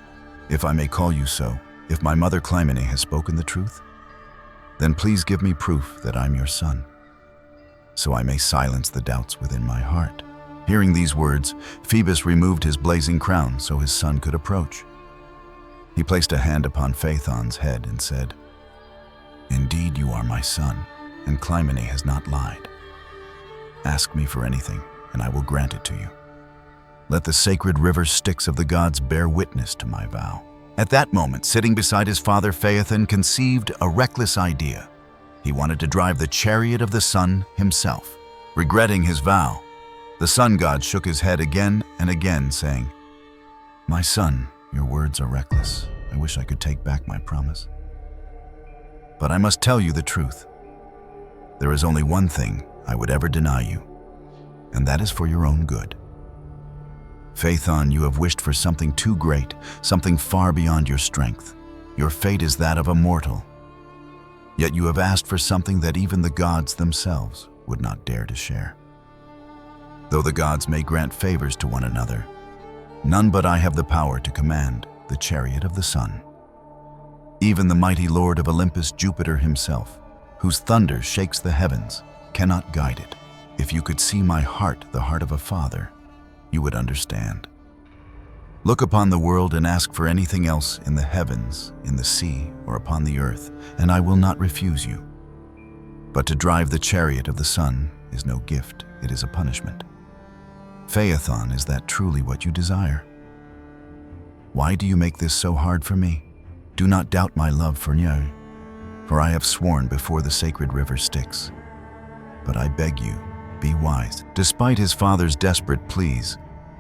if I may call you so, if my mother Clymene has spoken the truth, then please give me proof that I'm your son, so I may silence the doubts within my heart." Hearing these words, Phoebus removed his blazing crown so his son could approach. He placed a hand upon Phaethon's head and said, Indeed, you are my son, and Clymene has not lied. Ask me for anything, and I will grant it to you. Let the sacred river Styx of the gods bear witness to my vow." At that moment, sitting beside his father, Phaethon conceived a reckless idea. He wanted to drive the chariot of the sun himself. Regretting his vow, the sun god shook his head again and again, saying, "My son, your words are reckless. I wish I could take back my promise. But I must tell you the truth. There is only one thing I would ever deny you, and that is for your own good. Phaethon, you have wished for something too great, something far beyond your strength. Your fate is that of a mortal. Yet you have asked for something that even the gods themselves would not dare to share. Though the gods may grant favors to one another, none but I have the power to command the chariot of the sun. Even the mighty lord of Olympus, Jupiter himself, whose thunder shakes the heavens, cannot guide it. If you could see my heart, the heart of a father, you would understand. Look upon the world and ask for anything else in the heavens, in the sea, or upon the earth, and I will not refuse you. But to drive the chariot of the sun is no gift, it is a punishment. Phaethon, is that truly what you desire? Why do you make this so hard for me? Do not doubt my love for you, for I have sworn before the sacred river Styx. But I beg you, be wise." Despite his father's desperate pleas,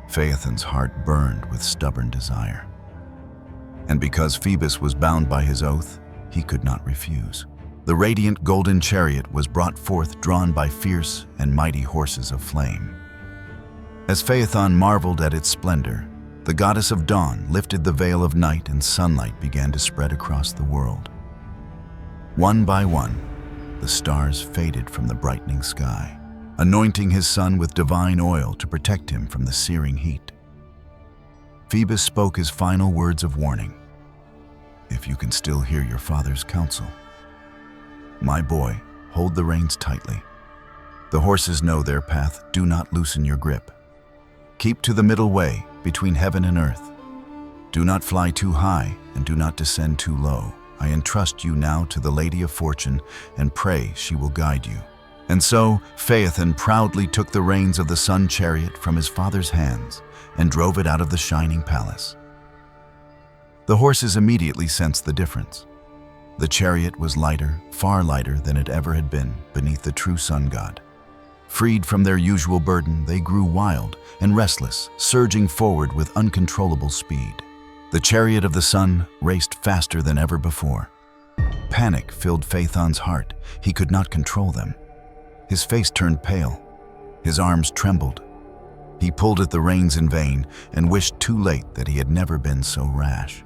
Phaethon's heart burned with stubborn desire. And because Phoebus was bound by his oath, he could not refuse. The radiant golden chariot was brought forth, drawn by fierce and mighty horses of flame. As Phaethon marveled at its splendor, the goddess of dawn lifted the veil of night and sunlight began to spread across the world. One by one, the stars faded from the brightening sky, anointing his son with divine oil to protect him from the searing heat. Phoebus spoke his final words of warning. "If you can still hear your father's counsel, my boy, hold the reins tightly. The horses know their path, do not loosen your grip. Keep to the middle way between heaven and earth. Do not fly too high and do not descend too low. I entrust you now to the Lady of Fortune and pray she will guide you." And so Phaethon proudly took the reins of the sun chariot from his father's hands and drove it out of the shining palace. The horses immediately sensed the difference. The chariot was lighter, far lighter than it ever had been beneath the true sun god. Freed from their usual burden, they grew wild and restless, surging forward with uncontrollable speed. The chariot of the sun raced faster than ever before. Panic filled Phaethon's heart. He could not control them. His face turned pale. His arms trembled. He pulled at the reins in vain and wished too late that he had never been so rash.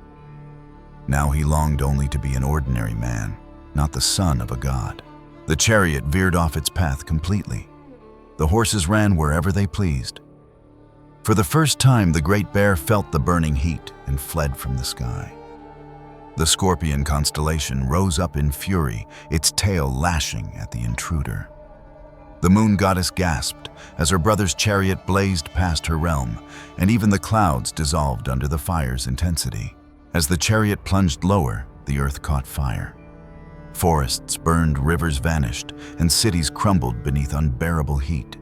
Now he longed only to be an ordinary man, not the son of a god. The chariot veered off its path completely. The horses ran wherever they pleased. For the first time, the great bear felt the burning heat and fled from the sky. The Scorpion constellation rose up in fury, its tail lashing at the intruder. The moon goddess gasped as her brother's chariot blazed past her realm, and even the clouds dissolved under the fire's intensity. As the chariot plunged lower, the earth caught fire. Forests burned, rivers vanished, and cities crumbled beneath unbearable heat.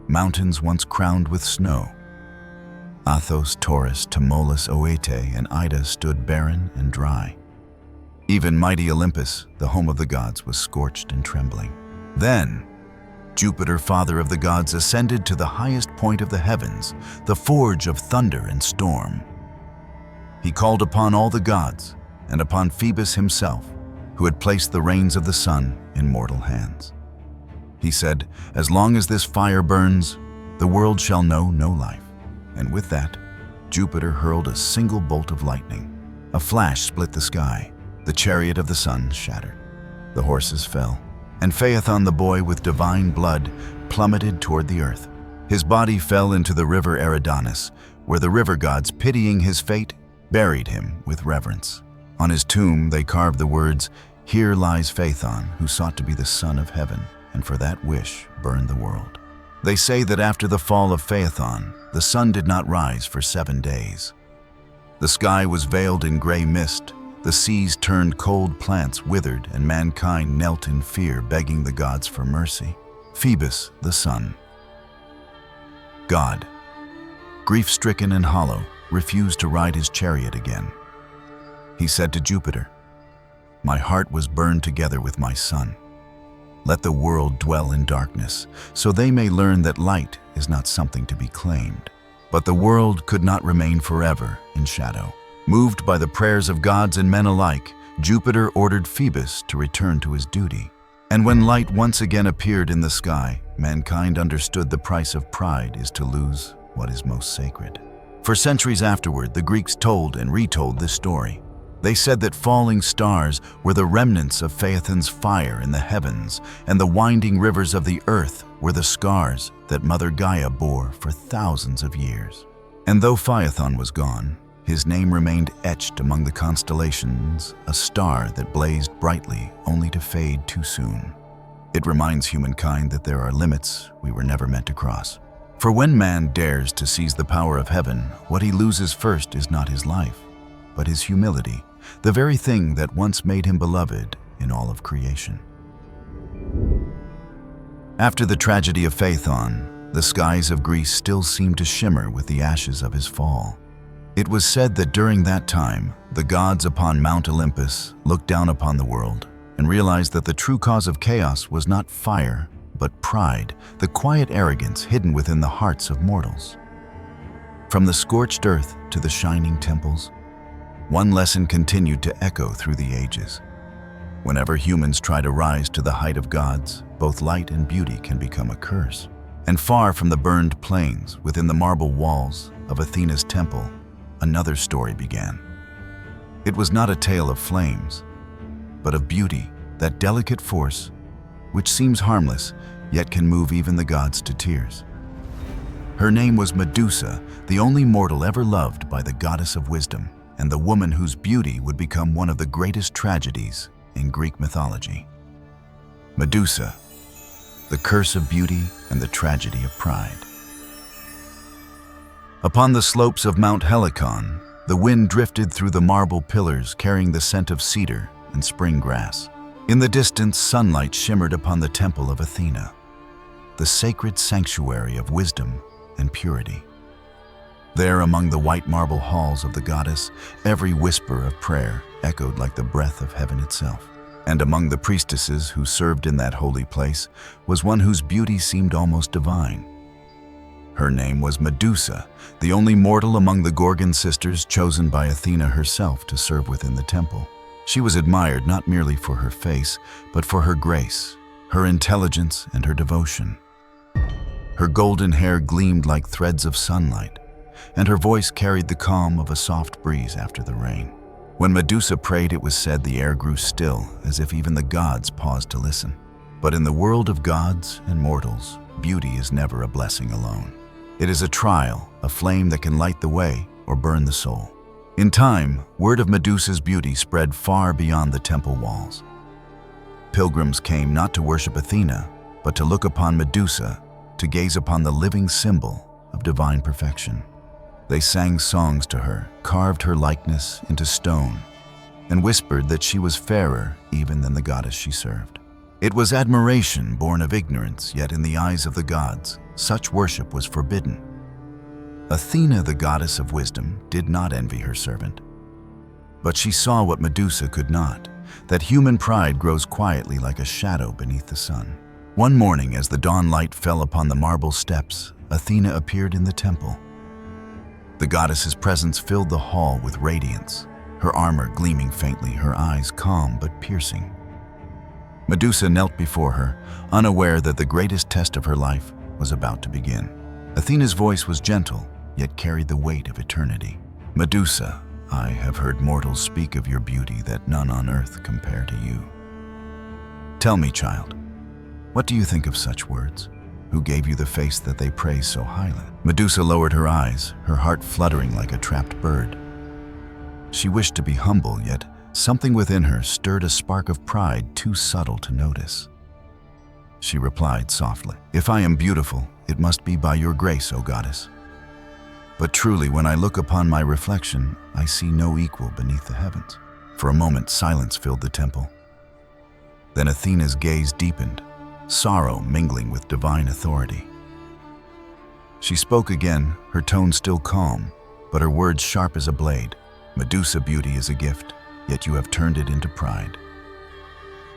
Mountains once crowned with snow, Athos, Taurus, Tmolus, Oete, and Ida stood barren and dry. Even mighty Olympus, the home of the gods, was scorched and trembling. Then, Jupiter, father of the gods, ascended to the highest point of the heavens, the forge of thunder and storm. He called upon all the gods and upon Phoebus himself, who had placed the reins of the sun in mortal hands. He said, "As long as this fire burns, the world shall know no life." And with that, Jupiter hurled a single bolt of lightning. A flash split the sky. The chariot of the sun shattered. The horses fell, and Phaethon, the boy with divine blood, plummeted toward the earth. His body fell into the river Eridanus, where the river gods, pitying his fate, buried him with reverence. On his tomb, they carved the words, "Here lies Phaethon, who sought to be the son of heaven, and for that wish burned the world." They say that after the fall of Phaethon, the sun did not rise for 7 days. The sky was veiled in gray mist, The seas turned cold, plants withered, and mankind knelt in fear, begging the gods for mercy. Phoebus, the sun. God, grief-stricken and hollow, refused to ride his chariot again. He said to Jupiter, "My heart was burned together with my son. Let the world dwell in darkness, so they may learn that light is not something to be claimed." But the world could not remain forever in shadow. Moved by the prayers of gods and men alike, Jupiter ordered Phoebus to return to his duty. And when light once again appeared in the sky, mankind understood the price of pride is to lose what is most sacred. For centuries afterward, the Greeks told and retold this story. They said that falling stars were the remnants of Phaethon's fire in the heavens, and the winding rivers of the earth were the scars that Mother Gaia bore for thousands of years. And though Phaethon was gone, his name remained etched among the constellations, a star that blazed brightly only to fade too soon. It reminds humankind that there are limits we were never meant to cross. For when man dares to seize the power of heaven, what he loses first is not his life, but his humility, the very thing that once made him beloved in all of creation. After the tragedy of Phaethon, the skies of Greece still seemed to shimmer with the ashes of his fall. It was said that during that time, the gods upon Mount Olympus looked down upon the world and realized that the true cause of chaos was not fire, but pride, the quiet arrogance hidden within the hearts of mortals. From the scorched earth to the shining temples, one lesson continued to echo through the ages. Whenever humans try to rise to the height of gods, both light and beauty can become a curse. And far from the burned plains, within the marble walls of Athena's temple, another story began. It was not a tale of flames, but of beauty, that delicate force which seems harmless, yet can move even the gods to tears. Her name was Medusa, the only mortal ever loved by the goddess of wisdom, and the woman whose beauty would become one of the greatest tragedies in Greek mythology. Medusa, the curse of beauty and the tragedy of pride. Upon the slopes of Mount Helicon, the wind drifted through the marble pillars carrying the scent of cedar and spring grass. In the distance, sunlight shimmered upon the temple of Athena, the sacred sanctuary of wisdom and purity. There, among the white marble halls of the goddess, every whisper of prayer echoed like the breath of heaven itself. And among the priestesses who served in that holy place was one whose beauty seemed almost divine. Her name was Medusa, the only mortal among the Gorgon sisters chosen by Athena herself to serve within the temple. She was admired not merely for her face, but for her grace, her intelligence, and her devotion. Her golden hair gleamed like threads of sunlight, and her voice carried the calm of a soft breeze after the rain. When Medusa prayed, it was said the air grew still, as if even the gods paused to listen. But in the world of gods and mortals, beauty is never a blessing alone. It is a trial, a flame that can light the way or burn the soul. In time, word of Medusa's beauty spread far beyond the temple walls. Pilgrims came not to worship Athena, but to look upon Medusa, to gaze upon the living symbol of divine perfection. They sang songs to her, carved her likeness into stone, and whispered that she was fairer even than the goddess she served. It was admiration born of ignorance, yet in the eyes of the gods, such worship was forbidden. Athena, the goddess of wisdom, did not envy her servant. But she saw what Medusa could not, that human pride grows quietly like a shadow beneath the sun. One morning, as the dawn light fell upon the marble steps, Athena appeared in the temple. The goddess's presence filled the hall with radiance, her armor gleaming faintly, her eyes calm but piercing. Medusa knelt before her, unaware that the greatest test of her life was about to begin. Athena's voice was gentle, yet carried the weight of eternity. "Medusa, I have heard mortals speak of your beauty that none on earth compare to you. Tell me, child, what do you think of such words? Who gave you the face that they praise so highly?" Medusa lowered her eyes, her heart fluttering like a trapped bird. She wished to be humble, yet something within her stirred a spark of pride too subtle to notice. She replied softly, "If I am beautiful, it must be by your grace, O goddess. But truly, when I look upon my reflection, I see no equal beneath the heavens. For a moment, silence filled the temple. Then Athena's gaze deepened, sorrow mingling with divine authority. She spoke again, her tone still calm, but her words sharp as a blade. Medusa, beauty is a gift, yet you have turned it into pride.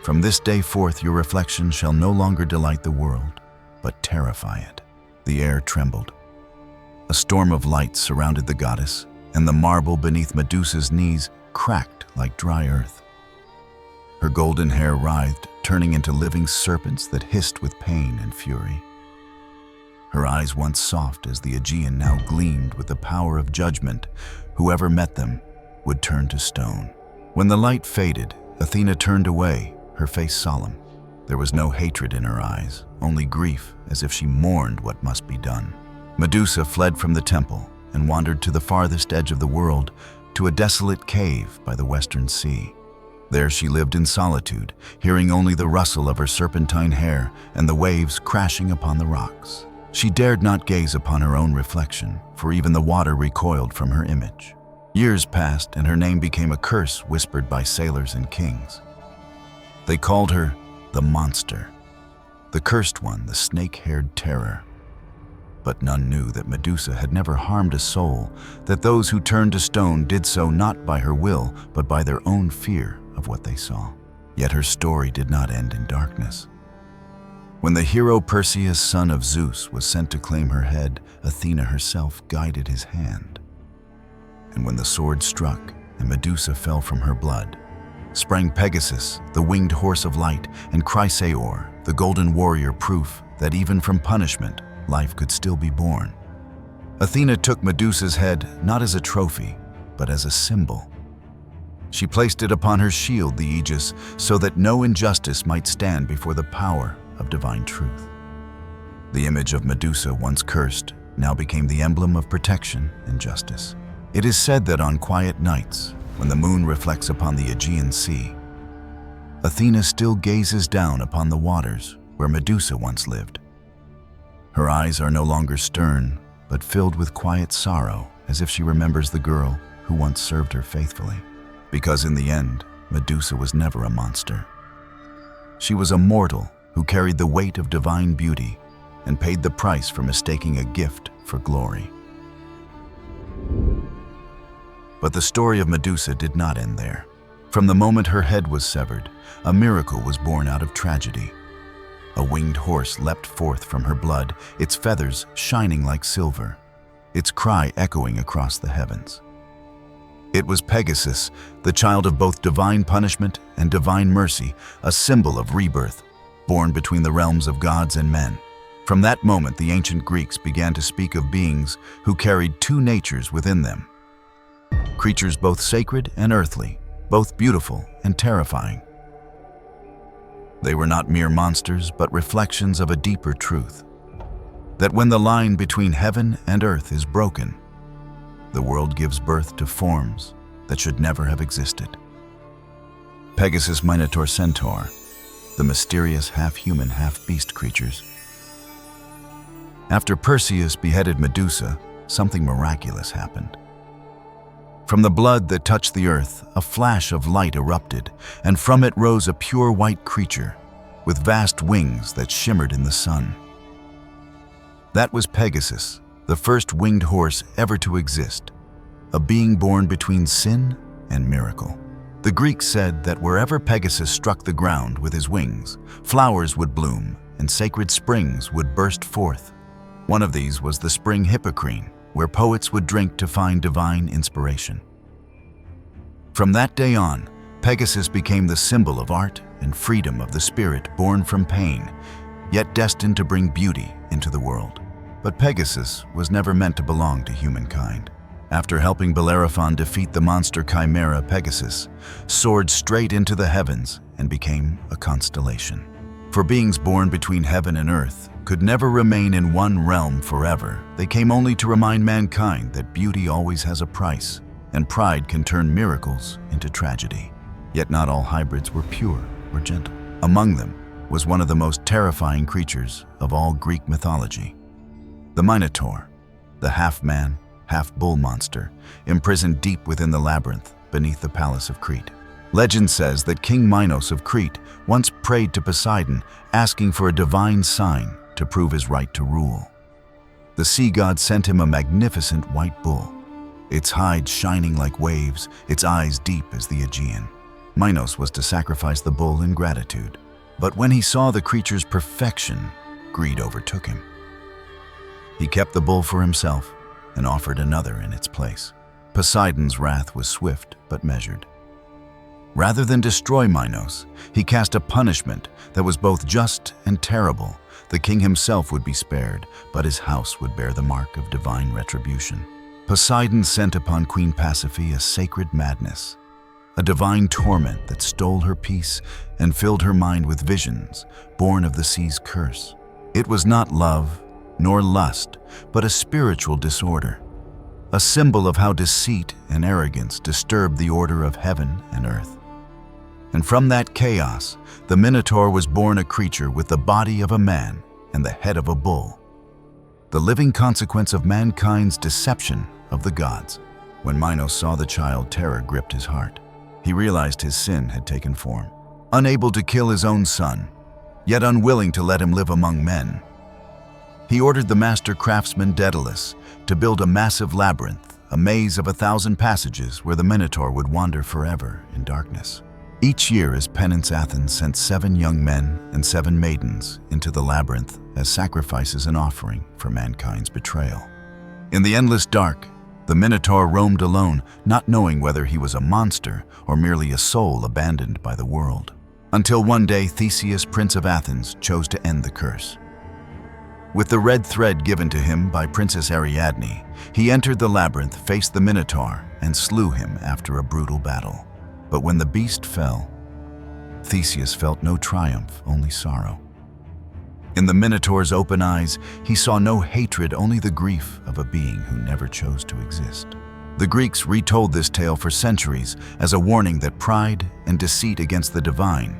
From this day forth your reflection shall no longer delight the world, but terrify it. The air trembled. A storm of light surrounded the goddess, and the marble beneath Medusa's knees cracked like dry earth. Her golden hair writhed, turning into living serpents that hissed with pain and fury. Her eyes, once soft as the Aegean, now gleamed with the power of judgment. Whoever met them would turn to stone. When the light faded, Athena turned away, her face solemn. There was no hatred in her eyes, only grief, as if she mourned what must be done. Medusa fled from the temple and wandered to the farthest edge of the world, to a desolate cave by the western sea. There she lived in solitude, hearing only the rustle of her serpentine hair and the waves crashing upon the rocks. She dared not gaze upon her own reflection, for even the water recoiled from her image. Years passed, and her name became a curse whispered by sailors and kings. They called her the monster, the cursed one, the snake-haired terror. But none knew that Medusa had never harmed a soul, that those who turned to stone did so not by her will, but by their own fear of what they saw. Yet her story did not end in darkness. When the hero Perseus, son of Zeus, was sent to claim her head, Athena herself guided his hand. And when the sword struck and Medusa fell from her blood, sprang Pegasus, the winged horse of light, and Chrysaor, the golden warrior, proof that even from punishment, life could still be born. Athena took Medusa's head not as a trophy, but as a symbol. She placed it upon her shield, the aegis, so that no injustice might stand before the power of divine truth. The image of Medusa, once cursed, now became the emblem of protection and justice. It is said that on quiet nights, when the moon reflects upon the Aegean Sea, Athena still gazes down upon the waters where Medusa once lived. Her eyes are no longer stern, but filled with quiet sorrow, as if she remembers the girl who once served her faithfully. Because in the end, Medusa was never a monster. She was a mortal who carried the weight of divine beauty and paid the price for mistaking a gift for glory. But the story of Medusa did not end there. From the moment her head was severed, a miracle was born out of tragedy. A winged horse leapt forth from her blood, its feathers shining like silver, its cry echoing across the heavens. It was Pegasus, the child of both divine punishment and divine mercy, a symbol of rebirth, born between the realms of gods and men. From that moment, the ancient Greeks began to speak of beings who carried two natures within them. Creatures both sacred and earthly, both beautiful and terrifying. They were not mere monsters, but reflections of a deeper truth, that when the line between heaven and earth is broken, the world gives birth to forms that should never have existed. Pegasus, Minotaur, Centaur, the mysterious half-human, half-beast creatures. After Perseus beheaded Medusa, something miraculous happened. From the blood that touched the earth, a flash of light erupted, and from it rose a pure white creature with vast wings that shimmered in the sun. That was Pegasus, the first winged horse ever to exist, a being born between sin and miracle. The Greeks said that wherever Pegasus struck the ground with his wings, flowers would bloom and sacred springs would burst forth. One of these was the spring Hippocrene, where poets would drink to find divine inspiration. From that day on, Pegasus became the symbol of art and freedom of the spirit born from pain, yet destined to bring beauty into the world. But Pegasus was never meant to belong to humankind. After helping Bellerophon defeat the monster chimera, Pegasus soared straight into the heavens and became a constellation. For beings born between heaven and earth could never remain in one realm forever. They came only to remind mankind that beauty always has a price, and pride can turn miracles into tragedy. Yet not all hybrids were pure or gentle. Among them was one of the most terrifying creatures of all Greek mythology, the Minotaur, the half-man, half-bull monster, imprisoned deep within the labyrinth beneath the palace of Crete. Legend says that King Minos of Crete once prayed to Poseidon, asking for a divine sign to prove his right to rule. The sea god sent him a magnificent white bull, its hide shining like waves, its eyes deep as the Aegean. Minos was to sacrifice the bull in gratitude, but when he saw the creature's perfection, greed overtook him. He kept the bull for himself and offered another in its place. Poseidon's wrath was swift but measured. Rather than destroy Minos, he cast a punishment that was both just and terrible. The king himself would be spared, but his house would bear the mark of divine retribution. Poseidon sent upon Queen Pasiphae a sacred madness, a divine torment that stole her peace and filled her mind with visions born of the sea's curse. It was not love nor lust, but a spiritual disorder, a symbol of how deceit and arrogance disturbed the order of heaven and earth. And from that chaos, the Minotaur was born a creature with the body of a man and the head of a bull, the living consequence of mankind's deception of the gods. When Minos saw the child, terror gripped his heart. He realized his sin had taken form. Unable to kill his own son, yet unwilling to let him live among men, he ordered the master craftsman Daedalus to build a massive labyrinth, a maze of 1,000 passages where the Minotaur would wander forever in darkness. Each year, as penance, Athens sent 7 young men and 7 maidens into the labyrinth as sacrifices and offering for mankind's betrayal. In the endless dark, the Minotaur roamed alone, not knowing whether he was a monster or merely a soul abandoned by the world. Until one day, Theseus, Prince of Athens, chose to end the curse. With the red thread given to him by Princess Ariadne, he entered the labyrinth, faced the Minotaur, and slew him after a brutal battle. But when the beast fell, Theseus felt no triumph, only sorrow. In the Minotaur's open eyes, he saw no hatred, only the grief of a being who never chose to exist. The Greeks retold this tale for centuries as a warning that pride and deceit against the divine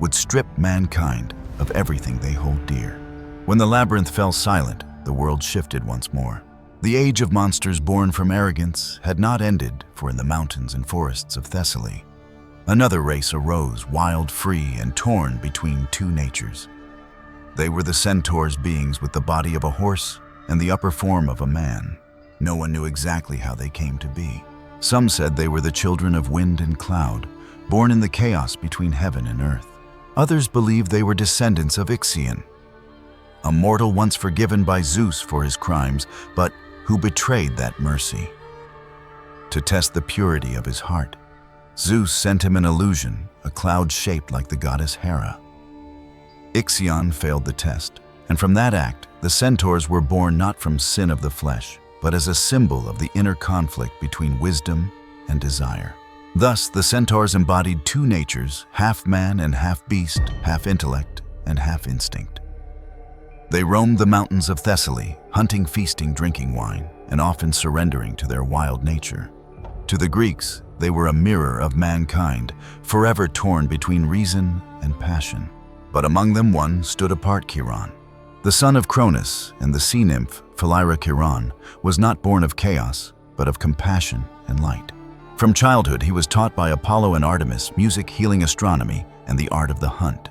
would strip mankind of everything they hold dear. When the labyrinth fell silent, the world shifted once more. The age of monsters born from arrogance had not ended, for in the mountains and forests of Thessaly, another race arose, wild, free, and torn between two natures. They were the centaurs, beings with the body of a horse and the upper form of a man. No one knew exactly how they came to be. Some said they were the children of wind and cloud, born in the chaos between heaven and earth. Others believed they were descendants of Ixion, a mortal once forgiven by Zeus for his crimes, but who betrayed that mercy. To test the purity of his heart, Zeus sent him an illusion, a cloud shaped like the goddess Hera. Ixion failed the test, and from that act, the centaurs were born not from sin of the flesh, but as a symbol of the inner conflict between wisdom and desire. Thus, the centaurs embodied two natures, half man and half beast, half intellect and half instinct. They roamed the mountains of Thessaly, hunting, feasting, drinking wine, and often surrendering to their wild nature. To the Greeks, they were a mirror of mankind, forever torn between reason and passion. But among them one stood apart, Chiron. The son of Cronus and the sea nymph Philyra, Chiron was not born of chaos, but of compassion and light. From childhood, he was taught by Apollo and Artemis music, healing, astronomy, and the art of the hunt.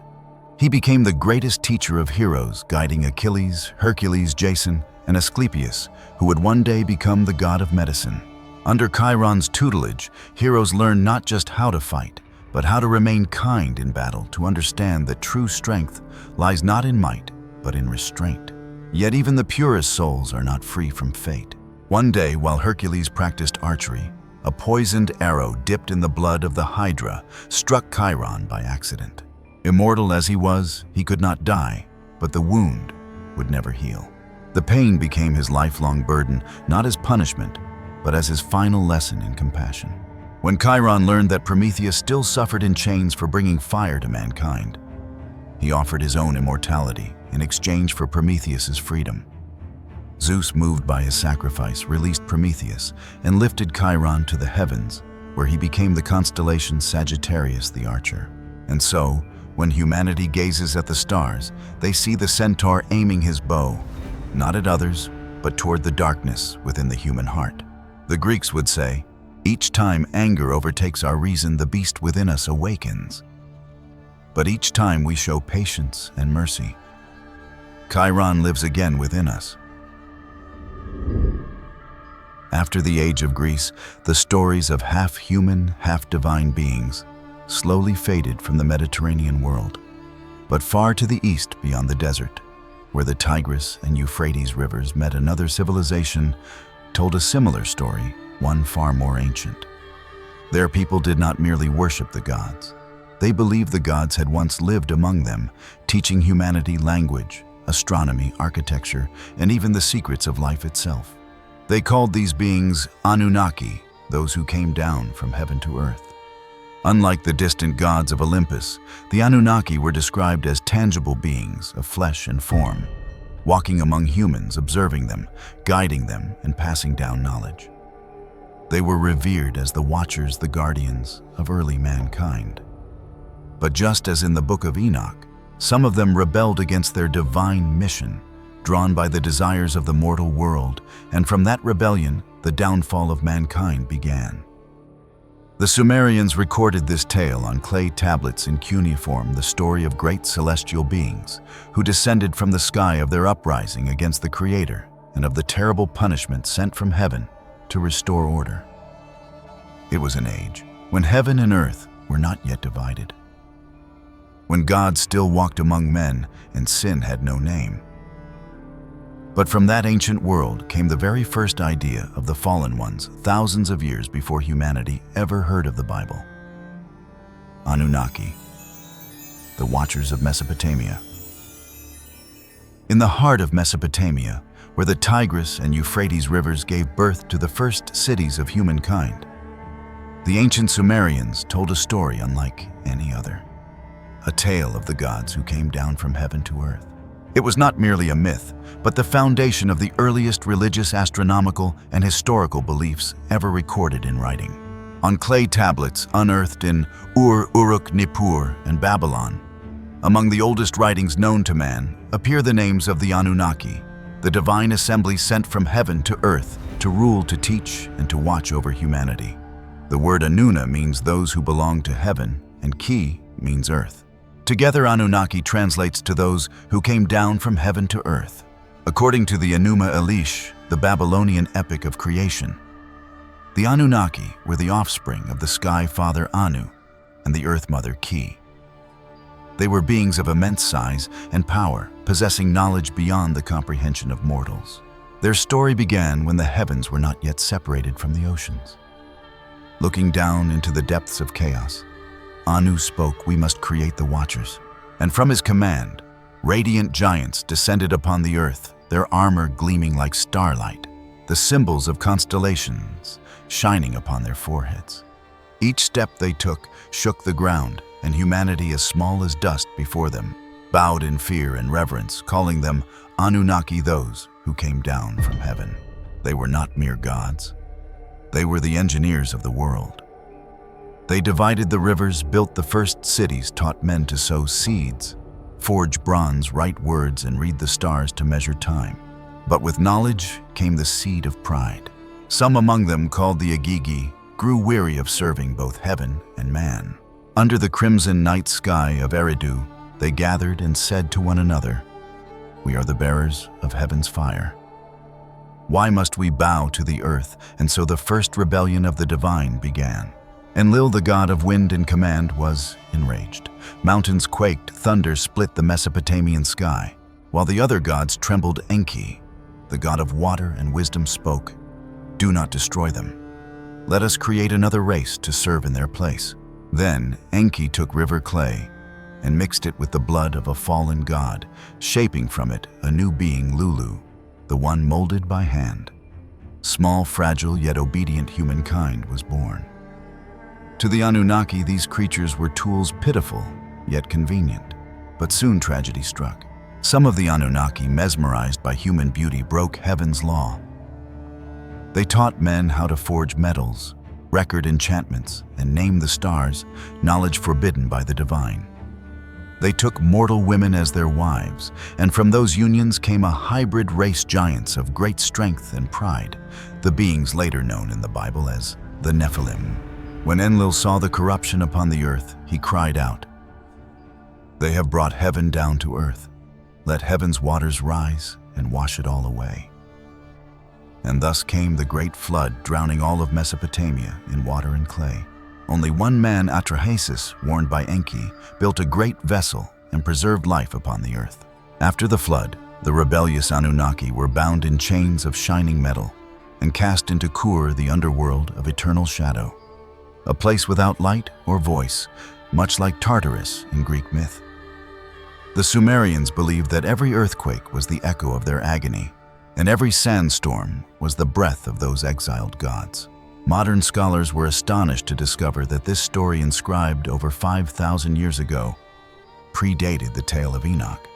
He became the greatest teacher of heroes, guiding Achilles, Hercules, Jason, and Asclepius, who would one day become the god of medicine. Under Chiron's tutelage, heroes learned not just how to fight, but how to remain kind in battle, to understand that true strength lies not in might, but in restraint. Yet even the purest souls are not free from fate. One day, while Hercules practiced archery, a poisoned arrow dipped in the blood of the Hydra struck Chiron by accident. Immortal as he was, he could not die, but the wound would never heal. The pain became his lifelong burden, not as punishment, but as his final lesson in compassion. When Chiron learned that Prometheus still suffered in chains for bringing fire to mankind, he offered his own immortality in exchange for Prometheus's freedom. Zeus, moved by his sacrifice, released Prometheus and lifted Chiron to the heavens, where he became the constellation Sagittarius the Archer. And so, when humanity gazes at the stars, they see the centaur aiming his bow, not at others, but toward the darkness within the human heart. The Greeks would say, Each time anger overtakes our reason, the beast within us awakens. But each time we show patience and mercy, Chiron lives again within us. After the age of Greece, the stories of half-human, half-divine beings slowly faded from the Mediterranean world. But far to the east, beyond the desert, where the Tigris and Euphrates rivers met, another civilization told a similar story, one far more ancient. Their people did not merely worship the gods. They believed the gods had once lived among them, teaching humanity language, astronomy, architecture, and even the secrets of life itself. They called these beings Anunnaki, those who came down from heaven to earth. Unlike the distant gods of Olympus, the Anunnaki were described as tangible beings of flesh and form, walking among humans, observing them, guiding them, and passing down knowledge. They were revered as the watchers, the guardians of early mankind. But just as in the Book of Enoch, some of them rebelled against their divine mission, drawn by the desires of the mortal world, and from that rebellion, the downfall of mankind began. The Sumerians recorded this tale on clay tablets in cuneiform, the story of great celestial beings who descended from the sky, of their uprising against the Creator, and of the terrible punishment sent from heaven to restore order. It was an age when heaven and earth were not yet divided, when God still walked among men and sin had no name. But from that ancient world came the very first idea of the fallen ones, thousands of years before humanity ever heard of the Bible. Anunnaki, the Watchers of Mesopotamia. In the heart of Mesopotamia, where the Tigris and Euphrates rivers gave birth to the first cities of humankind, the ancient Sumerians told a story unlike any other, a tale of the gods who came down from heaven to earth. It was not merely a myth, but the foundation of the earliest religious, astronomical, and historical beliefs ever recorded in writing. On clay tablets unearthed in Uruk-Nippur and Babylon, among the oldest writings known to man, appear the names of the Anunnaki, the divine assembly sent from heaven to earth to rule, to teach, and to watch over humanity. The word Anunna means those who belong to heaven, and Ki means earth. Together, Anunnaki translates to those who came down from heaven to earth. According to the Enuma Elish, the Babylonian epic of creation, the Anunnaki were the offspring of the sky father Anu and the earth mother Ki. They were beings of immense size and power, possessing knowledge beyond the comprehension of mortals. Their story began when the heavens were not yet separated from the oceans. Looking down into the depths of chaos, Anu spoke, "We must create the Watchers." And from his command, radiant giants descended upon the earth, their armor gleaming like starlight, the symbols of constellations shining upon their foreheads. Each step they took shook the ground, and humanity, as small as dust before them, bowed in fear and reverence, calling them Anunnaki, those who came down from heaven. They were not mere gods. They were the engineers of the world. They divided the rivers, built the first cities, taught men to sow seeds, forge bronze, write words, and read the stars to measure time. But with knowledge came the seed of pride. Some among them, called the Agigi, grew weary of serving both heaven and man. Under the crimson night sky of Eridu, they gathered and said to one another, "We are the bearers of heaven's fire. Why must we bow to the earth?" And so the first rebellion of the divine began. Enlil, the god of wind and command, was enraged. Mountains quaked, thunder split the Mesopotamian sky, while the other gods trembled. Enki, the god of water and wisdom, spoke, "Do not destroy them. Let us create another race to serve in their place." Then Enki took river clay and mixed it with the blood of a fallen god, shaping from it a new being, Lulu, the one molded by hand. Small, fragile, yet obedient humankind was born. To the Anunnaki, these creatures were tools, pitiful yet convenient. But soon tragedy struck. Some of the Anunnaki, mesmerized by human beauty, broke heaven's law. They taught men how to forge metals, record enchantments, and name the stars, knowledge forbidden by the divine. They took mortal women as their wives, and from those unions came a hybrid race, giants of great strength and pride, the beings later known in the Bible as the Nephilim. When Enlil saw the corruption upon the earth, he cried out, "They have brought heaven down to earth. Let heaven's waters rise and wash it all away." And thus came the great flood, drowning all of Mesopotamia in water and clay. Only one man, Atrahasis, warned by Enki, built a great vessel and preserved life upon the earth. After the flood, the rebellious Anunnaki were bound in chains of shining metal and cast into Kur, the underworld of eternal shadow, a place without light or voice, much like Tartarus in Greek myth. The Sumerians believed that every earthquake was the echo of their agony, and every sandstorm was the breath of those exiled gods. Modern scholars were astonished to discover that this story, inscribed over 5,000 years ago, predated the tale of Enoch.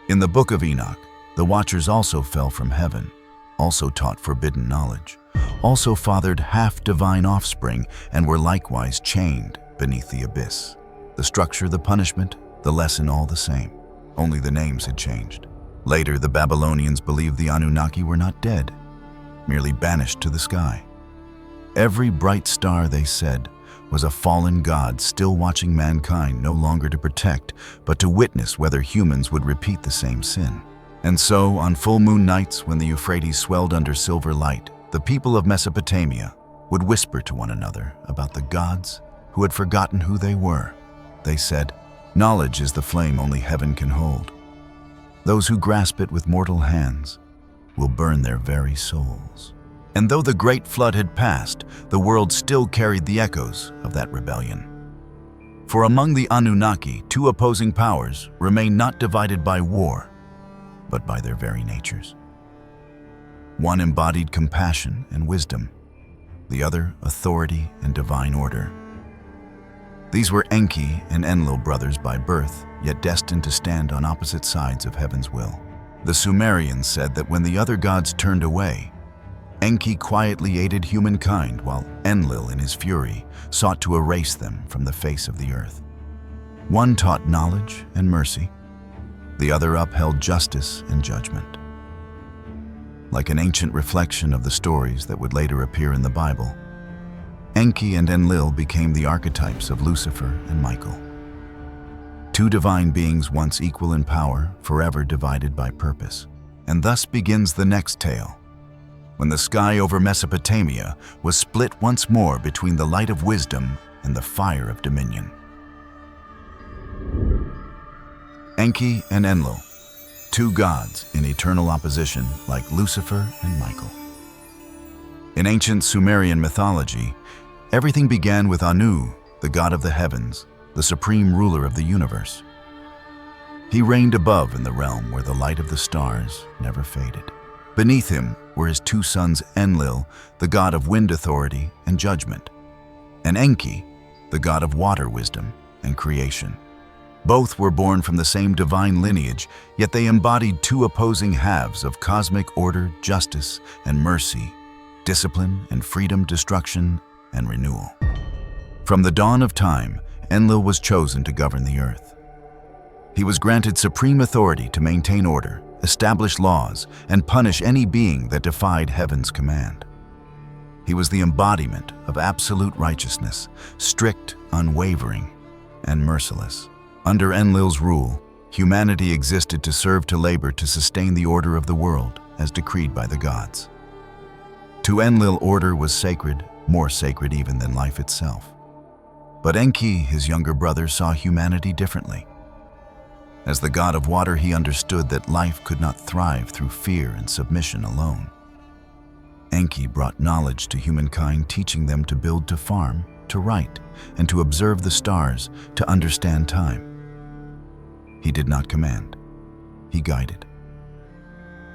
In the Book of Enoch, the Watchers also fell from heaven, also taught forbidden knowledge, also fathered half-divine offspring, and were likewise chained beneath the abyss. The structure, the punishment, the lesson all the same, only the names had changed. Later, the Babylonians believed the Anunnaki were not dead, merely banished to the sky. Every bright star, they said, was a fallen god still watching mankind, no longer to protect, but to witness whether humans would repeat the same sin. And so, on full moon nights when the Euphrates swelled under silver light, the people of Mesopotamia would whisper to one another about the gods who had forgotten who they were. They said, "Knowledge is the flame only heaven can hold. Those who grasp it with mortal hands will burn their very souls." And though the great flood had passed, the world still carried the echoes of that rebellion. For among the Anunnaki, two opposing powers remain not divided by war, but by their very natures. One embodied compassion and wisdom, the other authority and divine order. These were Enki and Enlil, brothers by birth, yet destined to stand on opposite sides of heaven's will. The Sumerians said that when the other gods turned away, Enki quietly aided humankind, while Enlil, in his fury, sought to erase them from the face of the earth. One taught knowledge and mercy, the other upheld justice and judgment. Like an ancient reflection of the stories that would later appear in the Bible, Enki and Enlil became the archetypes of Lucifer and Michael. Two divine beings once equal in power, forever divided by purpose. And thus begins the next tale, when the sky over Mesopotamia was split once more between the light of wisdom and the fire of dominion. Enki and Enlil, two gods in eternal opposition like Lucifer and Michael. In ancient Sumerian mythology, everything began with Anu, the god of the heavens, the supreme ruler of the universe. He reigned above in the realm where the light of the stars never faded. Beneath him were his two sons, Enlil, the god of wind authority and judgment, and Enki, the god of water wisdom and creation. Both were born from the same divine lineage, yet they embodied two opposing halves of cosmic order, justice and mercy, discipline and freedom, destruction and renewal. From the dawn of time, Enlil was chosen to govern the earth. He was granted supreme authority to maintain order, establish laws, and punish any being that defied heaven's command. He was the embodiment of absolute righteousness, strict, unwavering, and merciless. Under Enlil's rule, humanity existed to serve, to labor, to sustain the order of the world as decreed by the gods. To Enlil, order was sacred, more sacred even than life itself. But Enki, his younger brother, saw humanity differently. As the god of water, he understood that life could not thrive through fear and submission alone. Enki brought knowledge to humankind, teaching them to build, to farm, to write, and to observe the stars, to understand time. He did not command. He guided.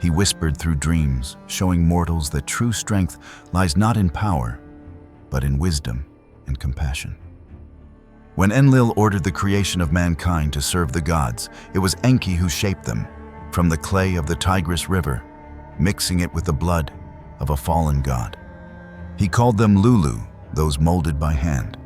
He whispered through dreams, showing mortals that true strength lies not in power, but in wisdom and compassion. When Enlil ordered the creation of mankind to serve the gods, it was Enki who shaped them from the clay of the Tigris River, mixing it with the blood of a fallen god. He called them Lulu, those molded by hand.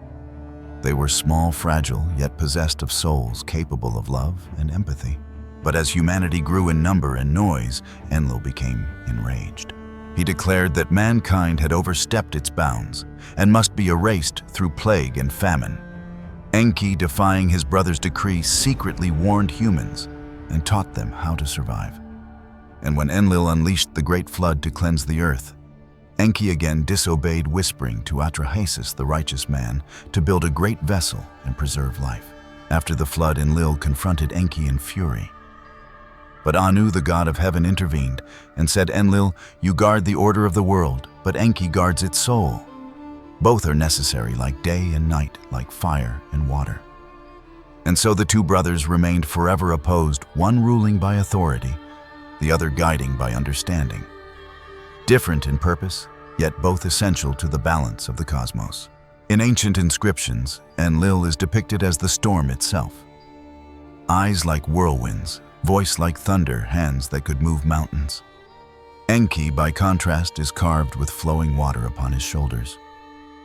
They were small, fragile, yet possessed of souls capable of love and empathy. But as humanity grew in number and noise, Enlil became enraged. He declared that mankind had overstepped its bounds and must be erased through plague and famine. Enki, defying his brother's decree, secretly warned humans and taught them how to survive. And when Enlil unleashed the great flood to cleanse the earth, Enki again disobeyed, whispering to Atrahasis, the righteous man, to build a great vessel and preserve life. After the flood, Enlil confronted Enki in fury. But Anu, the god of heaven, intervened and said, "Enlil, you guard the order of the world, but Enki guards its soul. Both are necessary, like day and night, like fire and water." And so the two brothers remained forever opposed, one ruling by authority, the other guiding by understanding. Different in purpose, yet both essential to the balance of the cosmos. In ancient inscriptions, Enlil is depicted as the storm itself. Eyes like whirlwinds, voice like thunder, hands that could move mountains. Enki, by contrast, is carved with flowing water upon his shoulders.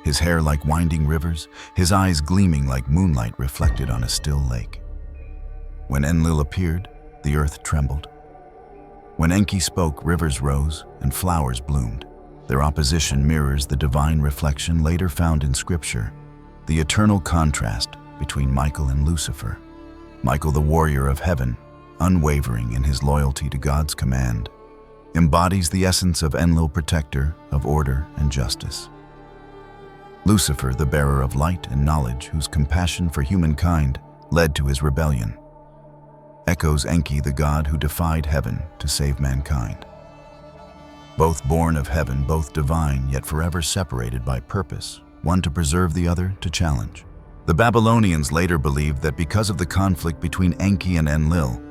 His hair like winding rivers, his eyes gleaming like moonlight reflected on a still lake. When Enlil appeared, the earth trembled. When Enki spoke, rivers rose and flowers bloomed. Their opposition mirrors the divine reflection later found in Scripture, the eternal contrast between Michael and Lucifer. Michael, the warrior of heaven, unwavering in his loyalty to God's command, embodies the essence of Enlil, protector of order and justice. Lucifer, the bearer of light and knowledge, whose compassion for humankind led to his rebellion, echoes Enki, the god who defied heaven to save mankind. Both born of heaven, both divine, yet forever separated by purpose, one to preserve, the other to challenge. The Babylonians later believed that because of the conflict between Enki and Enlil,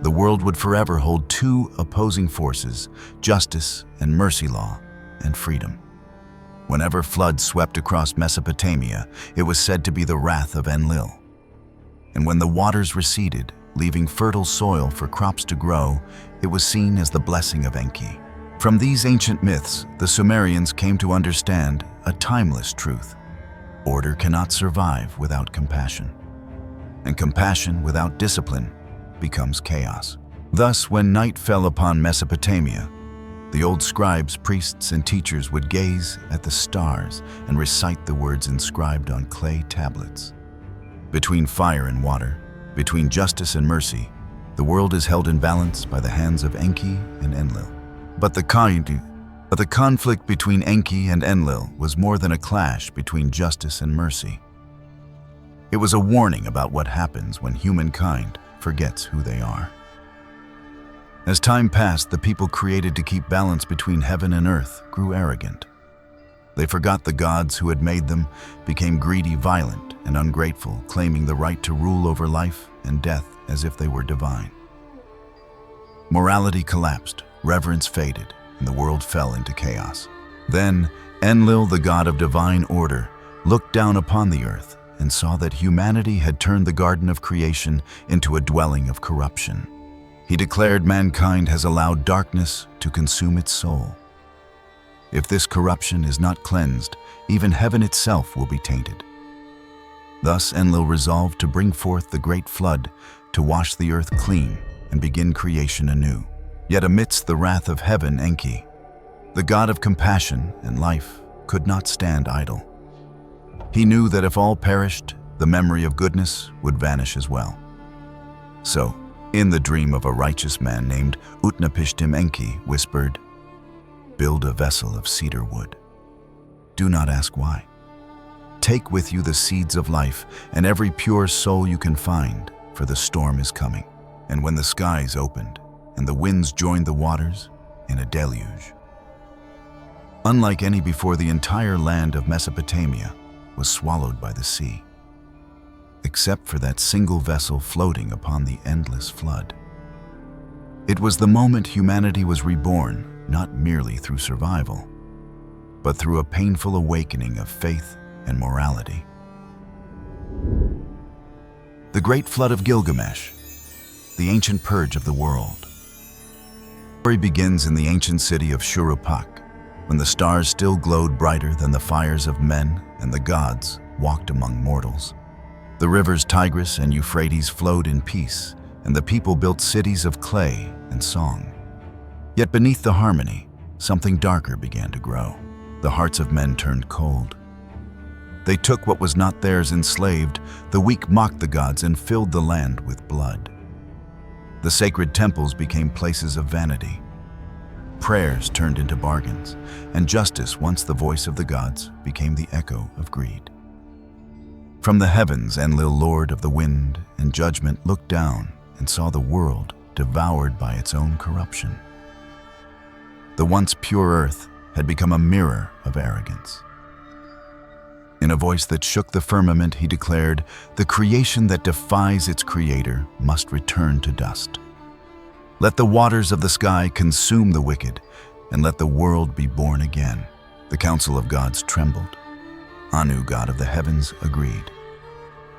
the world would forever hold two opposing forces, justice and mercy, law and freedom. Whenever floods swept across Mesopotamia, it was said to be the wrath of Enlil. And when the waters receded, leaving fertile soil for crops to grow, it was seen as the blessing of Enki. From these ancient myths, the Sumerians came to understand a timeless truth. Order cannot survive without compassion, and compassion without discipline becomes chaos. Thus, when night fell upon Mesopotamia, the old scribes, priests, and teachers would gaze at the stars and recite the words inscribed on clay tablets. Between fire and water, between justice and mercy, the world is held in balance by the hands of Enki and Enlil. But the conflict between Enki and Enlil was more than a clash between justice and mercy. It was a warning about what happens when humankind forgets who they are. As time passed, the people created to keep balance between heaven and earth grew arrogant. They forgot the gods who had made them, became greedy, violent, and ungrateful, claiming the right to rule over life and death as if they were divine. Morality collapsed, reverence faded, and the world fell into chaos. Then Enlil, the god of divine order, looked down upon the earth and saw that humanity had turned the garden of creation into a dwelling of corruption. He declared mankind has allowed darkness to consume its soul. If this corruption is not cleansed, even heaven itself will be tainted. Thus Enlil resolved to bring forth the great flood to wash the earth clean and begin creation anew. Yet amidst the wrath of heaven, Enki, the god of compassion and life, could not stand idle. He knew that if all perished, the memory of goodness would vanish as well. So, in the dream of a righteous man named Utnapishtim, Enki whispered, "Build a vessel of cedar wood. Do not ask why. Take with you the seeds of life and every pure soul you can find, for the storm is coming." And when the skies opened and the winds joined the waters in a deluge, unlike any before, the entire land of Mesopotamia was swallowed by the sea, except for that single vessel floating upon the endless flood. It was the moment humanity was reborn, not merely through survival, but through a painful awakening of faith and morality. The Great Flood of Gilgamesh, the ancient purge of the world. The story begins in the ancient city of Shuruppak, when the stars still glowed brighter than the fires of men and the gods walked among mortals. The rivers Tigris and Euphrates flowed in peace, and the people built cities of clay and song. Yet beneath the harmony, something darker began to grow. The hearts of men turned cold. They took what was not theirs enslaved, the weak mocked the gods and filled the land with blood. The sacred temples became places of vanity. Prayers turned into bargains, and justice, once the voice of the gods, became the echo of greed. From the heavens, Enlil, lord of the wind and judgment, looked down and saw the world devoured by its own corruption. The once pure earth had become a mirror of arrogance. In a voice that shook the firmament, he declared, "The creation that defies its creator must return to dust. Let the waters of the sky consume the wicked, and let the world be born again." The council of gods trembled. Anu, god of the heavens, agreed.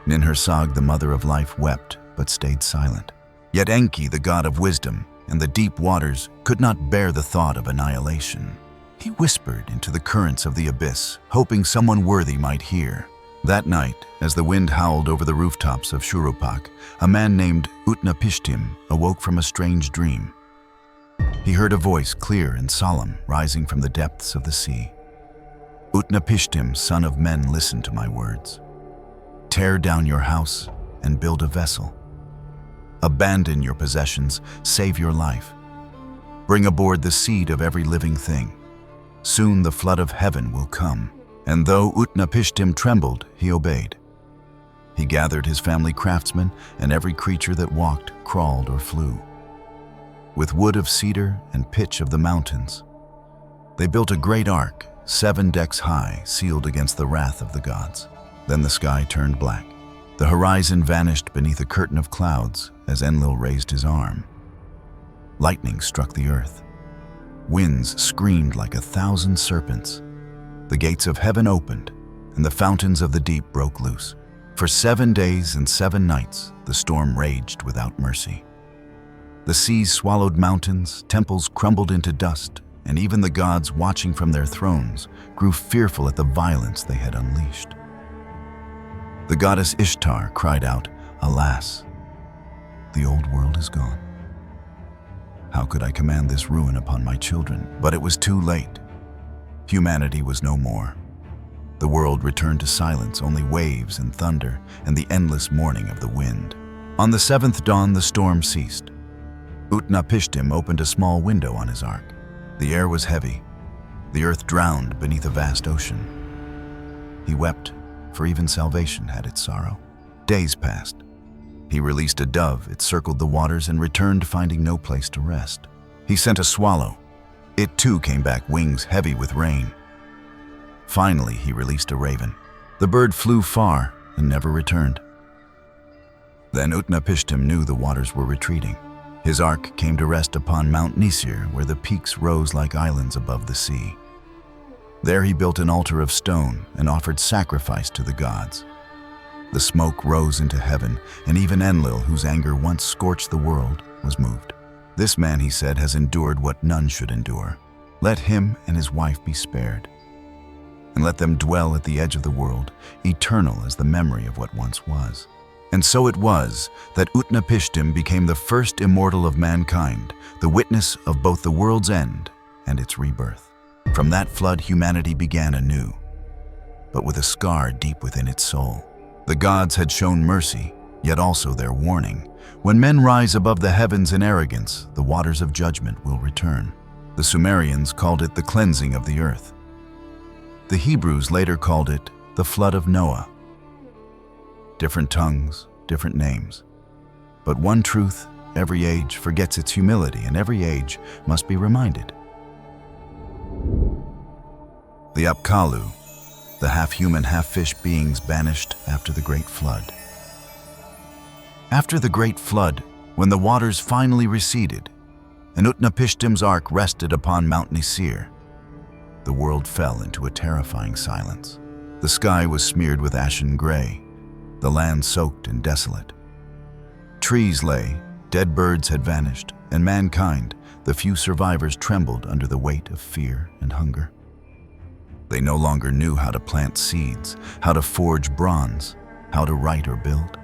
Ninhursag, the mother of life, wept but stayed silent. Yet Enki, the god of wisdom and the deep waters, could not bear the thought of annihilation. He whispered into the currents of the abyss, hoping someone worthy might hear. That night, as the wind howled over the rooftops of Shurupak, a man named Utnapishtim awoke from a strange dream. He heard a voice, clear and solemn, rising from the depths of the sea. "Utnapishtim, son of men, listen to my words. Tear down your house and build a vessel. Abandon your possessions, save your life. Bring aboard the seed of every living thing. Soon the flood of heaven will come." And though Utnapishtim trembled, he obeyed. He gathered his family craftsmen and every creature that walked, crawled, or flew. With wood of cedar and pitch of the mountains, they built a great ark, 7 decks high, sealed against the wrath of the gods. Then the sky turned black. The horizon vanished beneath a curtain of clouds as Enlil raised his arm. Lightning struck the earth. Winds screamed like 1,000 serpents. The gates of heaven opened, and the fountains of the deep broke loose. For 7 days and 7 nights, the storm raged without mercy. The seas swallowed mountains, temples crumbled into dust, and even the gods, watching from their thrones, grew fearful at the violence they had unleashed. The goddess Ishtar cried out, "Alas, the old world is gone. How could I command this ruin upon my children?" But it was too late. Humanity was no more. The world returned to silence, only waves and thunder and the endless mourning of the wind. On the 7th dawn, the storm ceased. Utnapishtim opened a small window on his ark. The air was heavy. The earth drowned beneath a vast ocean. He wept, for even salvation had its sorrow. Days passed. He released a dove. It circled the waters and returned, finding no place to rest. He sent a swallow. It too came back, wings heavy with rain. Finally, he released a raven. The bird flew far and never returned. Then Utnapishtim knew the waters were retreating. His ark came to rest upon Mount Nisir, where the peaks rose like islands above the sea. There he built an altar of stone and offered sacrifice to the gods. The smoke rose into heaven, and even Enlil, whose anger once scorched the world, was moved. "This man," he said, "has endured what none should endure. Let him and his wife be spared, and let them dwell at the edge of the world, eternal as the memory of what once was." And so it was that Utnapishtim became the first immortal of mankind, the witness of both the world's end and its rebirth. From that flood, humanity began anew, but with a scar deep within its soul. The gods had shown mercy, yet also their warning. When men rise above the heavens in arrogance, the waters of judgment will return. The Sumerians called it the cleansing of the earth. The Hebrews later called it the flood of Noah. Different tongues, different names. But one truth, every age forgets its humility, and every age must be reminded. The Apkallu, the half-human, half-fish beings banished after the Great Flood. After the Great Flood, when the waters finally receded, and Utnapishtim's ark rested upon Mount Nisir, the world fell into a terrifying silence. The sky was smeared with ashen gray, the land soaked and desolate. Trees lay, dead birds had vanished, and mankind, the few survivors, trembled under the weight of fear and hunger. They no longer knew how to plant seeds, how to forge bronze, how to write or build.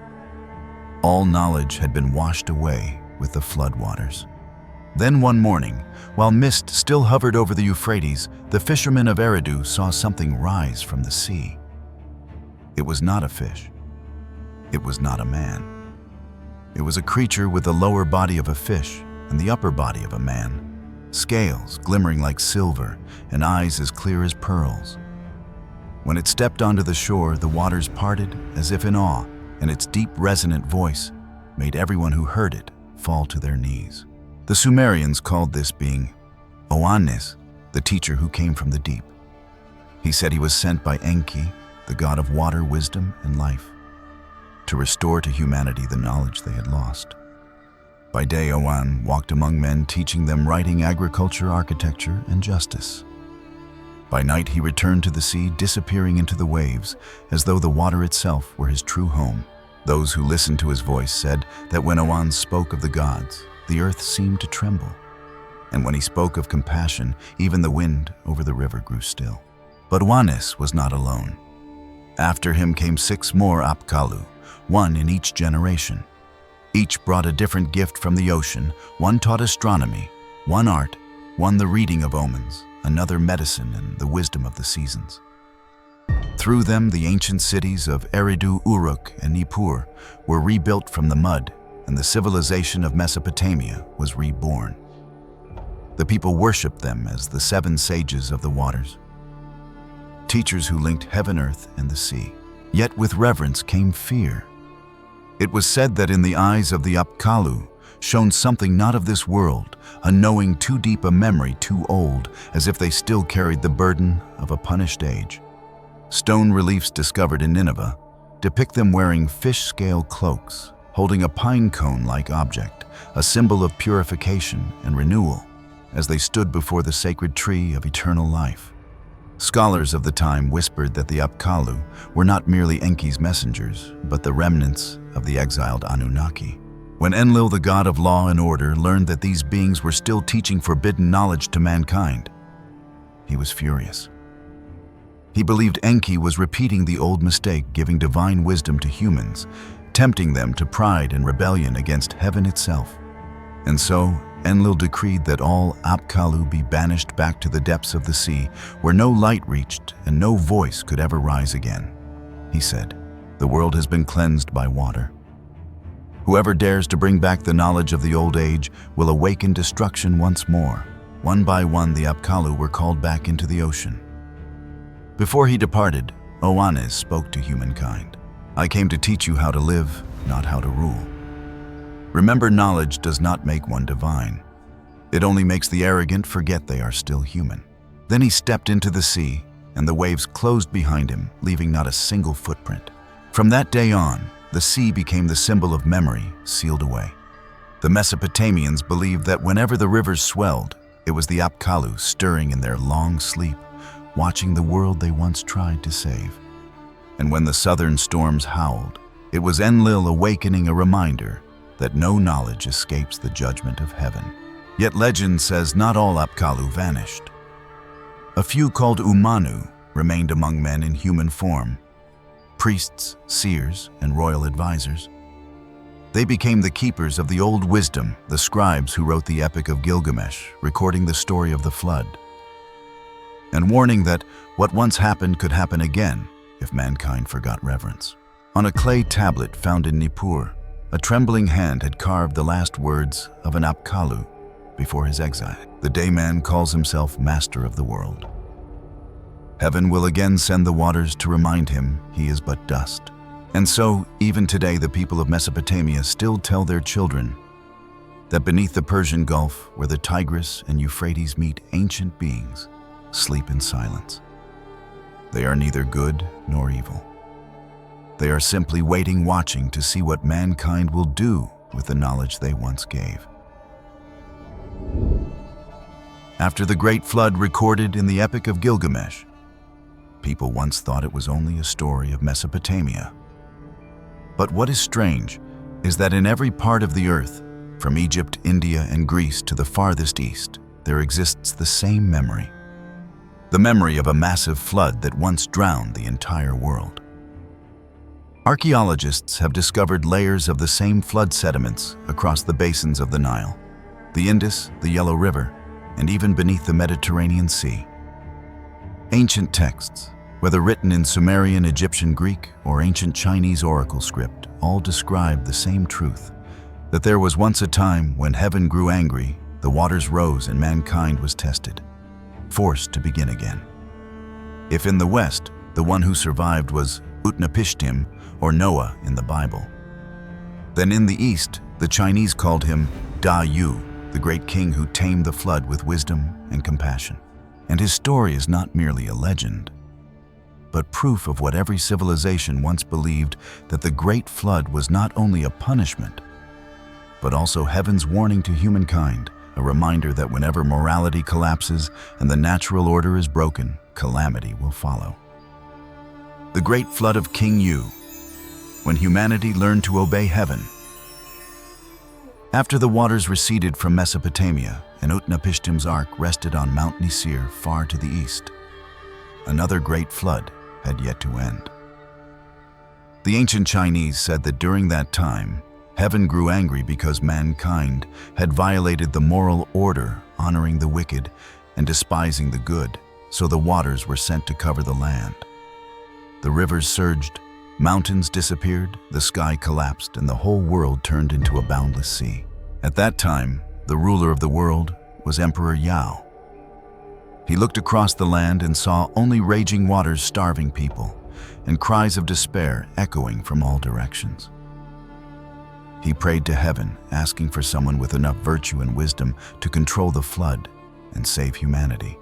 All knowledge had been washed away with the flood waters. Then one morning, while mist still hovered over the Euphrates, the fishermen of Eridu saw something rise from the sea. It was not a fish. It was not a man. It was a creature with the lower body of a fish and the upper body of a man, scales glimmering like silver and eyes as clear as pearls. When it stepped onto the shore, the waters parted as if in awe, and its deep, resonant voice made everyone who heard it fall to their knees. The Sumerians called this being Oannes, the teacher who came from the deep. He said he was sent by Enki, the god of water, wisdom, and life, to restore to humanity the knowledge they had lost. By day, Oan walked among men, teaching them writing, agriculture, architecture, and justice. By night, he returned to the sea, disappearing into the waves, as though the water itself were his true home. Those who listened to his voice said that when Oan spoke of the gods, the earth seemed to tremble. And when he spoke of compassion, even the wind over the river grew still. But Oannes was not alone. After him came 6 more Apkallu, one in each generation. Each brought a different gift from the ocean. One taught astronomy, one art, one the reading of omens, another medicine and the wisdom of the seasons. Through them, the ancient cities of Eridu, Uruk, and Nippur were rebuilt from the mud, and the civilization of Mesopotamia was reborn. The people worshipped them as the 7 sages of the waters, teachers who linked heaven, earth, and the sea. Yet with reverence came fear. It was said that in the eyes of the Apkallu shone something not of this world, a knowing too deep, a memory too old, as if they still carried the burden of a punished age. Stone reliefs discovered in Nineveh depict them wearing fish-scale cloaks, holding a pine cone-like object, a symbol of purification and renewal, as they stood before the sacred tree of eternal life. Scholars of the time whispered that the Apkallu were not merely Enki's messengers, but the remnants of the exiled Anunnaki. When Enlil, the god of law and order, learned that these beings were still teaching forbidden knowledge to mankind, he was furious. He believed Enki was repeating the old mistake, giving divine wisdom to humans, tempting them to pride and rebellion against heaven itself. And so, Enlil decreed that all Apkallu be banished back to the depths of the sea, where no light reached and no voice could ever rise again. He said, "The world has been cleansed by water. Whoever dares to bring back the knowledge of the old age will awaken destruction once more." One by one, the Apkallu were called back into the ocean. Before he departed, Oannes spoke to humankind. "I came to teach you how to live, not how to rule. Remember, knowledge does not make one divine. It only makes the arrogant forget they are still human." Then he stepped into the sea, and the waves closed behind him, leaving not a single footprint. From that day on, the sea became the symbol of memory, sealed away. The Mesopotamians believed that whenever the rivers swelled, it was the Apkallu stirring in their long sleep, watching the world they once tried to save. And when the southern storms howled, it was Enlil awakening, a reminder that no knowledge escapes the judgment of heaven. Yet legend says not all Apkallu vanished. A few called Umanu remained among men in human form, priests, seers, and royal advisors. They became the keepers of the old wisdom, the scribes who wrote the Epic of Gilgamesh, recording the story of the flood, and warning that what once happened could happen again if mankind forgot reverence. On a clay tablet found in Nippur, a trembling hand had carved the last words of an Apkallu before his exile. "The day man calls himself master of the world. Heaven will again send the waters to remind him he is but dust." And so, even today, the people of Mesopotamia still tell their children that beneath the Persian Gulf, where the Tigris and Euphrates meet, ancient beings sleep in silence. They are neither good nor evil. They are simply waiting, watching to see what mankind will do with the knowledge they once gave. After the Great Flood recorded in the Epic of Gilgamesh, people once thought it was only a story of Mesopotamia. But what is strange is that in every part of the earth, from Egypt, India, and Greece to the farthest east, there exists the same memory. The memory of a massive flood that once drowned the entire world. Archaeologists have discovered layers of the same flood sediments across the basins of the Nile, the Indus, the Yellow River, and even beneath the Mediterranean Sea. Ancient texts, whether written in Sumerian, Egyptian, Greek, or ancient Chinese oracle script, all describe the same truth, that there was once a time when heaven grew angry, the waters rose, and mankind was tested, forced to begin again. If in the West, the one who survived was Utnapishtim, or Noah in the Bible, then in the East, the Chinese called him Da Yu, the great king who tamed the flood with wisdom and compassion. And his story is not merely a legend, but proof of what every civilization once believed, that the Great Flood was not only a punishment, but also heaven's warning to humankind, a reminder that whenever morality collapses and the natural order is broken, calamity will follow. The Great Flood of King Yu, when humanity learned to obey heaven. After the waters receded from Mesopotamia and Utnapishtim's ark rested on Mount Nisir far to the east, another great flood had yet to end. The ancient Chinese said that during that time, heaven grew angry because mankind had violated the moral order, honoring the wicked and despising the good, so the waters were sent to cover the land. The rivers surged, mountains disappeared, the sky collapsed, and the whole world turned into a boundless sea. At that time, the ruler of the world was Emperor Yao. He looked across the land and saw only raging waters starving people, and cries of despair echoing from all directions. He prayed to heaven, asking for someone with enough virtue and wisdom to control the flood and save humanity.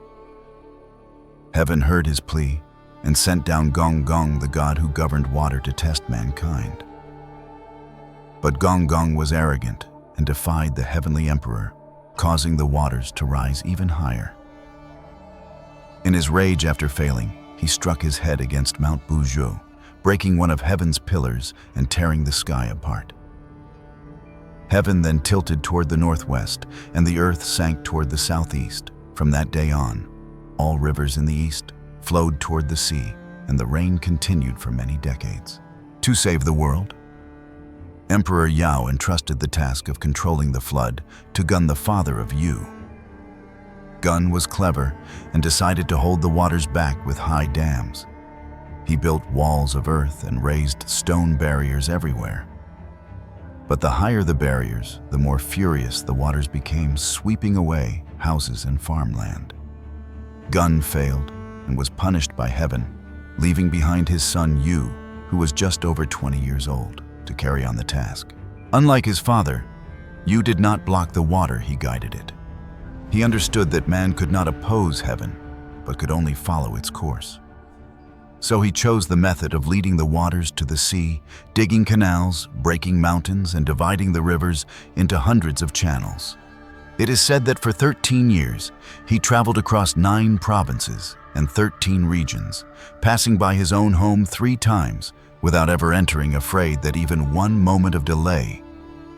Heaven heard his plea and sent down Gong Gong, the god who governed water, to test mankind. But Gong Gong was arrogant and defied the heavenly emperor, causing the waters to rise even higher. In his rage after failing, he struck his head against Mount Buzhou, breaking one of heaven's pillars and tearing the sky apart. Heaven then tilted toward the northwest, and the earth sank toward the southeast. From that day on, all rivers in the east flowed toward the sea, and the rain continued for many decades. To save the world, Emperor Yao entrusted the task of controlling the flood to Gun, the father of Yu. Gun was clever and decided to hold the waters back with high dams. He built walls of earth and raised stone barriers everywhere. But the higher the barriers, the more furious the waters became, sweeping away houses and farmland. Gun failed and was punished by heaven, leaving behind his son Yu, who was just over 20 years old, to carry on the task. Unlike his father, Yu did not block the water, he guided it. He understood that man could not oppose heaven, but could only follow its course. So he chose the method of leading the waters to the sea, digging canals, breaking mountains, and dividing the rivers into hundreds of channels. It is said that for 13 years, he traveled across 9 provinces and 13 regions, passing by his own home 3 times without ever entering, afraid that even one moment of delay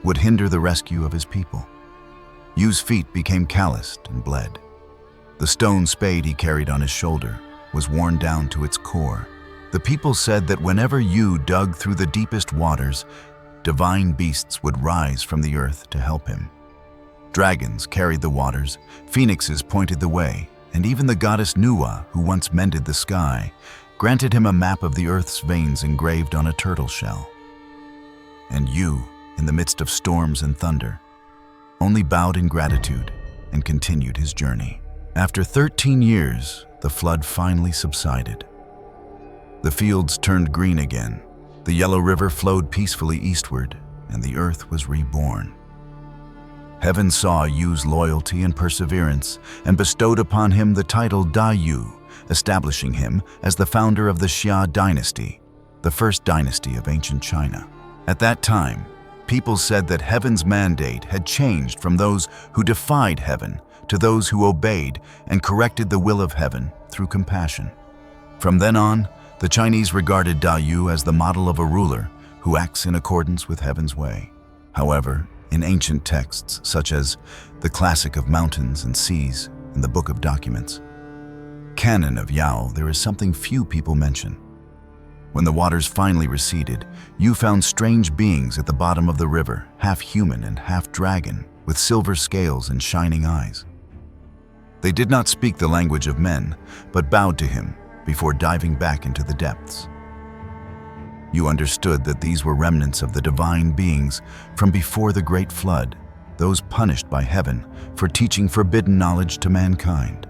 would hinder the rescue of his people. Yu's feet became calloused and bled. The stone spade he carried on his shoulder was worn down to its core. The people said that whenever Yu dug through the deepest waters, divine beasts would rise from the earth to help him. Dragons carried the waters, phoenixes pointed the way, and even the goddess Nuwa, who once mended the sky, granted him a map of the earth's veins engraved on a turtle shell. And Yu, in the midst of storms and thunder, only bowed in gratitude and continued his journey. After 13 years, the flood finally subsided. The fields turned green again, the Yellow River flowed peacefully eastward, and the earth was reborn. Heaven saw Yu's loyalty and perseverance and bestowed upon him the title Da Yu, establishing him as the founder of the Xia dynasty, the first dynasty of ancient China. At that time, people said that heaven's mandate had changed from those who defied heaven to those who obeyed and corrected the will of heaven through compassion. From then on, the Chinese regarded Da Yu as the model of a ruler who acts in accordance with heaven's way. However, in ancient texts such as the Classic of Mountains and Seas and the Book of Documents, canon of Yao, there is something few people mention. When the waters finally receded, Yu found strange beings at the bottom of the river, half human and half dragon, with silver scales and shining eyes. They did not speak the language of men, but bowed to him before diving back into the depths. You understood that these were remnants of the divine beings from before the great flood, those punished by heaven for teaching forbidden knowledge to mankind.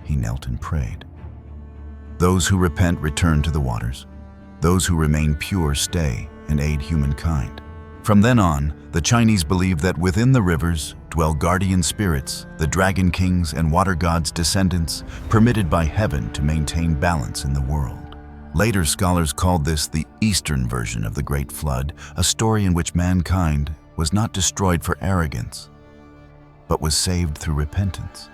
He knelt and prayed. Those who repent return to the waters. Those who remain pure stay and aid humankind. From then on, the Chinese believed that within the rivers dwell guardian spirits, the dragon kings and water gods' descendants, permitted by heaven to maintain balance in the world. Later scholars called this the Eastern version of the Great Flood, a story in which mankind was not destroyed for arrogance, but was saved through repentance.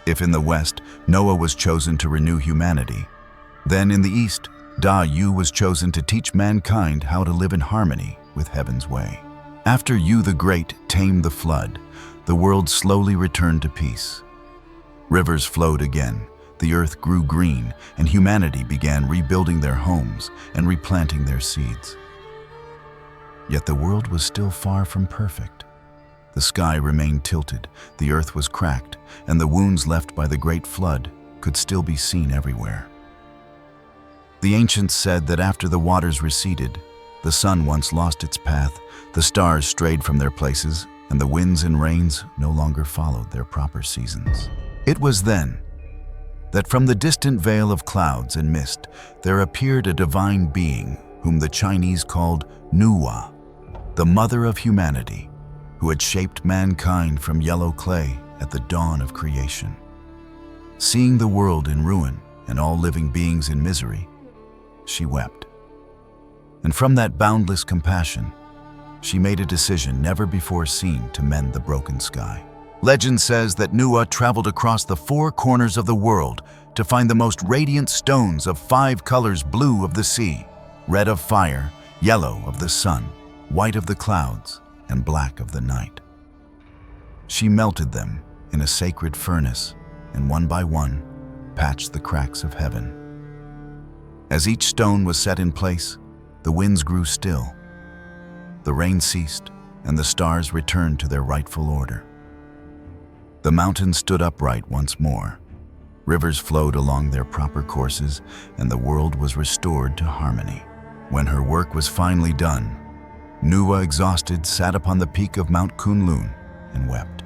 If in the West, Noah was chosen to renew humanity, then in the East, Da Yu was chosen to teach mankind how to live in harmony with heaven's way. After Yu the Great tamed the flood, the world slowly returned to peace. Rivers flowed again, the earth grew green, and humanity began rebuilding their homes and replanting their seeds. Yet the world was still far from perfect. The sky remained tilted, the earth was cracked, and the wounds left by the great flood could still be seen everywhere. The ancients said that after the waters receded, the sun once lost its path, the stars strayed from their places, and the winds and rains no longer followed their proper seasons. It was then that from the distant veil of clouds and mist there appeared a divine being whom the Chinese called Nuwa, the mother of humanity, who had shaped mankind from yellow clay at the dawn of creation. Seeing the world in ruin and all living beings in misery, she wept. And from that boundless compassion, she made a decision never before seen to mend the broken sky. Legend says that Nuwa traveled across the 4 corners of the world to find the most radiant stones of 5 colors: blue of the sea, red of fire, yellow of the sun, white of the clouds, and black of the night. She melted them in a sacred furnace and one by one patched the cracks of heaven. As each stone was set in place, the winds grew still, the rain ceased, and the stars returned to their rightful order. The mountains stood upright once more, rivers flowed along their proper courses, and the world was restored to harmony. When her work was finally done, Nuwa, exhausted, sat upon the peak of Mount Kunlun and wept.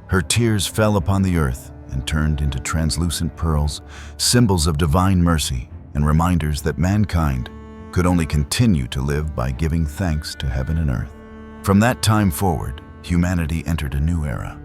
Her tears fell upon the earth and turned into translucent pearls, symbols of divine mercy and reminders that mankind could only continue to live by giving thanks to heaven and earth. From that time forward, humanity entered a new era,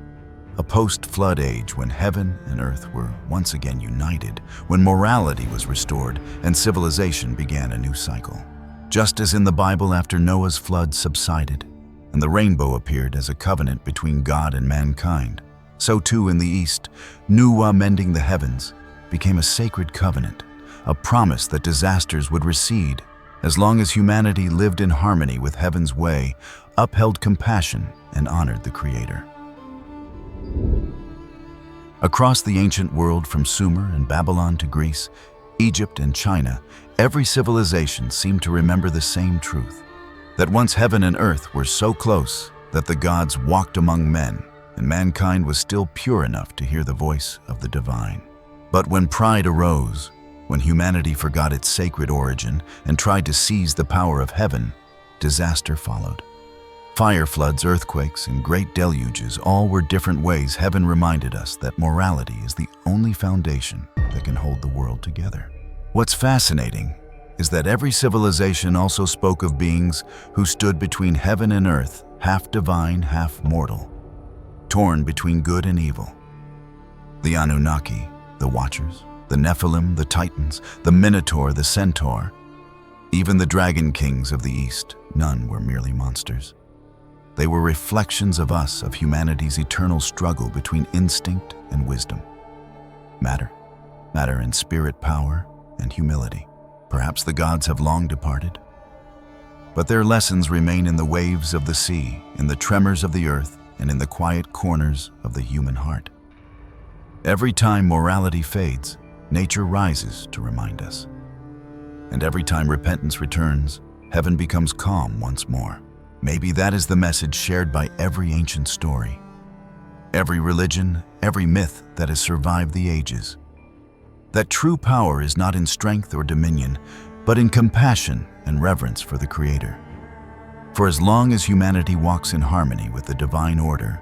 a post-flood age when heaven and earth were once again united, when morality was restored and civilization began a new cycle. Just as in the Bible after Noah's flood subsided and the rainbow appeared as a covenant between God and mankind, so too in the East, Nuwa mending the heavens became a sacred covenant, a promise that disasters would recede as long as humanity lived in harmony with heaven's way, upheld compassion, and honored the Creator. Across the ancient world, from Sumer and Babylon to Greece, Egypt and China, every civilization seemed to remember the same truth, that once heaven and earth were so close that the gods walked among men, and mankind was still pure enough to hear the voice of the divine. But when pride arose, when humanity forgot its sacred origin and tried to seize the power of heaven, disaster followed. Fire floods, earthquakes, and great deluges all were different ways heaven reminded us that morality is the only foundation that can hold the world together. What's fascinating is that every civilization also spoke of beings who stood between heaven and earth, half divine, half mortal, torn between good and evil. The Anunnaki, the Watchers, the Nephilim, the Titans, the Minotaur, the Centaur, even the Dragon Kings of the East, none were merely monsters. They were reflections of us, of humanity's eternal struggle between instinct and wisdom, matter and spirit, power and humility. Perhaps the gods have long departed, but their lessons remain in the waves of the sea, in the tremors of the earth, and in the quiet corners of the human heart. Every time morality fades, nature rises to remind us. And every time repentance returns, heaven becomes calm once more. Maybe that is the message shared by every ancient story, every religion, every myth that has survived the ages. That true power is not in strength or dominion, but in compassion and reverence for the Creator. For as long as humanity walks in harmony with the divine order,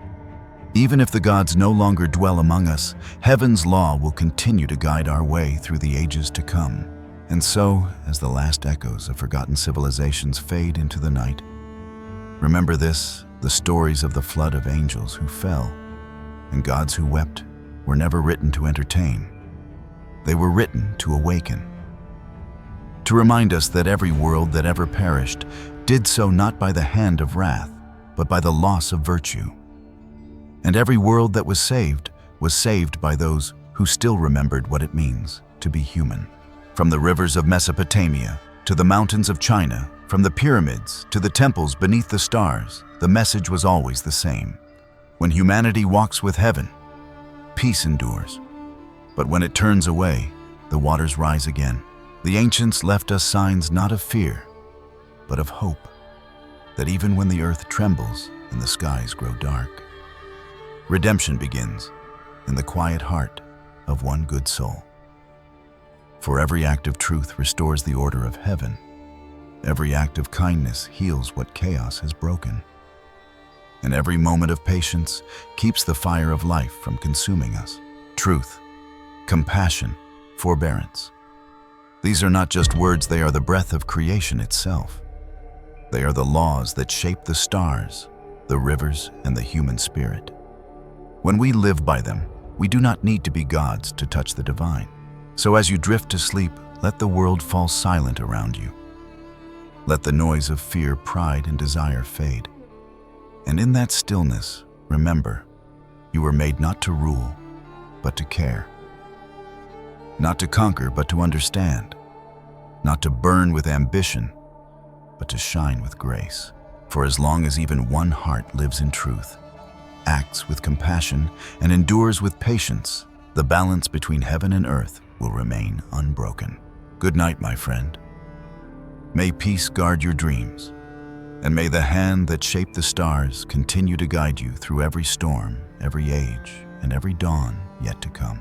even if the gods no longer dwell among us, heaven's law will continue to guide our way through the ages to come. And so, as the last echoes of forgotten civilizations fade into the night, remember this: the stories of the flood of angels who fell and gods who wept were never written to entertain. They were written to awaken, to remind us that every world that ever perished did so not by the hand of wrath, but by the loss of virtue. And every world that was saved by those who still remembered what it means to be human. From the rivers of Mesopotamia to the mountains of China, from the pyramids to the temples beneath the stars, the message was always the same. When humanity walks with heaven, peace endures. But when it turns away, the waters rise again. The ancients left us signs not of fear, but of hope, that even when the earth trembles and the skies grow dark, redemption begins in the quiet heart of one good soul. For every act of truth restores the order of heaven. Every act of kindness heals what chaos has broken. And every moment of patience keeps the fire of life from consuming us. Truth, compassion, forbearance. These are not just words, they are the breath of creation itself. They are the laws that shape the stars, the rivers, and the human spirit. When we live by them, we do not need to be gods to touch the divine. So as you drift to sleep, let the world fall silent around you. Let the noise of fear, pride, and desire fade. And in that stillness, remember, you were made not to rule, but to care. Not to conquer, but to understand. Not to burn with ambition, but to shine with grace. For as long as even one heart lives in truth, acts with compassion, and endures with patience, the balance between heaven and earth will remain unbroken. Good night, my friend. May peace guard your dreams, and may the hand that shaped the stars continue to guide you through every storm, every age, and every dawn yet to come.